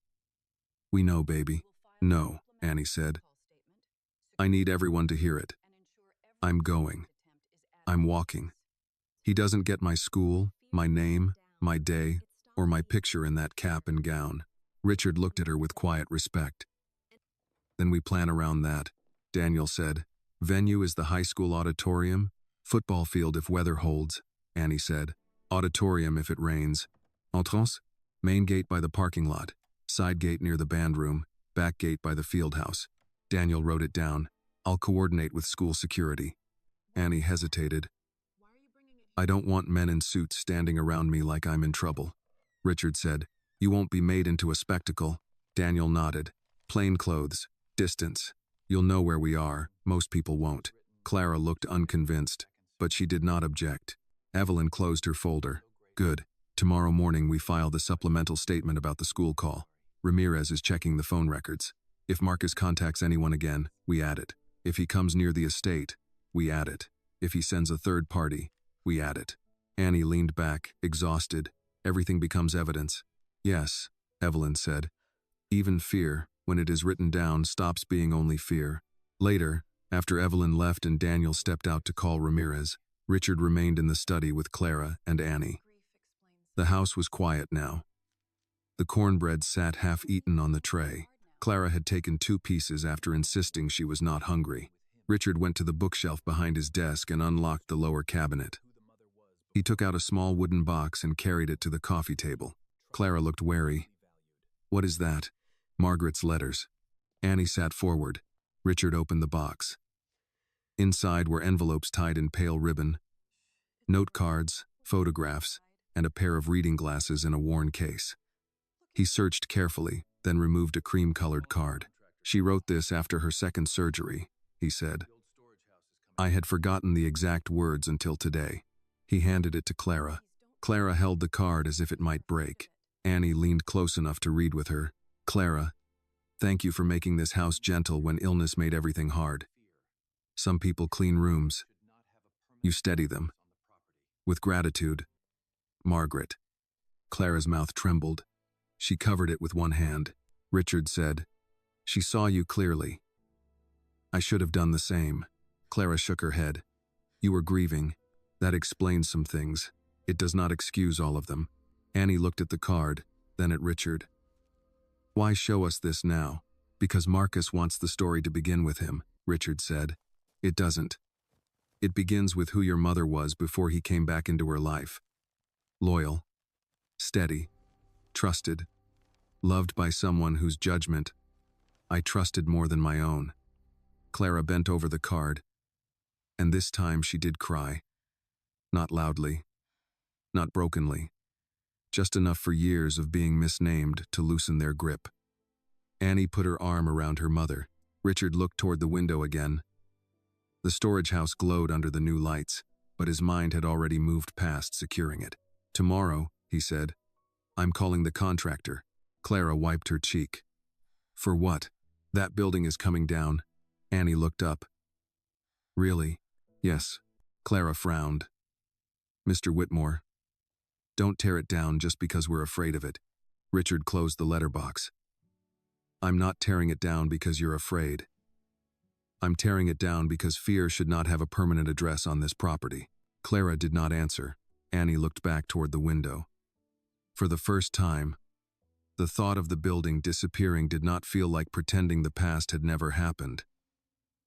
"We know, baby." "No," Annie said. "I need everyone to hear it. I'm going. I'm walking. He doesn't get my school, my name, my day, or my picture in that cap and gown." Richard looked at her with quiet respect. "Then we plan around that," Daniel said. "Venue is the high school auditorium. Football field if weather holds," Annie said. "Auditorium if it rains. Entrance? Main gate by the parking lot. Side gate near the band room. Back gate by the field house." Daniel wrote it down. "I'll coordinate with school security." Annie hesitated. "I don't want men in suits standing around me like I'm in trouble." Richard said, "You won't be made into a spectacle." Daniel nodded. "Plain clothes. Distance. You'll know where we are. Most people won't." Clara looked unconvinced, but she did not object. Evelyn closed her folder. "Good. Tomorrow morning we file the supplemental statement about the school call. Ramirez is checking the phone records. If Marcus contacts anyone again, we add it. If he comes near the estate, we add it. If he sends a third party, we add it." Annie leaned back, exhausted. "Everything becomes evidence." "Yes," Evelyn said. "Even fear, when it is written down, stops being only fear." Later, after Evelyn left and Daniel stepped out to call Ramirez, Richard remained in the study with Clara and Annie. The house was quiet now. The cornbread sat half-eaten on the tray. Clara had taken 2 pieces after insisting she was not hungry. Richard went to the bookshelf behind his desk and unlocked the lower cabinet. He took out a small wooden box and carried it to the coffee table. Clara looked wary. "What is that?" "Margaret's letters." Annie sat forward. Richard opened the box. Inside were envelopes tied in pale ribbon, note cards, photographs, and a pair of reading glasses in a worn case. He searched carefully, then removed a cream-colored card. "She wrote this after her second surgery," he said. "I had forgotten the exact words until today." He handed it to Clara. Clara held the card as if it might break. Annie leaned close enough to read with her. "Clara, thank you for making this house gentle when illness made everything hard. Some people clean rooms. You steady them. With gratitude, Margaret." Clara's mouth trembled. She covered it with one hand. Richard said, "She saw you clearly. I should have done the same." Clara shook her head. "You were grieving. That explains some things. It does not excuse all of them." Annie looked at the card, then at Richard. "Why show us this now?" "Because Marcus wants the story to begin with him," Richard said. "It doesn't. It begins with who your mother was before he came back into her life. Loyal, steady, trusted, loved by someone whose judgment I trusted more than my own." Clara bent over the card, and this time she did cry. Not loudly, not brokenly, just enough for years of being misnamed to loosen their grip. Annie put her arm around her mother. Richard looked toward the window again. The storage house glowed under the new lights, but his mind had already moved past securing it. "Tomorrow," he said, "I'm calling the contractor." Clara wiped her cheek. "For what?" "That building is coming down." Annie looked up. "Really?" "Yes." Clara frowned. "Mr. Whitmore, don't tear it down just because we're afraid of it." Richard closed the letterbox. "I'm not tearing it down because you're afraid. I'm tearing it down because fear should not have a permanent address on this property." Clara did not answer. Annie looked back toward the window. For the first time, the thought of the building disappearing did not feel like pretending the past had never happened.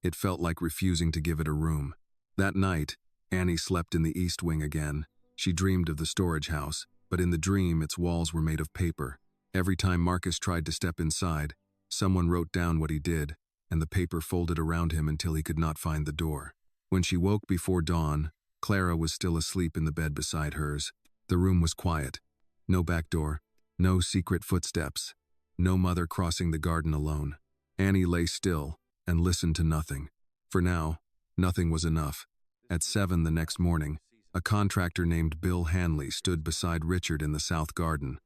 It felt like refusing to give it a room. That night, Annie slept in the east wing again. She dreamed of the storage house, but in the dream its walls were made of paper. Every time Marcus tried to step inside, someone wrote down what he did, and the paper folded around him until he could not find the door. When she woke before dawn, Clara was still asleep in the bed beside hers. The room was quiet. No back door, no secret footsteps, no mother crossing the garden alone. Annie lay still and listened to nothing. For now, nothing was enough. At 7 the next morning, a contractor named Bill Hanley stood beside Richard in the south garden,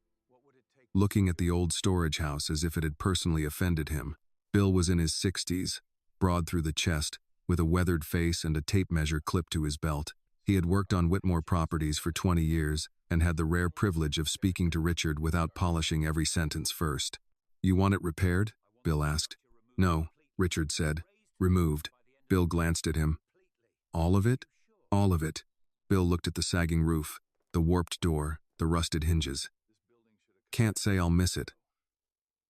looking at the old storage house as if it had personally offended him. Bill was in his 60s, broad through the chest, with a weathered face and a tape measure clipped to his belt. He had worked on Whitmore properties for 20 years and had the rare privilege of speaking to Richard without polishing every sentence first. "You want it repaired?" Bill asked. "No," Richard said. "Removed." Bill glanced at him. "All of it?" "All of it." Bill looked at the sagging roof, the warped door, the rusted hinges. "Can't say I'll miss it."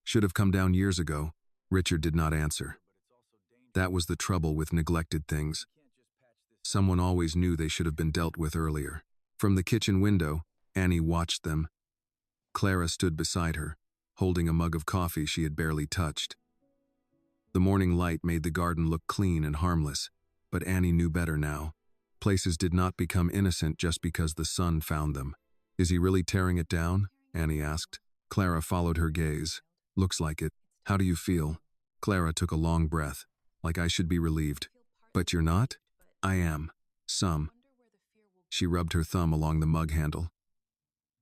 "Should have come down years ago." Richard did not answer. That was the trouble with neglected things. Someone always knew they should have been dealt with earlier. From the kitchen window, Annie watched them. Clara stood beside her, holding a mug of coffee she had barely touched. The morning light made the garden look clean and harmless, but Annie knew better now. Places did not become innocent just because the sun found them. "Is he really tearing it down?" Annie asked. Clara followed her gaze. "Looks like it. How do you feel?" Clara took a long breath. "Like I should be relieved." "But you're not?" "I am. Some." She rubbed her thumb along the mug handle.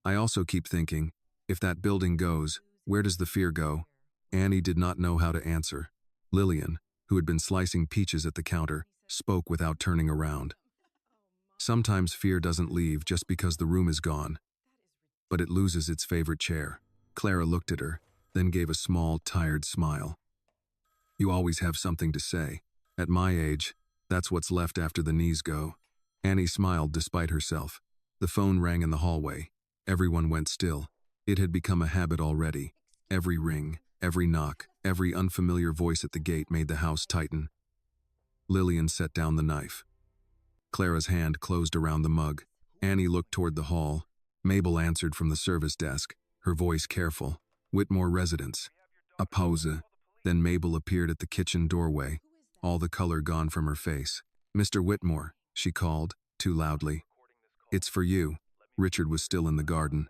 "I also keep thinking, if that building goes, where does the fear go?" Annie did not know how to answer. Lillian, who had been slicing peaches at the counter, spoke without turning around. "Sometimes fear doesn't leave just because the room is gone, but it loses its favorite chair." Clara looked at her, then gave a small, tired smile. "You always have something to say. At my age, that's what's left after the knees go." Annie smiled despite herself. The phone rang in the hallway. Everyone went still. It had become a habit already. Every ring, every knock, every unfamiliar voice at the gate made the house tighten. Lillian set down the knife. Clara's hand closed around the mug. Annie looked toward the hall. Mabel answered from the service desk, her voice careful. "Whitmore residence." A pause. Then Mabel appeared at the kitchen doorway, all the color gone from her face. "Mr. Whitmore," she called, too loudly. "It's for you." Richard was still in the garden.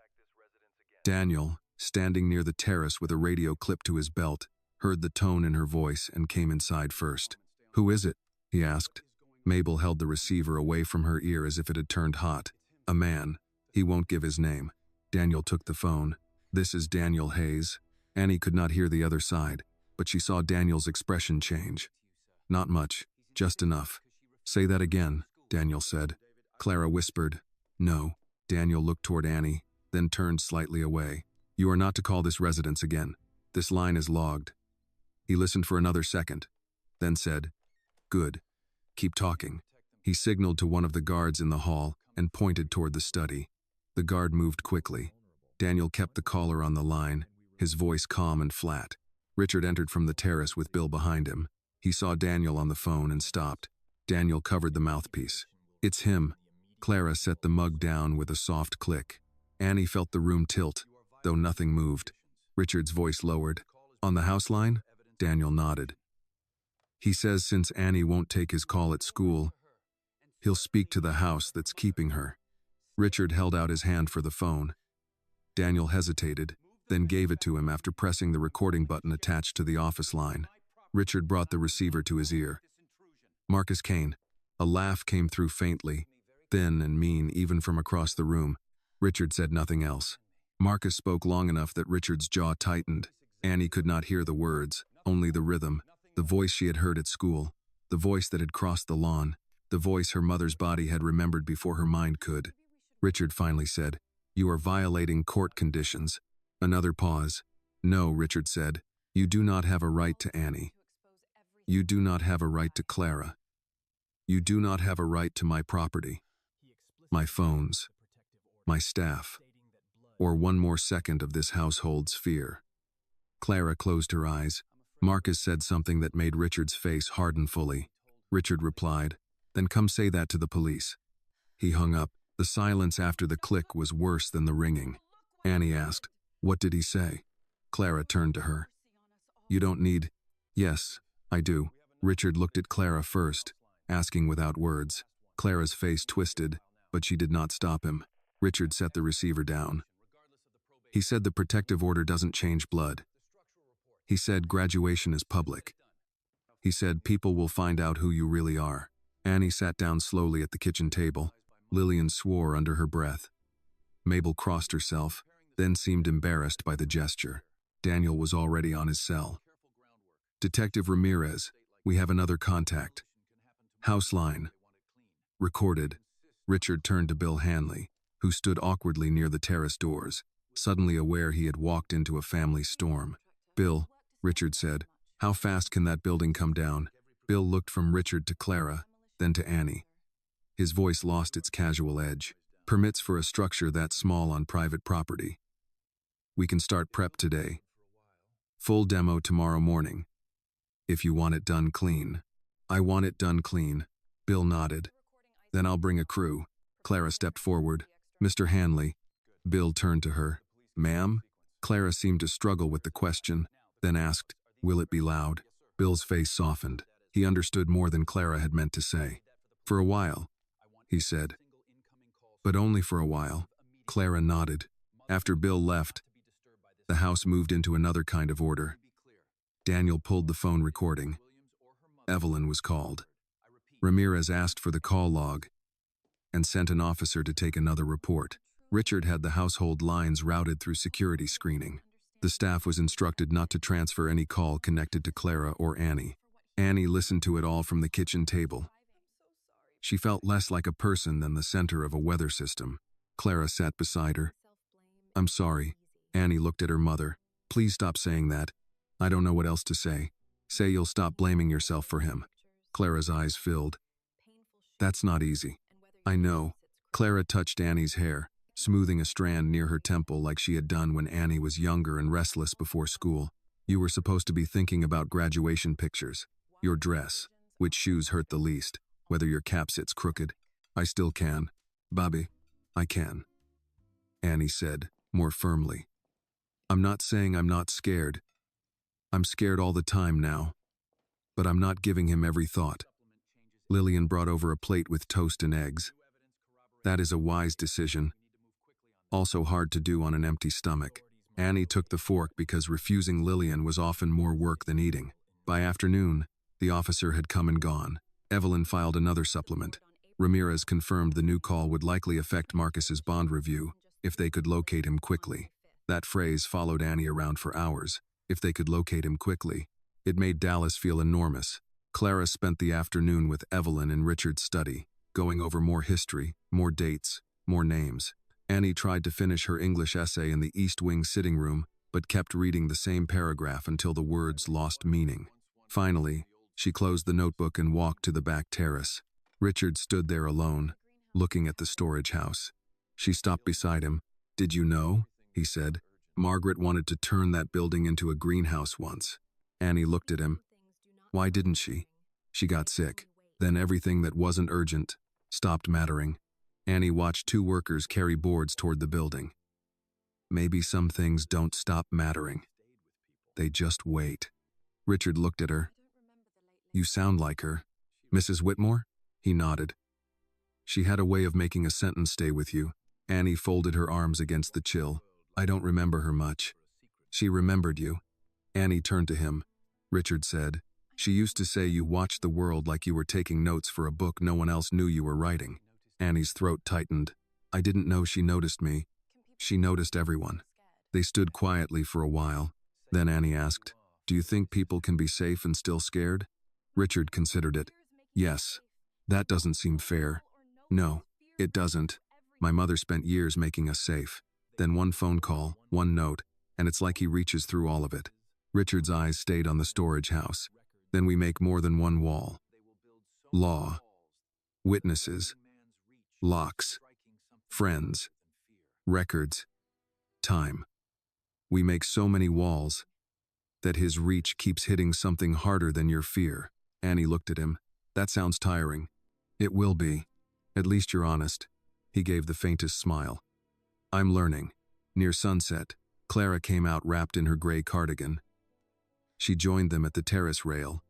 Daniel, standing near the terrace with a radio clipped to his belt, heard the tone in her voice and came inside first. "Who is it?" he asked. Mabel held the receiver away from her ear as if it had turned hot. "A man. He won't give his name." Daniel took the phone. "This is Daniel Hayes." Annie could not hear the other side, but she saw Daniel's expression change. "Not much, just enough." "Say that again," Daniel said. Clara whispered, "No." Daniel looked toward Annie, then turned slightly away. "You are not to call this residence again. This line is logged." He listened for another second, then said, "Good. Keep talking." He signaled to one of the guards in the hall and pointed toward the study. The guard moved quickly. Daniel kept the caller on the line, his voice calm and flat. Richard entered from the terrace with Bill behind him. He saw Daniel on the phone and stopped. Daniel covered the mouthpiece. "It's him." Clara set the mug down with a soft click. Annie felt the room tilt, though nothing moved. Richard's voice lowered. "On the house line?" Daniel nodded. "He says since Annie won't take his call at school, he'll speak to the house that's keeping her." Richard held out his hand for the phone. Daniel hesitated, then gave it to him after pressing the recording button attached to the office line. Richard brought the receiver to his ear. "Marcus Kane." A laugh came through faintly, thin and mean even from across the room. Richard said nothing else. Marcus spoke long enough that Richard's jaw tightened. Annie could not hear the words, only the rhythm, the voice she had heard at school, the voice that had crossed the lawn, the voice her mother's body had remembered before her mind could. Richard finally said, "You are violating court conditions." Another pause. "No," Richard said. "You do not have a right to Annie. You do not have a right to Clara. You do not have a right to my property, my phones, my staff, or one more second of this household's fear." Clara closed her eyes. Marcus said something that made Richard's face harden fully. Richard replied, "Then come say that to the police." He hung up. The silence after the click was worse than the ringing. Annie asked, "What did he say?" Clara turned to her. "You don't need—" "Yes, I do." Richard looked at Clara first, asking without words. Clara's face twisted, but she did not stop him. Richard set the receiver down. "He said the protective order doesn't change blood. He said graduation is public. He said people will find out who you really are." Annie sat down slowly at the kitchen table. Lillian swore under her breath. Mabel crossed herself, then seemed embarrassed by the gesture. Daniel was already on his cell. "Detective Ramirez, we have another contact. House line. Recorded." Richard turned to Bill Hanley, who stood awkwardly near the terrace doors, suddenly aware he had walked into a family storm. "Bill," Richard said, "how fast can that building come down?" Bill looked from Richard to Clara, then to Annie. His voice lost its casual edge. "Permits for a structure that small on private property. We can start prep today. Full demo tomorrow morning. If you want it done clean." "I want it done clean." Bill nodded. "Then I'll bring a crew." Clara stepped forward. "Mr. Hanley." Bill turned to her. "Ma'am?" Clara seemed to struggle with the question, then asked, "Will it be loud?" Bill's face softened. He understood more than Clara had meant to say. "For a while," he said. "But only for a while." Clara nodded. After Bill left, the house moved into another kind of order. Daniel pulled the phone recording. Evelyn was called. Ramirez asked for the call log and sent an officer to take another report. Richard had the household lines routed through security screening. The staff was instructed not to transfer any call connected to Clara or Annie. Annie listened to it all from the kitchen table. She felt less like a person than the center of a weather system. Clara sat beside her. "I'm sorry." Annie looked at her mother. "Please stop saying that. I don't know what else to say. Say you'll stop blaming yourself for him." Clara's eyes filled. "That's not easy." "I know." Clara touched Annie's hair, smoothing a strand near her temple like she had done when Annie was younger and restless before school. "You were supposed to be thinking about graduation pictures. Your dress. Which shoes hurt the least. Whether your cap sits crooked." "I still can. Bobby, I can," Annie said, more firmly. "I'm not saying I'm not scared. I'm scared all the time now. But I'm not giving him every thought." Lillian brought over a plate with toast and eggs. "That is a wise decision. Also hard to do on an empty stomach." Annie took the fork because refusing Lillian was often more work than eating. By afternoon, the officer had come and gone. Evelyn filed another supplement. Ramirez confirmed the new call would likely affect Marcus's bond review if they could locate him quickly. That phrase followed Annie around for hours. If they could locate him quickly. It made Dallas feel enormous. Clara spent the afternoon with Evelyn in Richard's study, going over more history, more dates, more names. Annie tried to finish her English essay in the East Wing sitting room, but kept reading the same paragraph until the words lost meaning. Finally, she closed the notebook and walked to the back terrace. Richard stood there alone, looking at the storage house. She stopped beside him. "Did you know?" he said. "Margaret wanted to turn that building into a greenhouse once." Annie looked at him. "Why didn't she?" "She got sick. Then everything that wasn't urgent stopped mattering." Annie watched two workers carry boards toward the building. "Maybe some things don't stop mattering. They just wait." Richard looked at her. "You sound like her." "Mrs. Whitmore?" He nodded. "She had a way of making a sentence stay with you." Annie folded her arms against the chill. "I don't remember her much." "She remembered you." Annie turned to him. Richard said, "She used to say you watched the world like you were taking notes for a book no one else knew you were writing." Annie's throat tightened. "I didn't know she noticed me. She noticed everyone." They stood quietly for a while. Then Annie asked, "Do you think people can be safe and still scared?" Richard considered it. "Yes. That doesn't seem fair." "No, it doesn't. My mother spent years making us safe. Then one phone call, one note, and it's like he reaches through all of it." Richard's eyes stayed on the storage house. "Then we make more than one wall. Law. Witnesses. Locks. Friends. Records. Time. We make so many walls that his reach keeps hitting something harder than your fear." Annie looked at him. "That sounds tiring." "It will be. At least you're honest. He gave the faintest smile. I'm learning. Near sunset, Clara came out wrapped in her gray cardigan. She joined them at the terrace rail.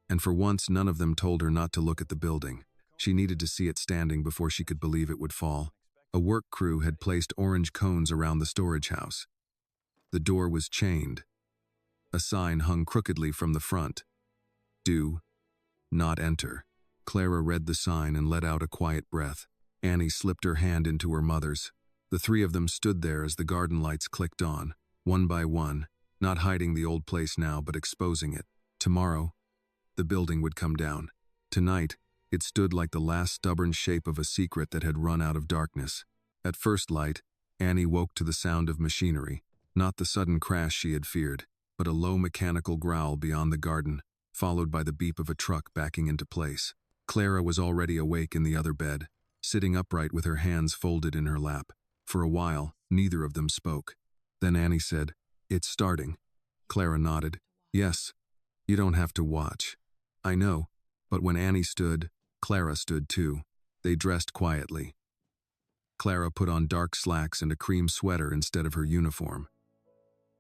And for once, none of them told her not to look at the building. She needed to see it standing before she could believe it would fall. A work crew had placed orange cones around the storage house. The door was chained. A sign hung crookedly from the front. Do not enter. Clara read the sign and let out a quiet breath. Annie slipped her hand into her mother's. The three of them stood there as the garden lights clicked on, one by one, not hiding the old place now but exposing it. Tomorrow, the building would come down. Tonight, it stood like the last stubborn shape of a secret that had run out of darkness. At first light, Annie woke to the sound of machinery, not the sudden crash she had feared, but a low mechanical growl beyond the garden, followed by the beep of a truck backing into place. Clara was already awake in the other bed, sitting upright with her hands folded in her lap. For a while, neither of them spoke. Then Annie said, "It's starting." Clara nodded. "Yes, you don't have to watch." "I know." But when Annie stood, Clara stood too. They dressed quietly. Clara put on dark slacks and a cream sweater instead of her uniform.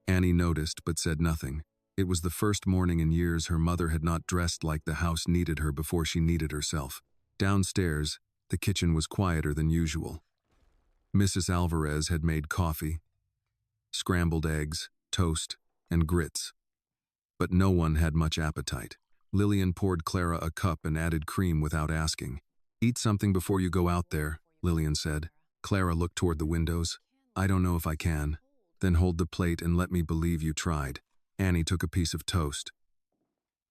Annie noticed but said nothing. It was the first morning in years her mother had not dressed like the house needed her before she needed herself. Downstairs, the kitchen was quieter than usual. Mrs. Alvarez had made coffee, scrambled eggs, toast, and grits. But no one had much appetite. Lillian poured Clara a cup and added cream without asking. "Eat something before you go out there," Lillian said. Clara looked toward the windows. "I don't know if I can." "Then hold the plate and let me believe you tried." Annie took a piece of toast.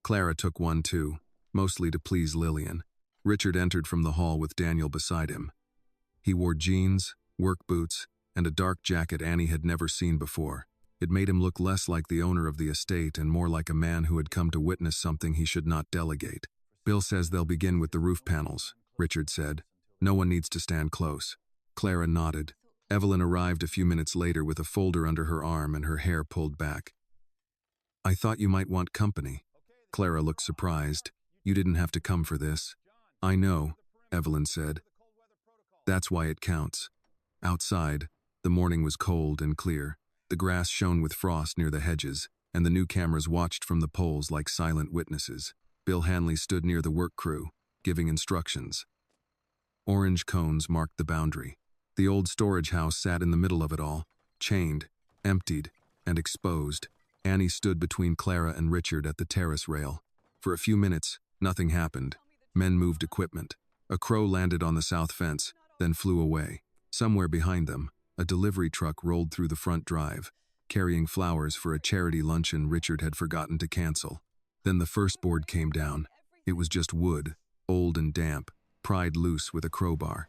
Clara took one too, mostly to please Lillian. Richard entered from the hall with Daniel beside him. He wore jeans, work boots, and a dark jacket Annie had never seen before. It made him look less like the owner of the estate and more like a man who had come to witness something he should not delegate. "Bill says they'll begin with the roof panels," Richard said. "No one needs to stand close." Clara nodded. Evelyn arrived a few minutes later with a folder under her arm and her hair pulled back. "I thought you might want company." Clara looked surprised. "You didn't have to come for this." "I know," Evelyn said. "That's why it counts." Outside, the morning was cold and clear. The grass shone with frost near the hedges, and the new cameras watched from the poles like silent witnesses. Bill Hanley stood near the work crew, giving instructions. Orange cones marked the boundary. The old storage house sat in the middle of it all, chained, emptied, and exposed. Annie stood between Clara and Richard at the terrace rail. For a few minutes, nothing happened. Men moved equipment. A crow landed on the south fence, then flew away. Somewhere behind them, a delivery truck rolled through the front drive, carrying flowers for a charity luncheon Richard had forgotten to cancel. Then the first board came down. It was just wood, old and damp, pried loose with a crowbar.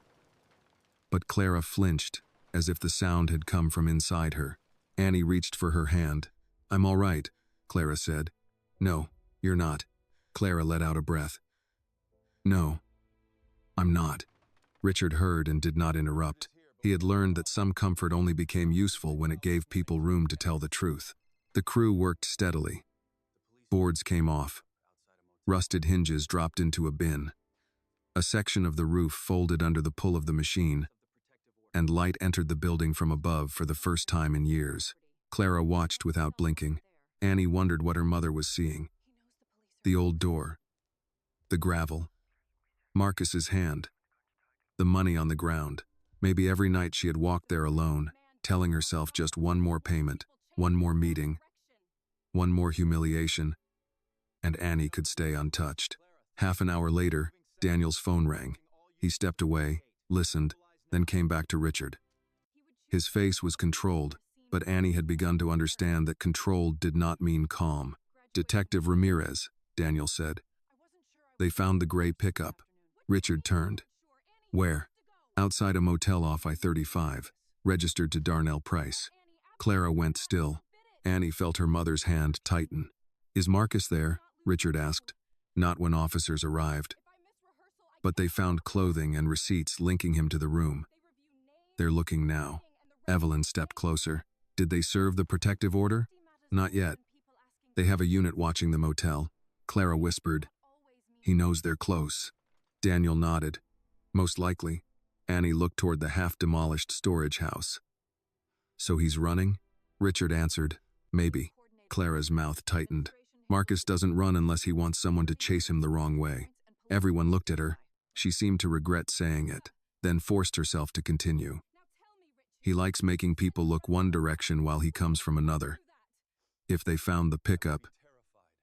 But Clara flinched, as if the sound had come from inside her. Annie reached for her hand. "I'm all right," Clara said. "No, you're not." Clara let out a breath. "No, I'm not." Richard heard and did not interrupt. He had learned that some comfort only became useful when it gave people room to tell the truth. The crew worked steadily. Boards came off. Rusted hinges dropped into a bin. A section of the roof folded under the pull of the machine, and light entered the building from above for the first time in years. Clara watched without blinking. Annie wondered what her mother was seeing. The old door. The gravel. Marcus's hand. The money on the ground. Maybe every night she had walked there alone, telling herself just one more payment, one more meeting, one more humiliation, and Annie could stay untouched. Half an hour later, Daniel's phone rang. He stepped away, listened, then came back to Richard. His face was controlled, but Annie had begun to understand that controlled did not mean calm. "Detective Ramirez," Daniel said. "They found the gray pickup." Richard turned. "Where?" "Outside a motel off I-35, registered to Darnell Price." Clara went still. Annie felt her mother's hand tighten. "Is Marcus there?" Richard asked. "Not when officers arrived. But they found clothing and receipts linking him to the room. They're looking now." Evelyn stepped closer. "Did they serve the protective order?" "Not yet. They have a unit watching the motel." Clara whispered, "He knows they're close." Daniel nodded. Most likely. Annie looked toward the half-demolished storage house. So he's running? Richard answered, maybe. Clara's mouth tightened. Marcus doesn't run unless he wants someone to chase him the wrong way. Everyone looked at her. She seemed to regret saying it, then forced herself to continue. He likes making people look one direction while he comes from another. If they found the pickup,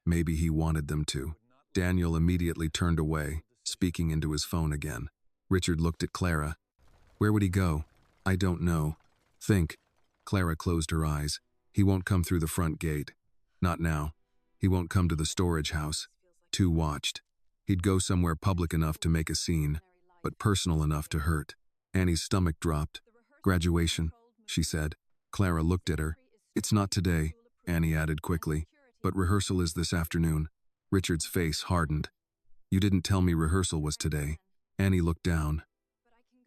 maybe he wanted them to. Daniel immediately turned away, speaking into his phone again. Richard looked at Clara. Where would he go? I don't know. Think. Clara closed her eyes. He won't come through the front gate. Not now. He won't come to the storage house. Too watched. He'd go somewhere public enough to make a scene, but personal enough to hurt. Annie's stomach dropped. Graduation, she said. Clara looked at her. It's not today, Annie added quickly, but rehearsal is this afternoon. Richard's face hardened. You didn't tell me rehearsal was today. Annie looked down.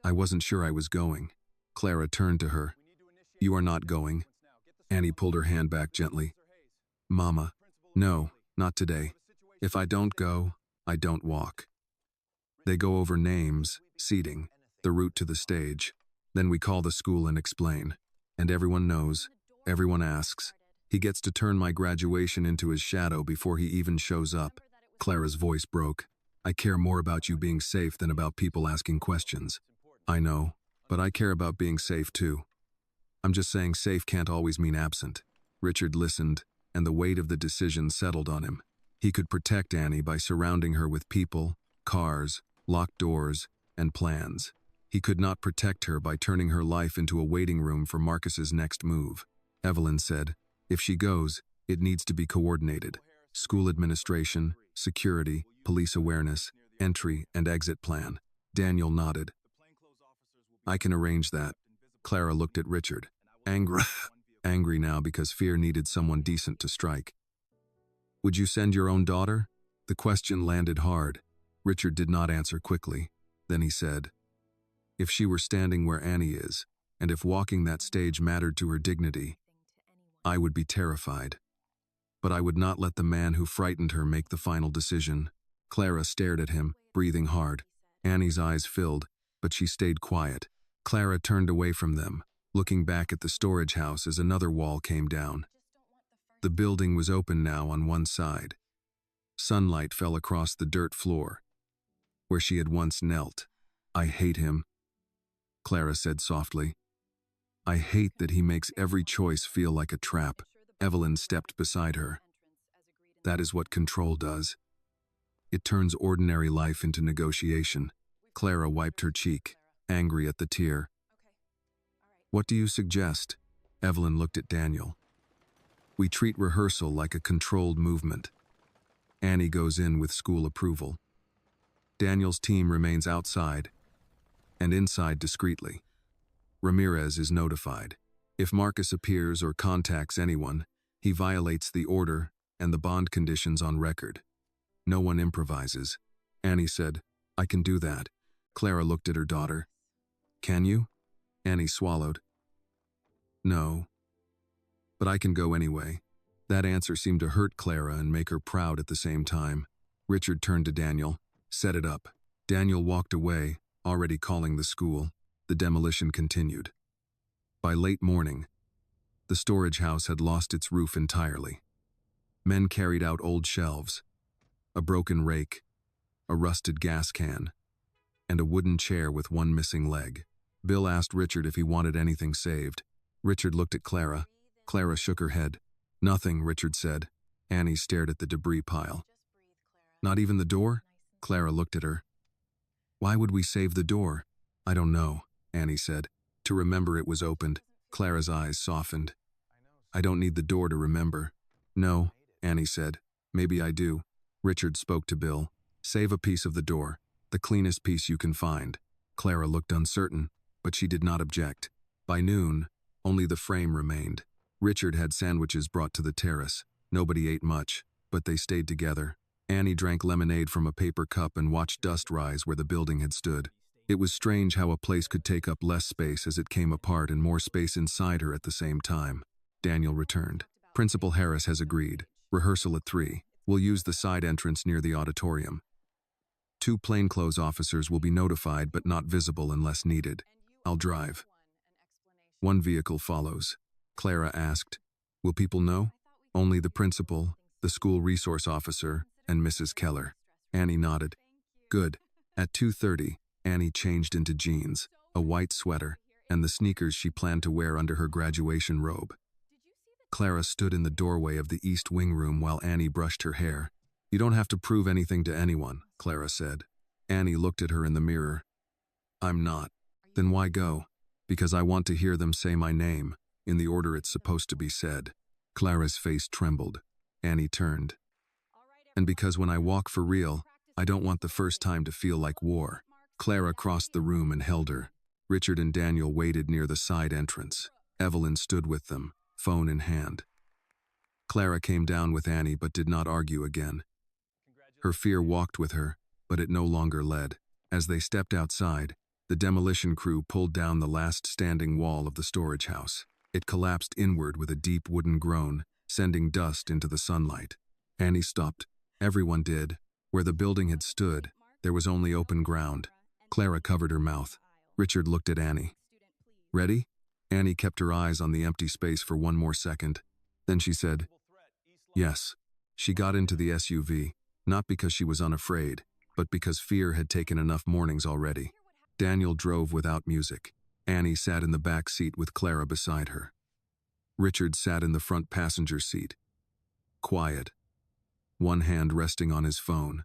I wasn't sure I was going. Clara turned to her. You are not going. Annie pulled her hand back gently. Mama, no, not today. If I don't go, I don't walk. They go over names, seating, the route to the stage. Then we call the school and explain. And everyone knows, everyone asks. He gets to turn my graduation into his shadow before he even shows up. Clara's voice broke. I care more about you being safe than about people asking questions. I know, but I care about being safe too. I'm just saying safe can't always mean absent. Richard listened, and the weight of the decision settled on him. He could protect Annie by surrounding her with people, cars, locked doors, and plans. He could not protect her by turning her life into a waiting room for Marcus's next move. Evelyn said, if she goes, it needs to be coordinated. School administration, security, police awareness, entry and exit plan. Daniel nodded. I can arrange that. Clara looked at Richard, angry now because fear needed someone decent to strike. Would you send your own daughter? The question landed hard. Richard did not answer quickly. Then he said, if she were standing where Annie is, and if walking that stage mattered to her dignity, I would be terrified. But I would not let the man who frightened her make the final decision. Clara stared at him, breathing hard. Annie's eyes filled, but she stayed quiet. Clara turned away from them, looking back at the storage house as another wall came down. The building was open now on one side. Sunlight fell across the dirt floor, where she had once knelt. I hate him, Clara said softly. I hate that he makes every choice feel like a trap. Evelyn stepped beside her. That is what control does. It turns ordinary life into negotiation. Clara wiped her cheek, angry at the tear. What do you suggest? Evelyn looked at Daniel. We treat rehearsal like a controlled movement. Annie goes in with school approval. Daniel's team remains outside and inside discreetly. Ramirez is notified. If Marcus appears or contacts anyone, he violates the order and the bond conditions on record. No one improvises. Annie said, I can do that. Clara looked at her daughter. Can you? Annie swallowed. No. But I can go anyway. That answer seemed to hurt Clara and make her proud at the same time. Richard turned to Daniel. Set it up. Daniel walked away, already calling the school. The demolition continued. By late morning, the storage house had lost its roof entirely. Men carried out old shelves, a broken rake, a rusted gas can, and a wooden chair with one missing leg. Bill asked Richard if he wanted anything saved. Richard looked at Clara. Clara shook her head. Nothing, Richard said. Annie stared at the debris pile. Not even the door? Clara looked at her. Why would we save the door? I don't know, Annie said. To remember it was opened. Clara's eyes softened. I don't need the door to remember. No, Annie said. Maybe I do. Richard spoke to Bill. Save a piece of the door, the cleanest piece you can find. Clara looked uncertain, but she did not object. By noon, only the frame remained. Richard had sandwiches brought to the terrace. Nobody ate much, but they stayed together. Annie drank lemonade from a paper cup and watched dust rise where the building had stood. It was strange how a place could take up less space as it came apart and more space inside her at the same time. Daniel returned. Principal Harris has agreed. Rehearsal at 3. We'll use the side entrance near the auditorium. 2 plainclothes officers will be notified but not visible unless needed. I'll drive. One vehicle follows. Clara asked, "Will people know?" "Only the principal, the school resource officer, and Mrs. Keller." Annie nodded. "Good." At 2:30, Annie changed into jeans, a white sweater, and the sneakers she planned to wear under her graduation robe. Clara stood in the doorway of the East Wing room while Annie brushed her hair. "You don't have to prove anything to anyone," Clara said. Annie looked at her in the mirror. "I'm not." "Then why go?" "Because I want to hear them say my name, in the order it's supposed to be said." Clara's face trembled. Annie turned. "And because when I walk for real, I don't want the first time to feel like war." Clara crossed the room and held her. Richard and Daniel waited near the side entrance. Evelyn stood with them, phone in hand. Clara came down with Annie but did not argue again. Her fear walked with her, but it no longer led. As they stepped outside, the demolition crew pulled down the last standing wall of the storage house. It collapsed inward with a deep wooden groan, sending dust into the sunlight. Annie stopped. Everyone did. Where the building had stood, there was only open ground. Clara covered her mouth. Richard looked at Annie. "Ready?" Annie kept her eyes on the empty space for one more second. Then she said, "Yes." She got into the SUV, not because she was unafraid, but because fear had taken enough mornings already. Daniel drove without music. Annie sat in the back seat with Clara beside her. Richard sat in the front passenger seat. Quiet. One hand resting on his phone.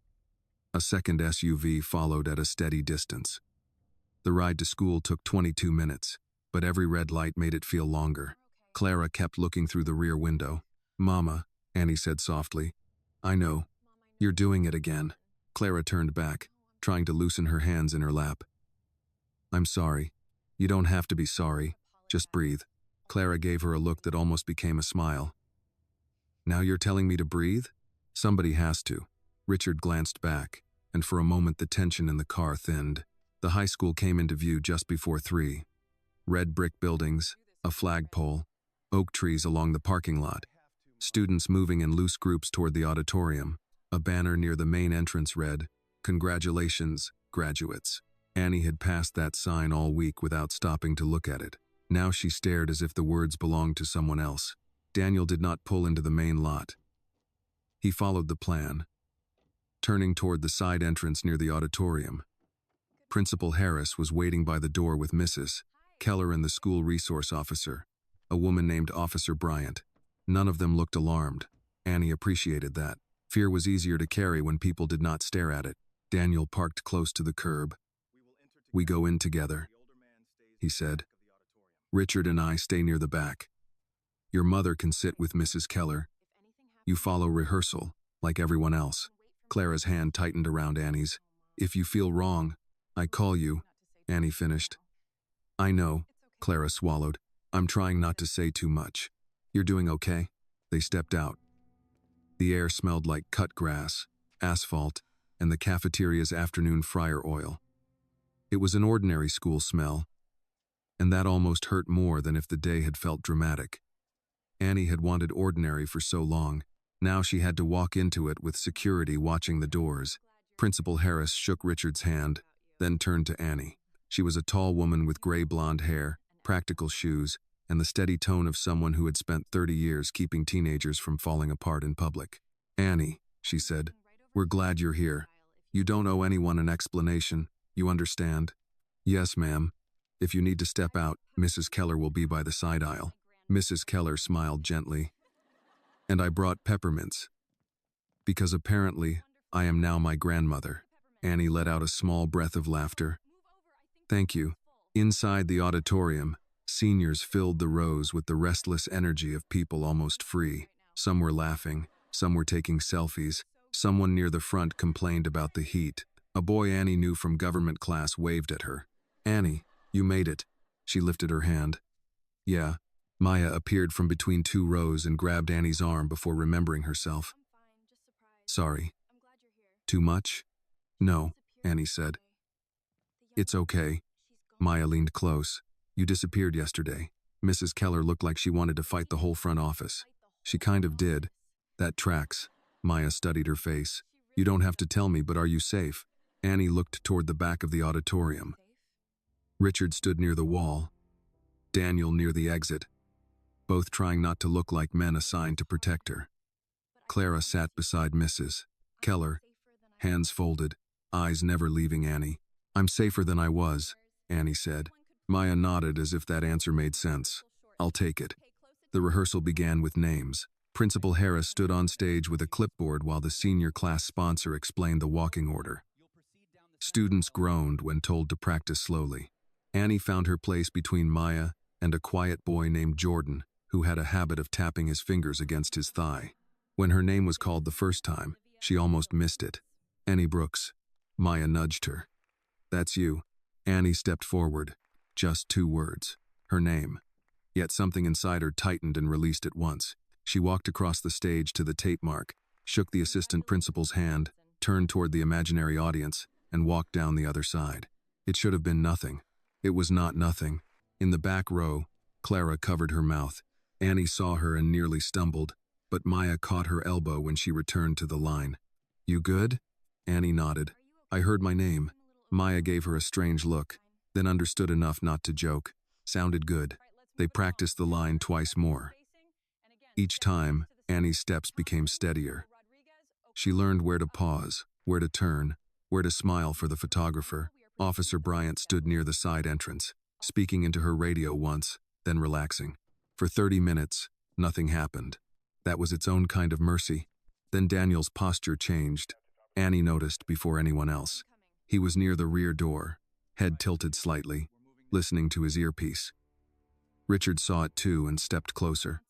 A second SUV followed at a steady distance. The ride to school took 22 minutes, but every red light made it feel longer. Clara kept looking through the rear window. "Mama," Annie said softly. "I know. You're doing it again." Clara turned back, trying to loosen her hands in her lap. "I'm sorry." "You don't have to be sorry. Just breathe." Clara gave her a look that almost became a smile. "Now you're telling me to breathe?" "Somebody has to." Richard glanced back, and for a moment the tension in the car thinned. The high school came into view just before 3. Red brick buildings, a flagpole, oak trees along the parking lot, students moving in loose groups toward the auditorium. A banner near the main entrance read, "Congratulations, graduates." Annie had passed that sign all week without stopping to look at it. Now she stared as if the words belonged to someone else. Daniel did not pull into the main lot. He followed the plan, turning toward the side entrance near the auditorium. Principal Harris was waiting by the door with Mrs. Keller and the school resource officer, a woman named Officer Bryant. None of them looked alarmed. Annie appreciated that. Fear was easier to carry when people did not stare at it. Daniel parked close to the curb. "We go in together," he said. "Richard and I stay near the back. Your mother can sit with Mrs. Keller. You follow rehearsal, like everyone else." Clara's hand tightened around Annie's. "If you feel wrong, I call you," Annie finished. "I know," Clara swallowed. "I'm trying not to say too much. You're doing okay?" They stepped out. The air smelled like cut grass, asphalt, and the cafeteria's afternoon fryer oil. It was an ordinary school smell, and that almost hurt more than if the day had felt dramatic. Annie had wanted ordinary for so long. Now she had to walk into it with security watching the doors. Principal Harris shook Richard's hand, then turned to Annie. She was a tall woman with gray blonde hair, practical shoes, and the steady tone of someone who had spent 30 years keeping teenagers from falling apart in public. "Annie," she said, "we're glad you're here. You don't owe anyone an explanation. You understand?" "Yes, ma'am. If you need to step out, Mrs. Keller will be by the side aisle." Mrs. Keller smiled gently. "And I brought peppermints. Because apparently, I am now my grandmother." Annie let out a small breath of laughter. "Thank you." Inside the auditorium, seniors filled the rows with the restless energy of people almost free. Some were laughing, some were taking selfies. Someone near the front complained about the heat. A boy Annie knew from government class waved at her. "Annie, you made it." She lifted her hand. "Yeah." Maya appeared from between 2 rows and grabbed Annie's arm before remembering herself. "Sorry. Too much?" "No," Annie said. "It's okay." Maya leaned close. "You disappeared yesterday." Mrs. Keller looked like she wanted to fight the whole front office. She kind of did. "That tracks." Maya studied her face. "You don't have to tell me, but are you safe?" Annie looked toward the back of the auditorium. Richard stood near the wall, Daniel near the exit, both trying not to look like men assigned to protect her. Clara sat beside Mrs. Keller, hands folded, eyes never leaving Annie. "I'm safer than I was," Annie said. Maya nodded as if that answer made sense. "I'll take it." The rehearsal began with names. Principal Harris stood on stage with a clipboard while the senior class sponsor explained the walking order. Students groaned when told to practice slowly. Annie found her place between Maya and a quiet boy named Jordan, who had a habit of tapping his fingers against his thigh. When her name was called the first time, she almost missed it. "Annie Brooks." Maya nudged her. "That's you." Annie stepped forward. Just 2 words. Her name. Yet something inside her tightened and released at once. She walked across the stage to the tape mark, shook the assistant principal's hand, turned toward the imaginary audience, and walked down the other side. It should have been nothing. It was not nothing. In the back row, Clara covered her mouth. Annie saw her and nearly stumbled, but Maya caught her elbow when she returned to the line. "You good?" Annie nodded. "I heard my name." Maya gave her a strange look, then understood enough not to joke. Sounded good. They practiced the line twice more. Each time, Annie's steps became steadier. She learned where to pause, where to turn, where to smile for the photographer. Officer Bryant stood near the side entrance, speaking into her radio once, then relaxing. For 30 minutes, nothing happened. That was its own kind of mercy. Then Daniel's posture changed. Annie noticed before anyone else. He was near the rear door, head tilted slightly, listening to his earpiece. Richard saw it too and stepped closer.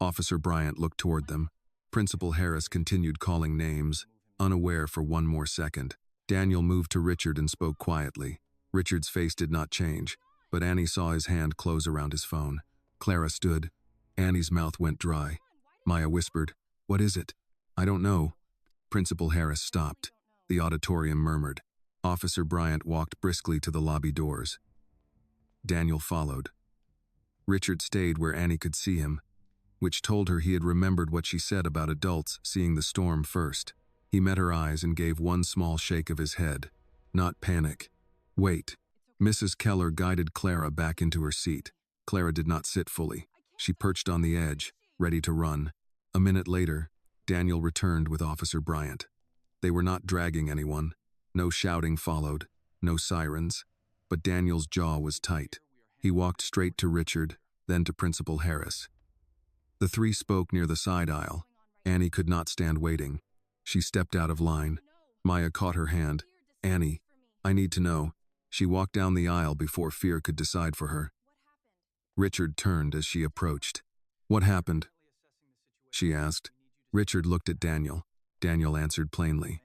Officer Bryant looked toward them. Principal Harris continued calling names, unaware for one more second. Daniel moved to Richard and spoke quietly. Richard's face did not change, but Annie saw his hand close around his phone. Clara stood. Annie's mouth went dry. Maya whispered, "What is it?" "I don't know." Principal Harris stopped. The auditorium murmured. Officer Bryant walked briskly to the lobby doors. Daniel followed. Richard stayed where Annie could see him, which told her he had remembered what she said about adults seeing the storm first. He met her eyes and gave one small shake of his head. Not panic. Wait. Mrs. Keller guided Clara back into her seat. Clara did not sit fully. She perched on the edge, ready to run. A minute later, Daniel returned with Officer Bryant. They were not dragging anyone. No shouting followed, no sirens. But Daniel's jaw was tight. He walked straight to Richard, then to Principal Harris. The 3 spoke near the side aisle. Annie could not stand waiting. She stepped out of line. Maya caught her hand. "Annie, I need to know." She walked down the aisle before fear could decide for her. Richard turned as she approached. "What happened?" she asked. Richard looked at Daniel. Daniel answered plainly.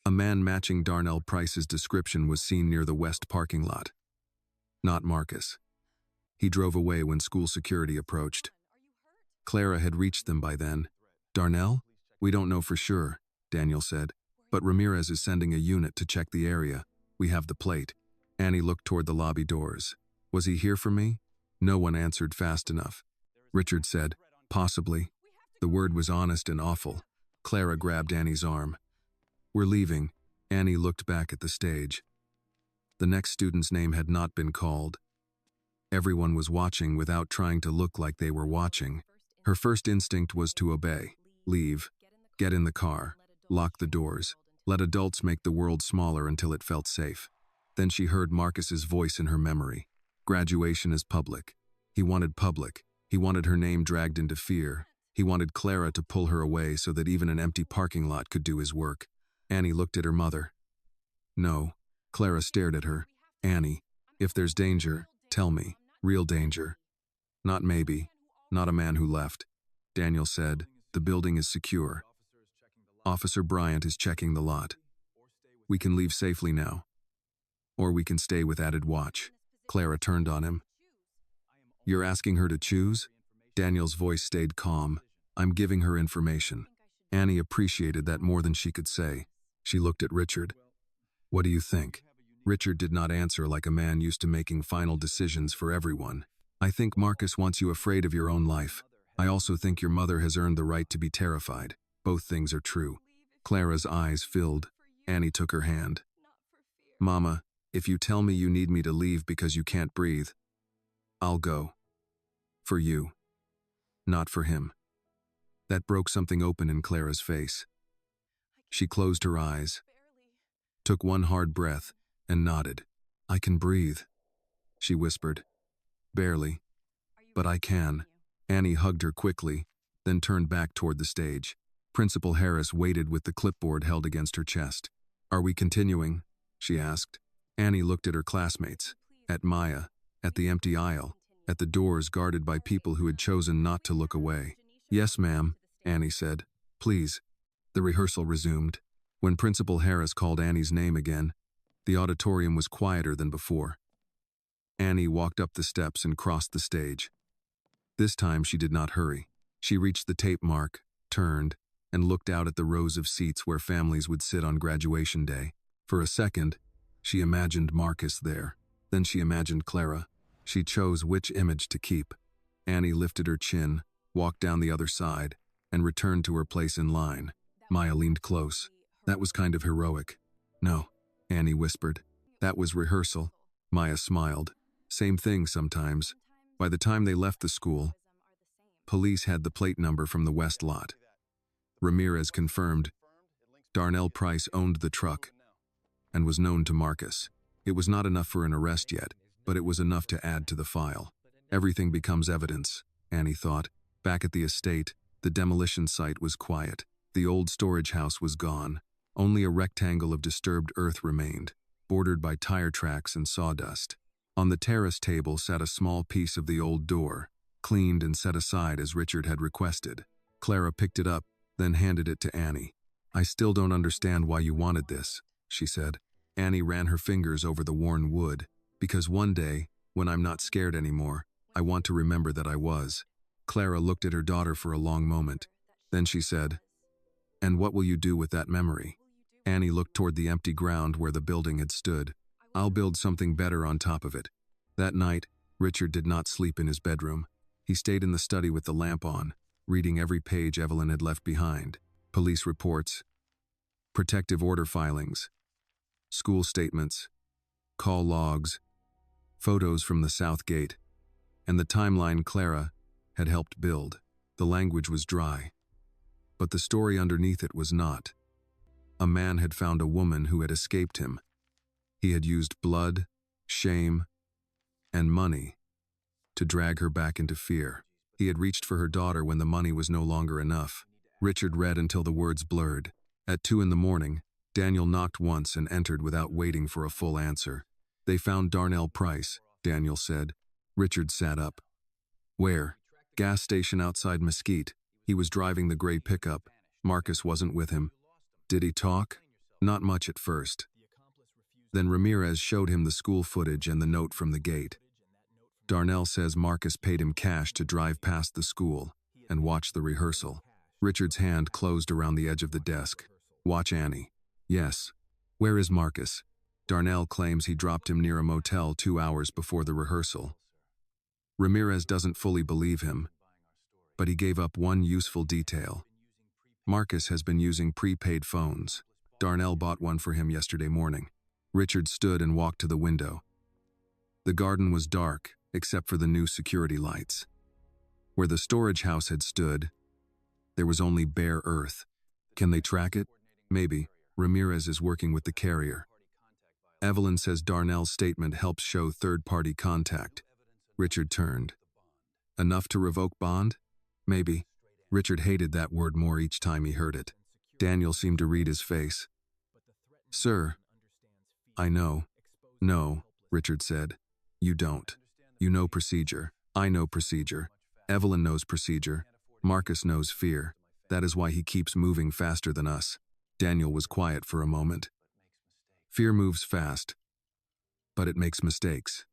A man matching Darnell Price's description was seen near the west parking lot. Not Marcus. He drove away when school security approached. Clara had reached them by then. "Darnell? We don't know for sure," Daniel said. "But Ramirez is sending a unit to check the area. We have the plate." Annie looked toward the lobby doors. "Was he here for me?" No one answered fast enough. Richard said, "Possibly." The word was honest and awful. Clara grabbed Annie's arm. "We're leaving." Annie looked back at the stage. The next student's name had not been called. Everyone was watching without trying to look like they were watching. Her first instinct was to obey. Leave. Get in the car. Lock the doors. Let adults make the world smaller until it felt safe. Then she heard Marcus's voice in her memory. Graduation is public. He wanted public. He wanted her name dragged into fear. He wanted Clara to pull her away so that even an empty parking lot could do his work. Annie looked at her mother. "No." Clara stared at her. "Annie, if there's danger, tell me. Real danger." "Not maybe. Not a man who left." Daniel said, "The building is secure. Officer Bryant is checking the lot. We can leave safely now. Or we can stay with added watch." Clara turned on him. "You're asking her to choose?" Daniel's voice stayed calm. "I'm giving her information." Annie appreciated that more than she could say. She looked at Richard. "What do you think?" Richard did not answer like a man used to making final decisions for everyone. "I think Marcus wants you afraid of your own life. I also think your mother has earned the right to be terrified. Both things are true." Clara's eyes filled. Annie took her hand. Mama, if you tell me you need me to leave because you can't breathe, I'll go. For you. Not for him. That broke something open in Clara's face. She closed her eyes, took one hard breath, and nodded. I can breathe, she whispered. Barely. But I can. Annie hugged her quickly, then turned back toward the stage. Principal Harris waited with the clipboard held against her chest. Are we continuing? She asked. Annie looked at her classmates, at Maya, at the empty aisle, at the doors guarded by people who had chosen not to look away. Yes, ma'am, Annie said. Please. The rehearsal resumed. When Principal Harris called Annie's name again, the auditorium was quieter than before. Annie walked up the steps and crossed the stage. This time she did not hurry. She reached the tape mark, turned, and looked out at the rows of seats where families would sit on graduation day. For a second, she imagined Marcus there. Then she imagined Clara. She chose which image to keep. Annie lifted her chin, walked down the other side, and returned to her place in line. Maya leaned close. That was kind of heroic. No, Annie whispered. That was rehearsal. Maya smiled. Same thing sometimes. By the time they left the school, police had the plate number from the west lot. Ramirez confirmed Darnell Price owned the truck and was known to Marcus. It was not enough for an arrest yet, but it was enough to add to the file. Everything becomes evidence, Annie thought. Back at the estate, the demolition site was quiet. The old storage house was gone. Only a rectangle of disturbed earth remained, bordered by tire tracks and sawdust. On the terrace table sat a small piece of the old door, cleaned and set aside as Richard had requested. Clara picked it up, then handed it to Annie. I still don't understand why you wanted this, she said. Annie ran her fingers over the worn wood. Because one day, when I'm not scared anymore, I want to remember that I was. Clara looked at her daughter for a long moment. Then she said, And what will you do with that memory? Annie looked toward the empty ground where the building had stood. I'll build something better on top of it. That night, Richard did not sleep in his bedroom. He stayed in the study with the lamp on, reading every page Evelyn had left behind. Police reports, protective order filings, school statements, call logs, photos from the south gate, and the timeline Clara had helped build. The language was dry, but the story underneath it was not. A man had found a woman who had escaped him. He had used blood, shame, and money to drag her back into fear. He had reached for her daughter when the money was no longer enough. Richard read until the words blurred. At 2 a.m, Daniel knocked once and entered without waiting for a full answer. They found Darnell Price, Daniel said. Richard sat up. Where? Gas station outside Mesquite. He was driving the gray pickup. Marcus wasn't with him. Did he talk? Not much at first. Then Ramirez showed him the school footage and the note from the gate. Darnell says Marcus paid him cash to drive past the school and watch the rehearsal. Richard's hand closed around the edge of the desk. Watch Annie. Yes. Where is Marcus? Darnell claims he dropped him near a motel 2 hours before the rehearsal. Ramirez doesn't fully believe him, but he gave up one useful detail. Marcus has been using prepaid phones. Darnell bought one for him yesterday morning. Richard stood and walked to the window. The garden was dark, except for the new security lights. Where the storage house had stood, there was only bare earth. Can they track it? Maybe. Ramirez is working with the carrier. Evelyn says Darnell's statement helps show third-party contact. Richard turned. Enough to revoke bond? Maybe. Richard hated that word more each time he heard it. Daniel seemed to read his face. Sir. I know. No, Richard said. You don't. You know procedure. I know procedure. Evelyn knows procedure. Marcus knows fear. That is why he keeps moving faster than us. Daniel was quiet for a moment. Fear moves fast, but it makes mistakes.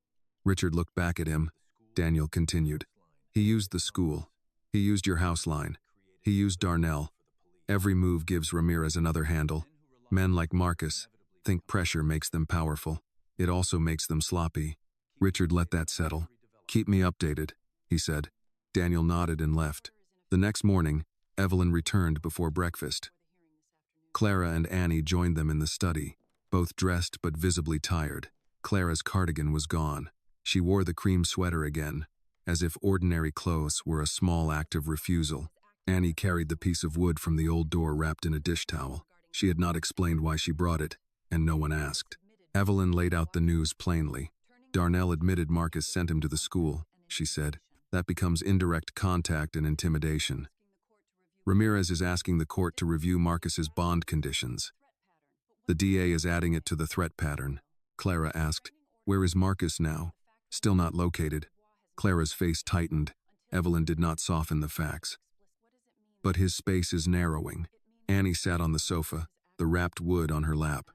Richard looked back at him. Daniel continued. He used the school. He used your house line. He used Darnell. Every move gives Ramirez another handle. Men like Marcus think pressure makes them powerful. It also makes them sloppy. Richard let that settle. Keep me updated, he said. Daniel nodded and left. The next morning, Evelyn returned before breakfast. Clara and Annie joined them in the study, both dressed but visibly tired. Clara's cardigan was gone. She wore the cream sweater again, as if ordinary clothes were a small act of refusal. Annie carried the piece of wood from the old door wrapped in a dish towel. She had not explained why she brought it, and no one asked. Evelyn laid out the news plainly. Darnell admitted Marcus sent him to the school, she said. That becomes indirect contact and intimidation. Ramirez is asking the court to review Marcus's bond conditions. The DA is adding it to the threat pattern. Clara asked, "Where is Marcus now?" "Still not located." Clara's face tightened. Evelyn did not soften the facts. "But his space is narrowing." Annie sat on the sofa, the wrapped wood on her lap.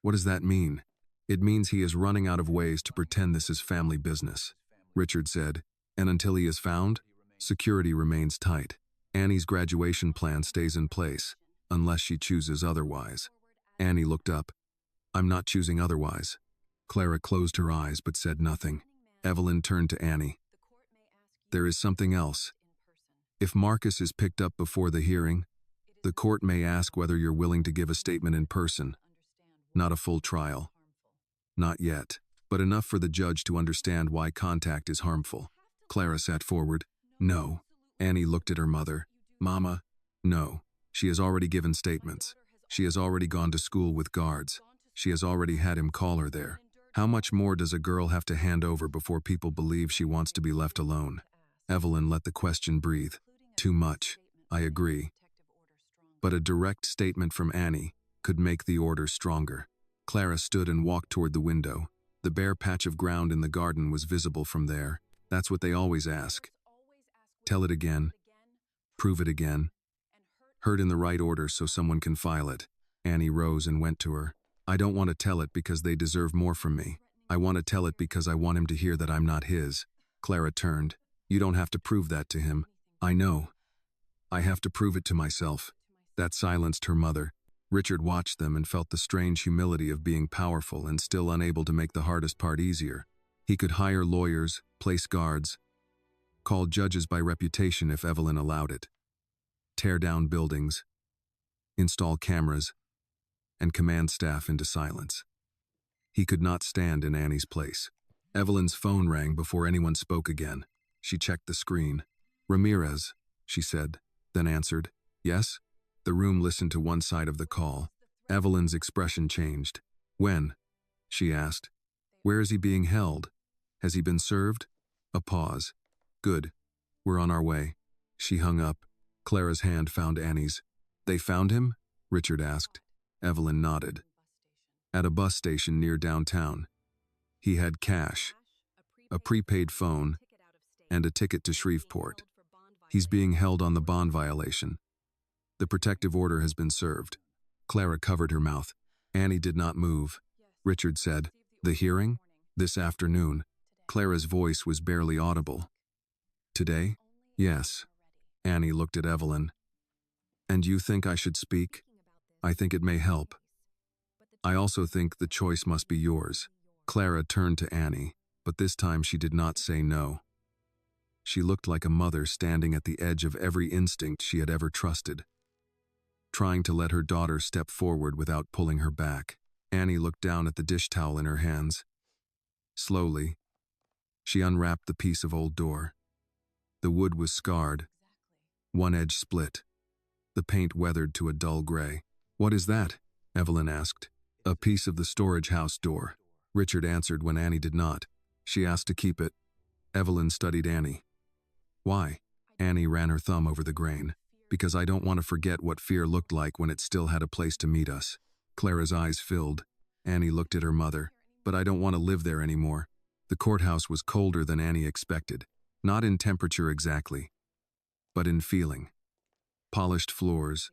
"What does that mean?" "It means he is running out of ways to pretend this is family business," Richard said. "And until he is found, security remains tight. Annie's graduation plan stays in place, unless she chooses otherwise." Annie looked up. "I'm not choosing otherwise." Clara closed her eyes but said nothing. Evelyn turned to Annie. "There is something else. If Marcus is picked up before the hearing, the court may ask whether you're willing to give a statement in person. Not a full trial. Not yet, but enough for the judge to understand why contact is harmful." Clara sat forward. "No." Annie looked at her mother. "Mama, no. She has already given statements. She has already gone to school with guards. She has already had him call her there. How much more does a girl have to hand over before people believe she wants to be left alone?" Evelyn let the question breathe. "Too much. I agree. But a direct statement from Annie could make the order stronger." Clara stood and walked toward the window. The bare patch of ground in the garden was visible from there. "That's what they always ask. Tell it again. Prove it again. Heard in the right order so someone can file it." Annie rose and went to her. "I don't want to tell it because they deserve more from me. I want to tell it because I want him to hear that I'm not his." Clara turned. "You don't have to prove that to him." "I know. I have to prove it to myself." That silenced her mother. Richard watched them and felt the strange humility of being powerful and still unable to make the hardest part easier. He could hire lawyers, place guards, call judges by reputation if Evelyn allowed it, tear down buildings, install cameras, and command staff into silence. He could not stand in Annie's place. Evelyn's phone rang before anyone spoke again. She checked the screen. "Ramirez," she said, then answered, "Yes?" The room listened to one side of the call. Evelyn's expression changed. "When?" she asked. "Where is he being held? Has he been served?" A pause. "Good. We're on our way." She hung up. Clara's hand found Annie's. "They found him?" Richard asked. Evelyn nodded. "At a bus station near downtown. He had cash, a prepaid phone, and a ticket to Shreveport. He's being held on the bond violation. The protective order has been served." Clara covered her mouth. Annie did not move. Richard said, "The hearing? This afternoon." Clara's voice was barely audible. "Today?" "Yes." Annie looked at Evelyn. "And you think I should speak?" "I think it may help. I also think the choice must be yours." Clara turned to Annie, but this time she did not say no. She looked like a mother standing at the edge of every instinct she had ever trusted, trying to let her daughter step forward without pulling her back. Annie looked down at the dish towel in her hands. Slowly, she unwrapped the piece of old door. The wood was scarred, one edge split, the paint weathered to a dull gray. "What is that?" Evelyn asked. "A piece of the storage house door," Richard answered when Annie did not. "She asked to keep it." Evelyn studied Annie. "Why?" Annie ran her thumb over the grain. "Because I don't want to forget what fear looked like when it still had a place to meet us." Clara's eyes filled. Annie looked at her mother. "But I don't want to live there anymore." The courthouse was colder than Annie expected. Not in temperature exactly, but in feeling. Polished floors,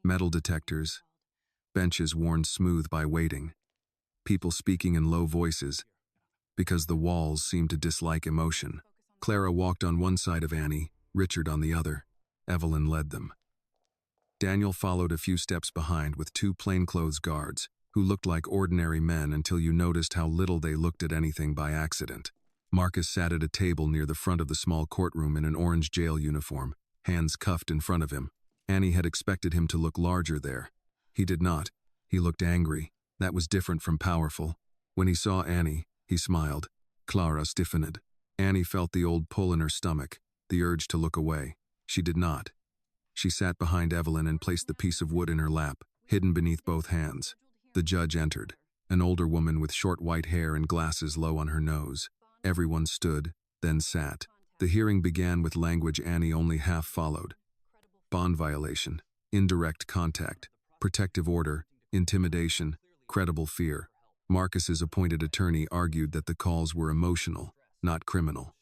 metal detectors, benches worn smooth by waiting, people speaking in low voices, because the walls seemed to dislike emotion. Clara walked on one side of Annie, Richard on the other. Evelyn led them. Daniel followed a few steps behind with two plainclothes guards, who looked like ordinary men until you noticed how little they looked at anything by accident. Marcus sat at a table near the front of the small courtroom in an orange jail uniform, hands cuffed in front of him. Annie had expected him to look larger there. He did not. He looked angry. That was different from powerful. When he saw Annie, he smiled. Clara stiffened. Annie felt the old pull in her stomach, the urge to look away. She did not. She sat behind Evelyn and placed the piece of wood in her lap, hidden beneath both hands. The judge entered, an older woman with short white hair and glasses low on her nose. Everyone stood, then sat. The hearing began with language Annie only half followed. Bond violation, indirect contact, protective order, intimidation, credible fear. Marcus's appointed attorney argued that the calls were emotional, not criminal.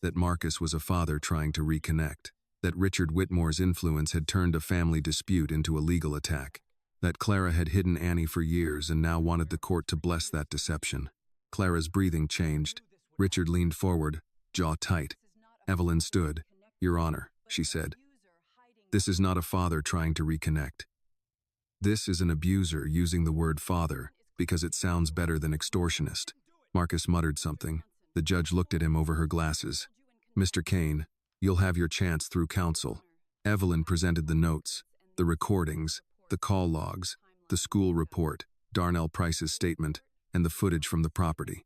That Marcus was a father trying to reconnect. That Richard Whitmore's influence had turned a family dispute into a legal attack. That Clara had hidden Annie for years and now wanted the court to bless that deception. Clara's breathing changed. Richard leaned forward, jaw tight. Evelyn stood. "Your Honor," she said. "This is not a father trying to reconnect. This is an abuser using the word father because it sounds better than extortionist." Marcus muttered something. The judge looked at him over her glasses. "Mr. Kane, you'll have your chance through counsel." Evelyn presented the notes, the recordings, the call logs, the school report, Darnell Price's statement, and the footage from the property.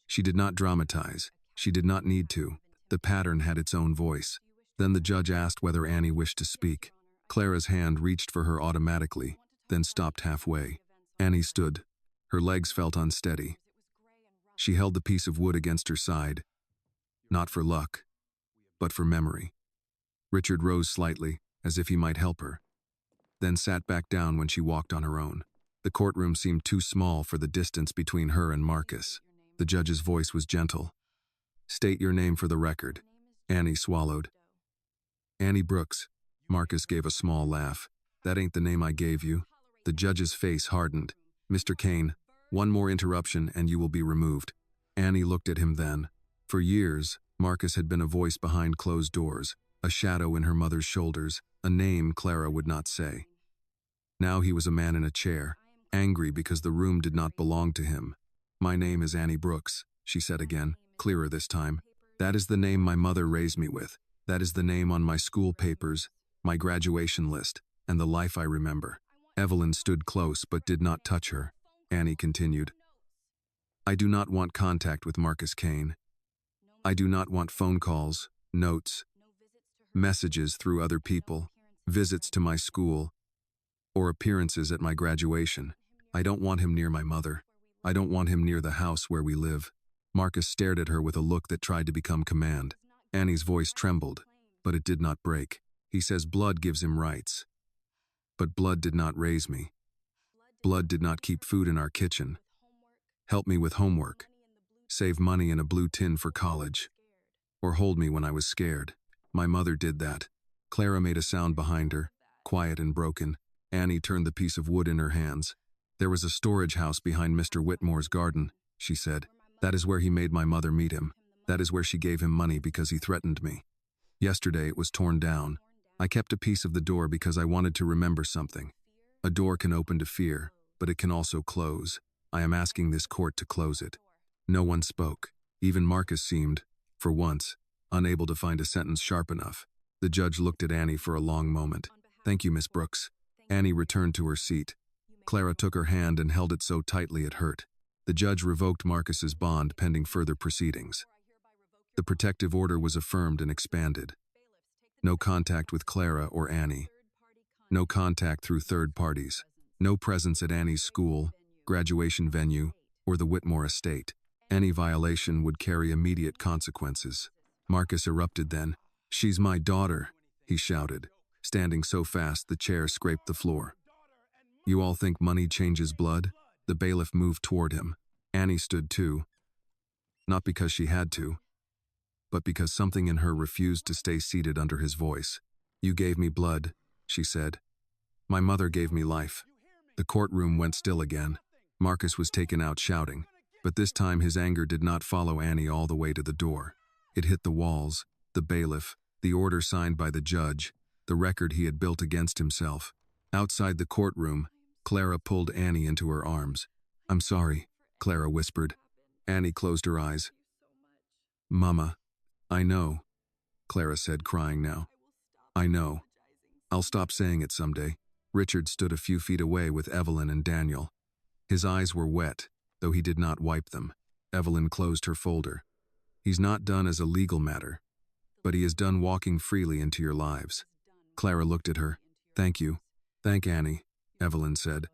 She did not dramatize. She did not need to. The pattern had its own voice. Then the judge asked whether Annie wished to speak. Clara's hand reached for her automatically, then stopped halfway. Annie stood. Her legs felt unsteady. She held the piece of wood against her side, not for luck, but for memory. Richard rose slightly, as if he might help her, then sat back down when she walked on her own. The courtroom seemed too small for the distance between her and Marcus. The judge's voice was gentle. "State your name for the record." Annie swallowed. "Annie Brooks." Marcus gave a small laugh. "That ain't the name I gave you." The judge's face hardened. "Mr. Kane, one more interruption and you will be removed." Annie looked at him then. For years, Marcus had been a voice behind closed doors, a shadow in her mother's shoulders, a name Clara would not say. Now he was a man in a chair, angry because the room did not belong to him. "My name is Annie Brooks," she said again, clearer this time. "That is the name my mother raised me with. That is the name on my school papers, my graduation list, and the life I remember." Evelyn stood close but did not touch her. Annie continued. "I do not want contact with Marcus Kane. I do not want phone calls, notes, messages through other people, visits to my school, or appearances at my graduation. I don't want him near my mother. I don't want him near the house where we live." Marcus stared at her with a look that tried to become command. Annie's voice trembled, but it did not break. "He says blood gives him rights. But blood did not raise me. Blood did not keep food in our kitchen. Help me with homework. Save money in a blue tin for college. Or hold me when I was scared. My mother did that." Clara made a sound behind her, quiet and broken. Annie turned the piece of wood in her hands. "There was a storage house behind Mr. Whitmore's garden," she said. "That is where he made my mother meet him. That is where she gave him money because he threatened me. Yesterday it was torn down. I kept a piece of the door because I wanted to remember something. A door can open to fear, but it can also close. I am asking this court to close it." No one spoke. Even Marcus seemed, for once, unable to find a sentence sharp enough. The judge looked at Annie for a long moment. "Thank you, Miss Brooks." Annie returned to her seat. Clara took her hand and held it so tightly it hurt. The judge revoked Marcus's bond pending further proceedings. The protective order was affirmed and expanded. No contact with Clara or Annie. No contact through third parties. No presence at Annie's school, graduation venue, or the Whitmore estate. Any violation would carry immediate consequences. Marcus erupted then. "She's my daughter," he shouted, standing so fast the chair scraped the floor. "You all think money changes blood?" The bailiff moved toward him. Annie stood too. Not because she had to, but because something in her refused to stay seated under his voice. "You gave me blood," she said. "My mother gave me life." The courtroom went still again. Marcus was taken out shouting, but this time his anger did not follow Annie all the way to the door. It hit the walls, the bailiff, the order signed by the judge, the record he had built against himself. Outside the courtroom, Clara pulled Annie into her arms. "I'm sorry," Clara whispered. Annie closed her eyes. "Mama, I know," Clara said, crying now. "I know. I'll stop saying it someday. Richard stood a few feet away with Evelyn and Daniel. His eyes were wet, though he did not wipe them. Evelyn closed her folder. He's not done as a legal matter, but he is done walking freely into your lives. Clara looked at her. Thank you. Thank Annie, Evelyn said.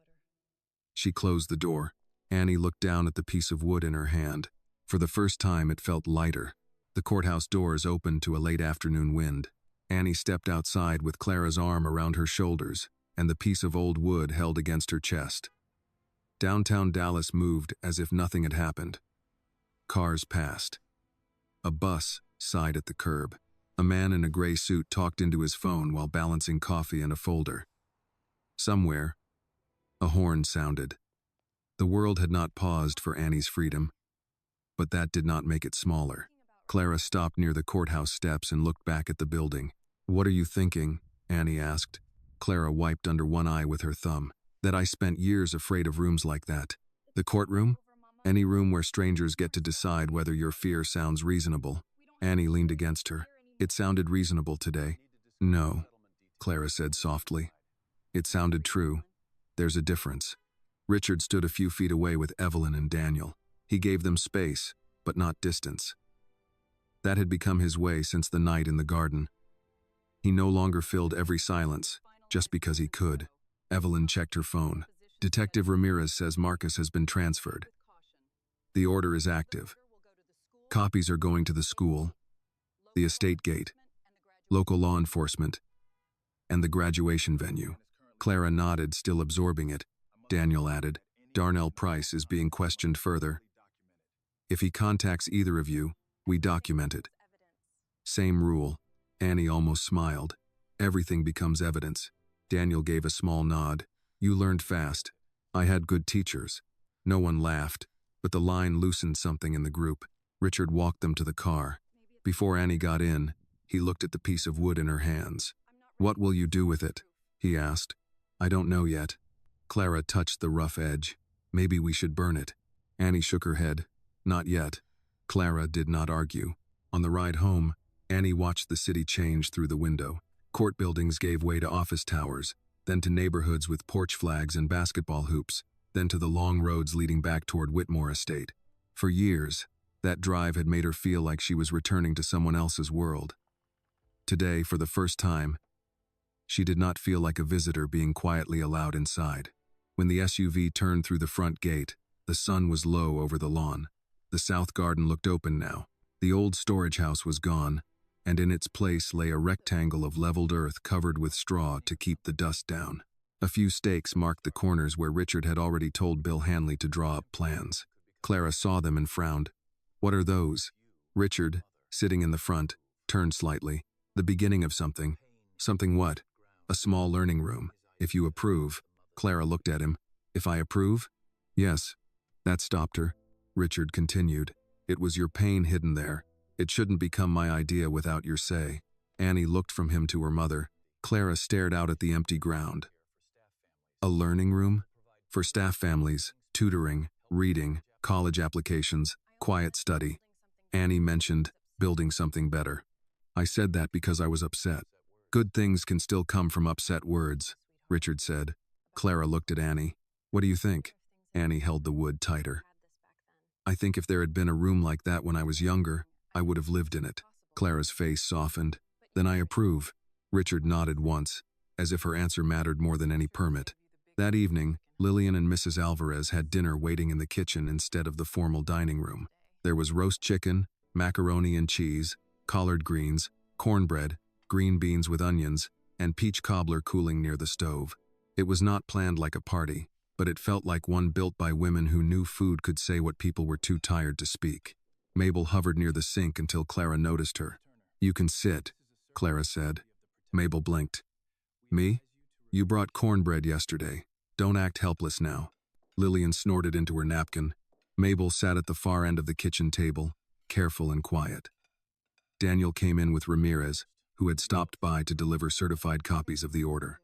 She closed the door. Annie looked down at the piece of wood in her hand. For the first time, it felt lighter. The courthouse doors opened to a late afternoon wind. Annie stepped outside with Clara's arm around her shoulders and the piece of old wood held against her chest. Downtown Dallas moved as if nothing had happened. Cars passed. A bus sighed at the curb. A man in a gray suit talked into his phone while balancing coffee and a folder. Somewhere, a horn sounded. The world had not paused for Annie's freedom, but that did not make it smaller. Clara stopped near the courthouse steps and looked back at the building. What are you thinking? Annie asked. Clara wiped under one eye with her thumb. That I spent years afraid of rooms like that. The courtroom? Any room where strangers get to decide whether your fear sounds reasonable. Annie leaned against her. It sounded reasonable today. No, Clara said softly. It sounded true. There's a difference. Richard stood a few feet away with Evelyn and Daniel. He gave them space, but not distance. That had become his way since the night in the garden. He no longer filled every silence, just because he could. Evelyn checked her phone. Detective Ramirez says Marcus has been transferred. The order is active. Copies are going to the school, the estate gate, local law enforcement, and the graduation venue. Clara nodded, still absorbing it. Daniel added, Darnell Price is being questioned further. If he contacts either of you, we document it. Same rule. Annie almost smiled. Everything becomes evidence. Daniel gave a small nod. You learned fast. I had good teachers. No one laughed, but the line loosened something in the group. Richard walked them to the car. Before Annie got in, he looked at the piece of wood in her hands. What will you do with it? He asked. I don't know yet. Clara touched the rough edge. Maybe we should burn it. Annie shook her head. Not yet. Clara did not argue. On the ride home, Annie watched the city change through the window. Court buildings gave way to office towers, then to neighborhoods with porch flags and basketball hoops, then to the long roads leading back toward Whitmore Estate. For years, that drive had made her feel like she was returning to someone else's world. Today, for the first time, she did not feel like a visitor being quietly allowed inside. When the SUV turned through the front gate, the sun was low over the lawn. The south garden looked open now. The old storage house was gone, and in its place lay a rectangle of leveled earth covered with straw to keep the dust down. A few stakes marked the corners where Richard had already told Bill Hanley to draw up plans. Clara saw them and frowned. What are those? Richard, sitting in the front, turned slightly. The beginning of something. Something what? A small learning room. If you approve. Clara looked at him. If I approve? Yes. That stopped her. Richard continued. It was your pain hidden there. It shouldn't become my idea without your say. Annie looked from him to her mother. Clara stared out at the empty ground. A learning room? For staff families, tutoring, reading, college applications, quiet study. Annie mentioned building something better. I said that because I was upset. Good things can still come from upset words, Richard said. Clara looked at Annie. What do you think? Annie held the wood tighter. I think if there had been a room like that when I was younger, I would have lived in it. Clara's face softened. Then I approve. Richard nodded once, as if her answer mattered more than any permit. That evening, Lillian and Mrs. Alvarez had dinner waiting in the kitchen instead of the formal dining room. There was roast chicken, macaroni and cheese, collard greens, cornbread, green beans with onions, and peach cobbler cooling near the stove. It was not planned like a party, but it felt like one built by women who knew food could say what people were too tired to speak. Mabel hovered near the sink until Clara noticed her. You can sit, Clara said. Mabel blinked. Me? You brought cornbread yesterday. Don't act helpless now. Lillian snorted into her napkin. Mabel sat at the far end of the kitchen table, careful and quiet. Daniel came in with Ramirez, who had stopped by to deliver certified copies of the order.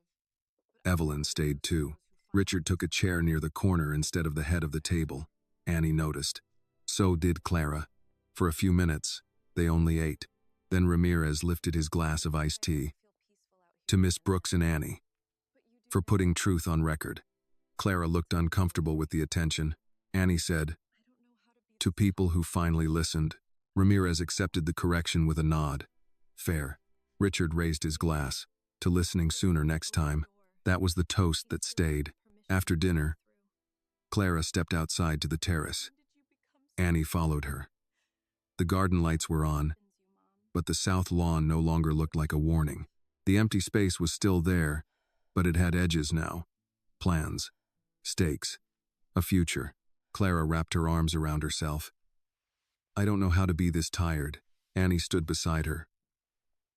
Evelyn stayed too. Richard took a chair near the corner instead of the head of the table. Annie noticed. So did Clara. For a few minutes, they only ate. Then Ramirez lifted his glass of iced tea. To Miss Brooks and Annie, for putting truth on record. Clara looked uncomfortable with the attention. Annie said, to people who finally listened. Ramirez accepted the correction with a nod. Fair. Richard raised his glass. To listening sooner next time. That was the toast that stayed. After dinner, Clara stepped outside to the terrace. Annie followed her. The garden lights were on, but the south lawn no longer looked like a warning. The empty space was still there, but it had edges now. Plans. Stakes. A future. Clara wrapped her arms around herself. I don't know how to be this tired. Annie stood beside her.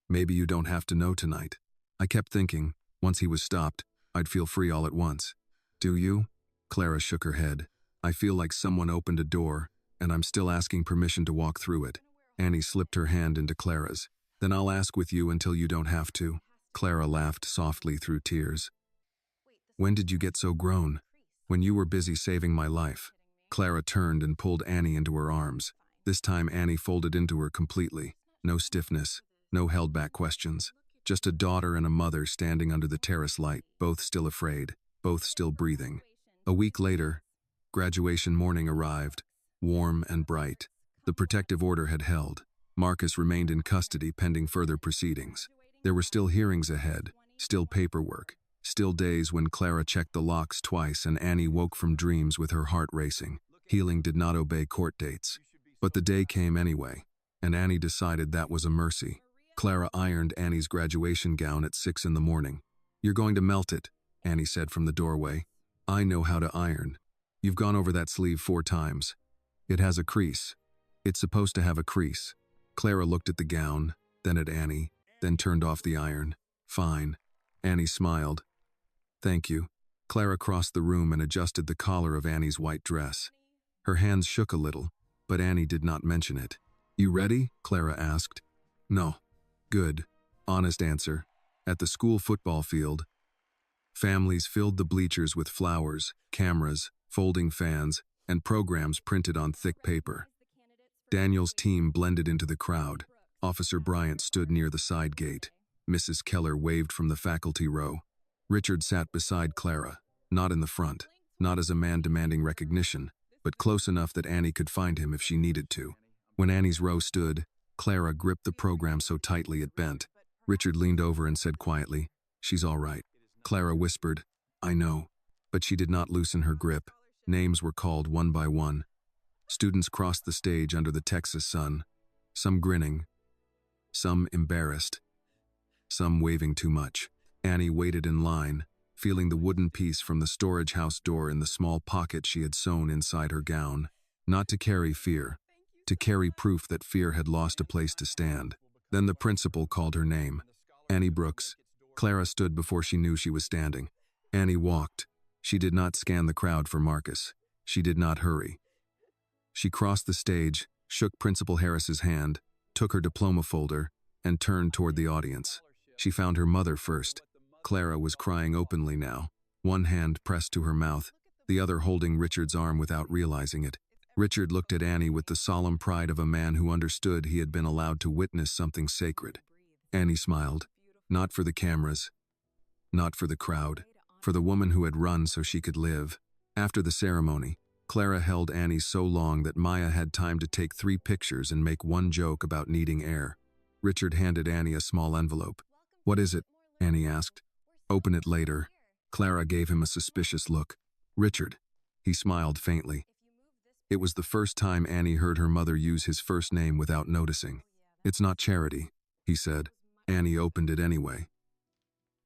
Maybe you don't have to know tonight. I kept thinking, once he was stopped, I'd feel free all at once. Do you? Clara shook her head. I feel like someone opened a door, and I'm still asking permission to walk through it. Annie slipped her hand into Clara's. Then I'll ask with you until you don't have to. Clara laughed softly through tears. When did you get so grown? When you were busy saving my life. Clara turned and pulled Annie into her arms. This time Annie folded into her completely. No stiffness, no held-back questions. Just a daughter and a mother standing under the terrace light, both still afraid, both still breathing. A week later, graduation morning arrived, warm and bright. The protective order had held. Marcus remained in custody pending further proceedings. There were still hearings ahead, still paperwork, still days when Clara checked the locks twice and Annie woke from dreams with her heart racing. Healing did not obey court dates. But the day came anyway, and Annie decided that was a mercy. Clara ironed Annie's graduation gown at 6 in the morning. You're going to melt it, Annie said from the doorway. I know how to iron. You've gone over that sleeve 4 times. It has a crease. It's supposed to have a crease. Clara looked at the gown, then at Annie, then turned off the iron. Fine. Annie smiled. Thank you. Clara crossed the room and adjusted the collar of Annie's white dress. Her hands shook a little, but Annie did not mention it. You ready? Clara asked. No. Good. Honest answer. At the school football field, families filled the bleachers with flowers, cameras, folding fans, and programs printed on thick paper. Daniel's team blended into the crowd. Officer Bryant stood near the side gate. Mrs. Keller waved from the faculty row. Richard sat beside Clara, not in the front, not as a man demanding recognition, but close enough that Annie could find him if she needed to. When Annie's row stood, Clara gripped the program so tightly it bent. Richard leaned over and said quietly, She's all right. Clara whispered, I know. But she did not loosen her grip. Names were called one by one. Students crossed the stage under the Texas sun, some grinning, some embarrassed, some waving too much. Annie waited in line, feeling the wooden piece from the storage house door in the small pocket she had sewn inside her gown. Not to carry fear, to carry proof that fear had lost a place to stand. Then the principal called her name. Annie Brooks. Clara stood before she knew she was standing. Annie walked. She did not scan the crowd for Marcus. She did not hurry. She crossed the stage, shook Principal Harris's hand, took her diploma folder, and turned toward the audience. She found her mother first. Clara was crying openly now, one hand pressed to her mouth, the other holding Richard's arm without realizing it. Richard looked at Annie with the solemn pride of a man who understood he had been allowed to witness something sacred. Annie smiled, not for the cameras, not for the crowd, for the woman who had run so she could live. After the ceremony, Clara held Annie so long that Maya had time to take 3 pictures and make one joke about needing air. Richard handed Annie a small envelope. What is it? Annie asked. Open it later. Clara gave him a suspicious look. Richard. He smiled faintly. It was the first time Annie heard her mother use his first name without noticing. It's not charity, he said. Annie opened it anyway.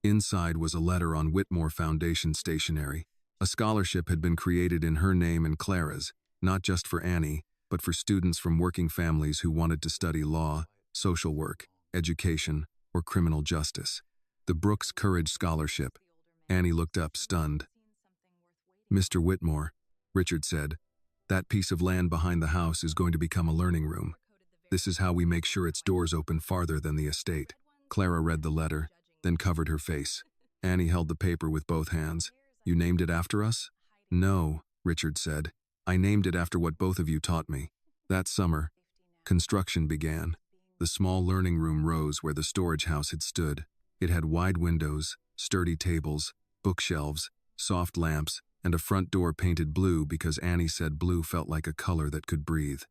Inside was a letter on Whitmore Foundation stationery. A scholarship had been created in her name and Clara's, not just for Annie, but for students from working families who wanted to study law, social work, education, or criminal justice. The Brooks Courage Scholarship. Annie looked up, stunned. Mr. Whitmore, Richard said, that piece of land behind the house is going to become a learning room. This is how we make sure its doors open farther than the estate. Clara read the letter, then covered her face. Annie held the paper with both hands. You named it after us? No, Richard said. I named it after what both of you taught me. That summer, construction began. The small learning room rose where the storage house had stood. It had wide windows, sturdy tables, bookshelves, soft lamps, and a front door painted blue because Annie said blue felt like a color that could breathe.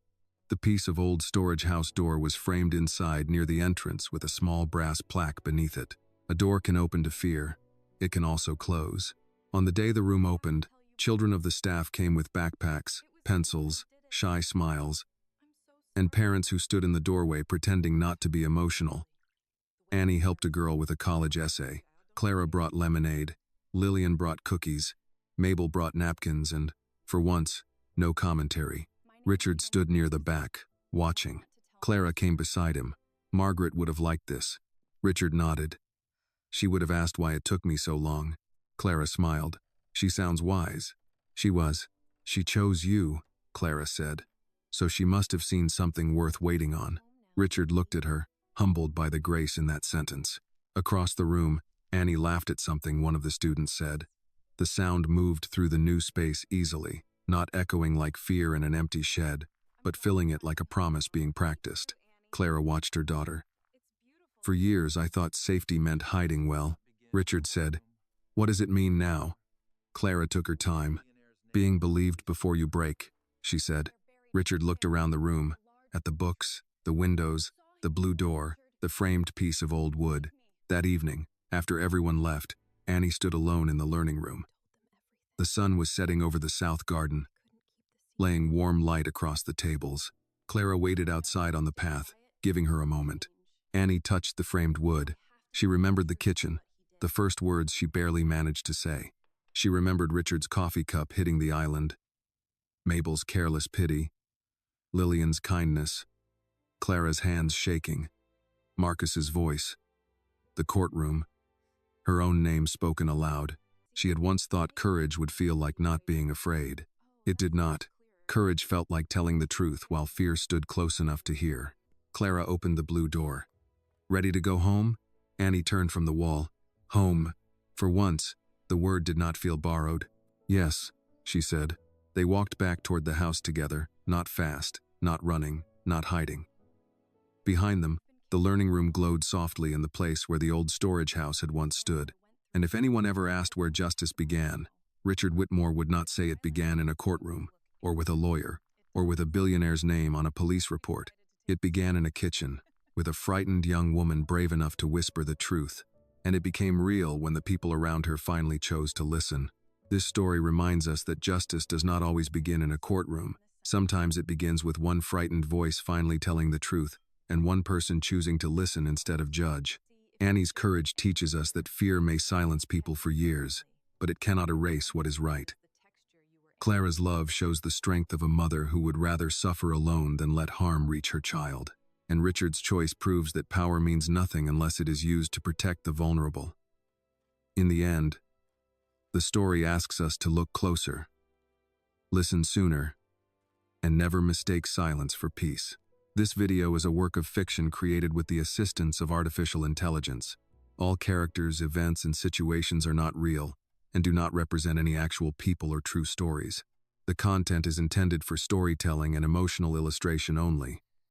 The piece of old storage house door was framed inside near the entrance with a small brass plaque beneath it. A door can open to fear. It can also close. On the day the room opened, children of the staff came with backpacks, pencils, shy smiles, and parents who stood in the doorway pretending not to be emotional. Annie helped a girl with a college essay. Clara brought lemonade. Lillian brought cookies. Mabel brought napkins and, for once, no commentary. Richard stood near the back, watching. Clara came beside him. Margaret would have liked this. Richard nodded. She would have asked why it took me so long. Clara smiled. She sounds wise. She was. She chose you, Clara said. So she must have seen something worth waiting on. Richard looked at her, humbled by the grace in that sentence. Across the room, Annie laughed at something one of the students said. The sound moved through the new space easily, not echoing like fear in an empty shed, but filling it like a promise being practiced. Clara watched her daughter. For years, I thought safety meant hiding well, Richard said. What does it mean now? Clara took her time. Being believed before you break, she said. Richard looked around the room, at the books, the windows, the blue door, the framed piece of old wood. That evening, after everyone left, Annie stood alone in the learning room. The sun was setting over the south garden, laying warm light across the tables. Clara waited outside on the path, giving her a moment. Annie touched the framed wood. She remembered the kitchen, the first words she barely managed to say. She remembered Richard's coffee cup hitting the island, Mabel's careless pity, Lillian's kindness, Clara's hands shaking, Marcus's voice, the courtroom, her own name spoken aloud. She had once thought courage would feel like not being afraid. It did not. Courage felt like telling the truth while fear stood close enough to hear. Clara opened the blue door. Ready to go home? Annie turned from the wall. Home. For once, the word did not feel borrowed. Yes, she said. They walked back toward the house together, not fast, not running, not hiding. Behind them, the learning room glowed softly in the place where the old storage house had once stood. And if anyone ever asked where justice began, Richard Whitmore would not say it began in a courtroom, or with a lawyer, or with a billionaire's name on a police report. It began in a kitchen, with a frightened young woman brave enough to whisper the truth, and it became real when the people around her finally chose to listen. This story reminds us that justice does not always begin in a courtroom. Sometimes it begins with one frightened voice finally telling the truth, and one person choosing to listen instead of judge. Annie's courage teaches us that fear may silence people for years, but it cannot erase what is right. Clara's love shows the strength of a mother who would rather suffer alone than let harm reach her child. And Richard's choice proves that power means nothing unless it is used to protect the vulnerable. In the end, the story asks us to look closer, listen sooner, and never mistake silence for peace. This video is a work of fiction created with the assistance of artificial intelligence. All characters, events, and situations are not real and do not represent any actual people or true stories. The content is intended for storytelling and emotional illustration only.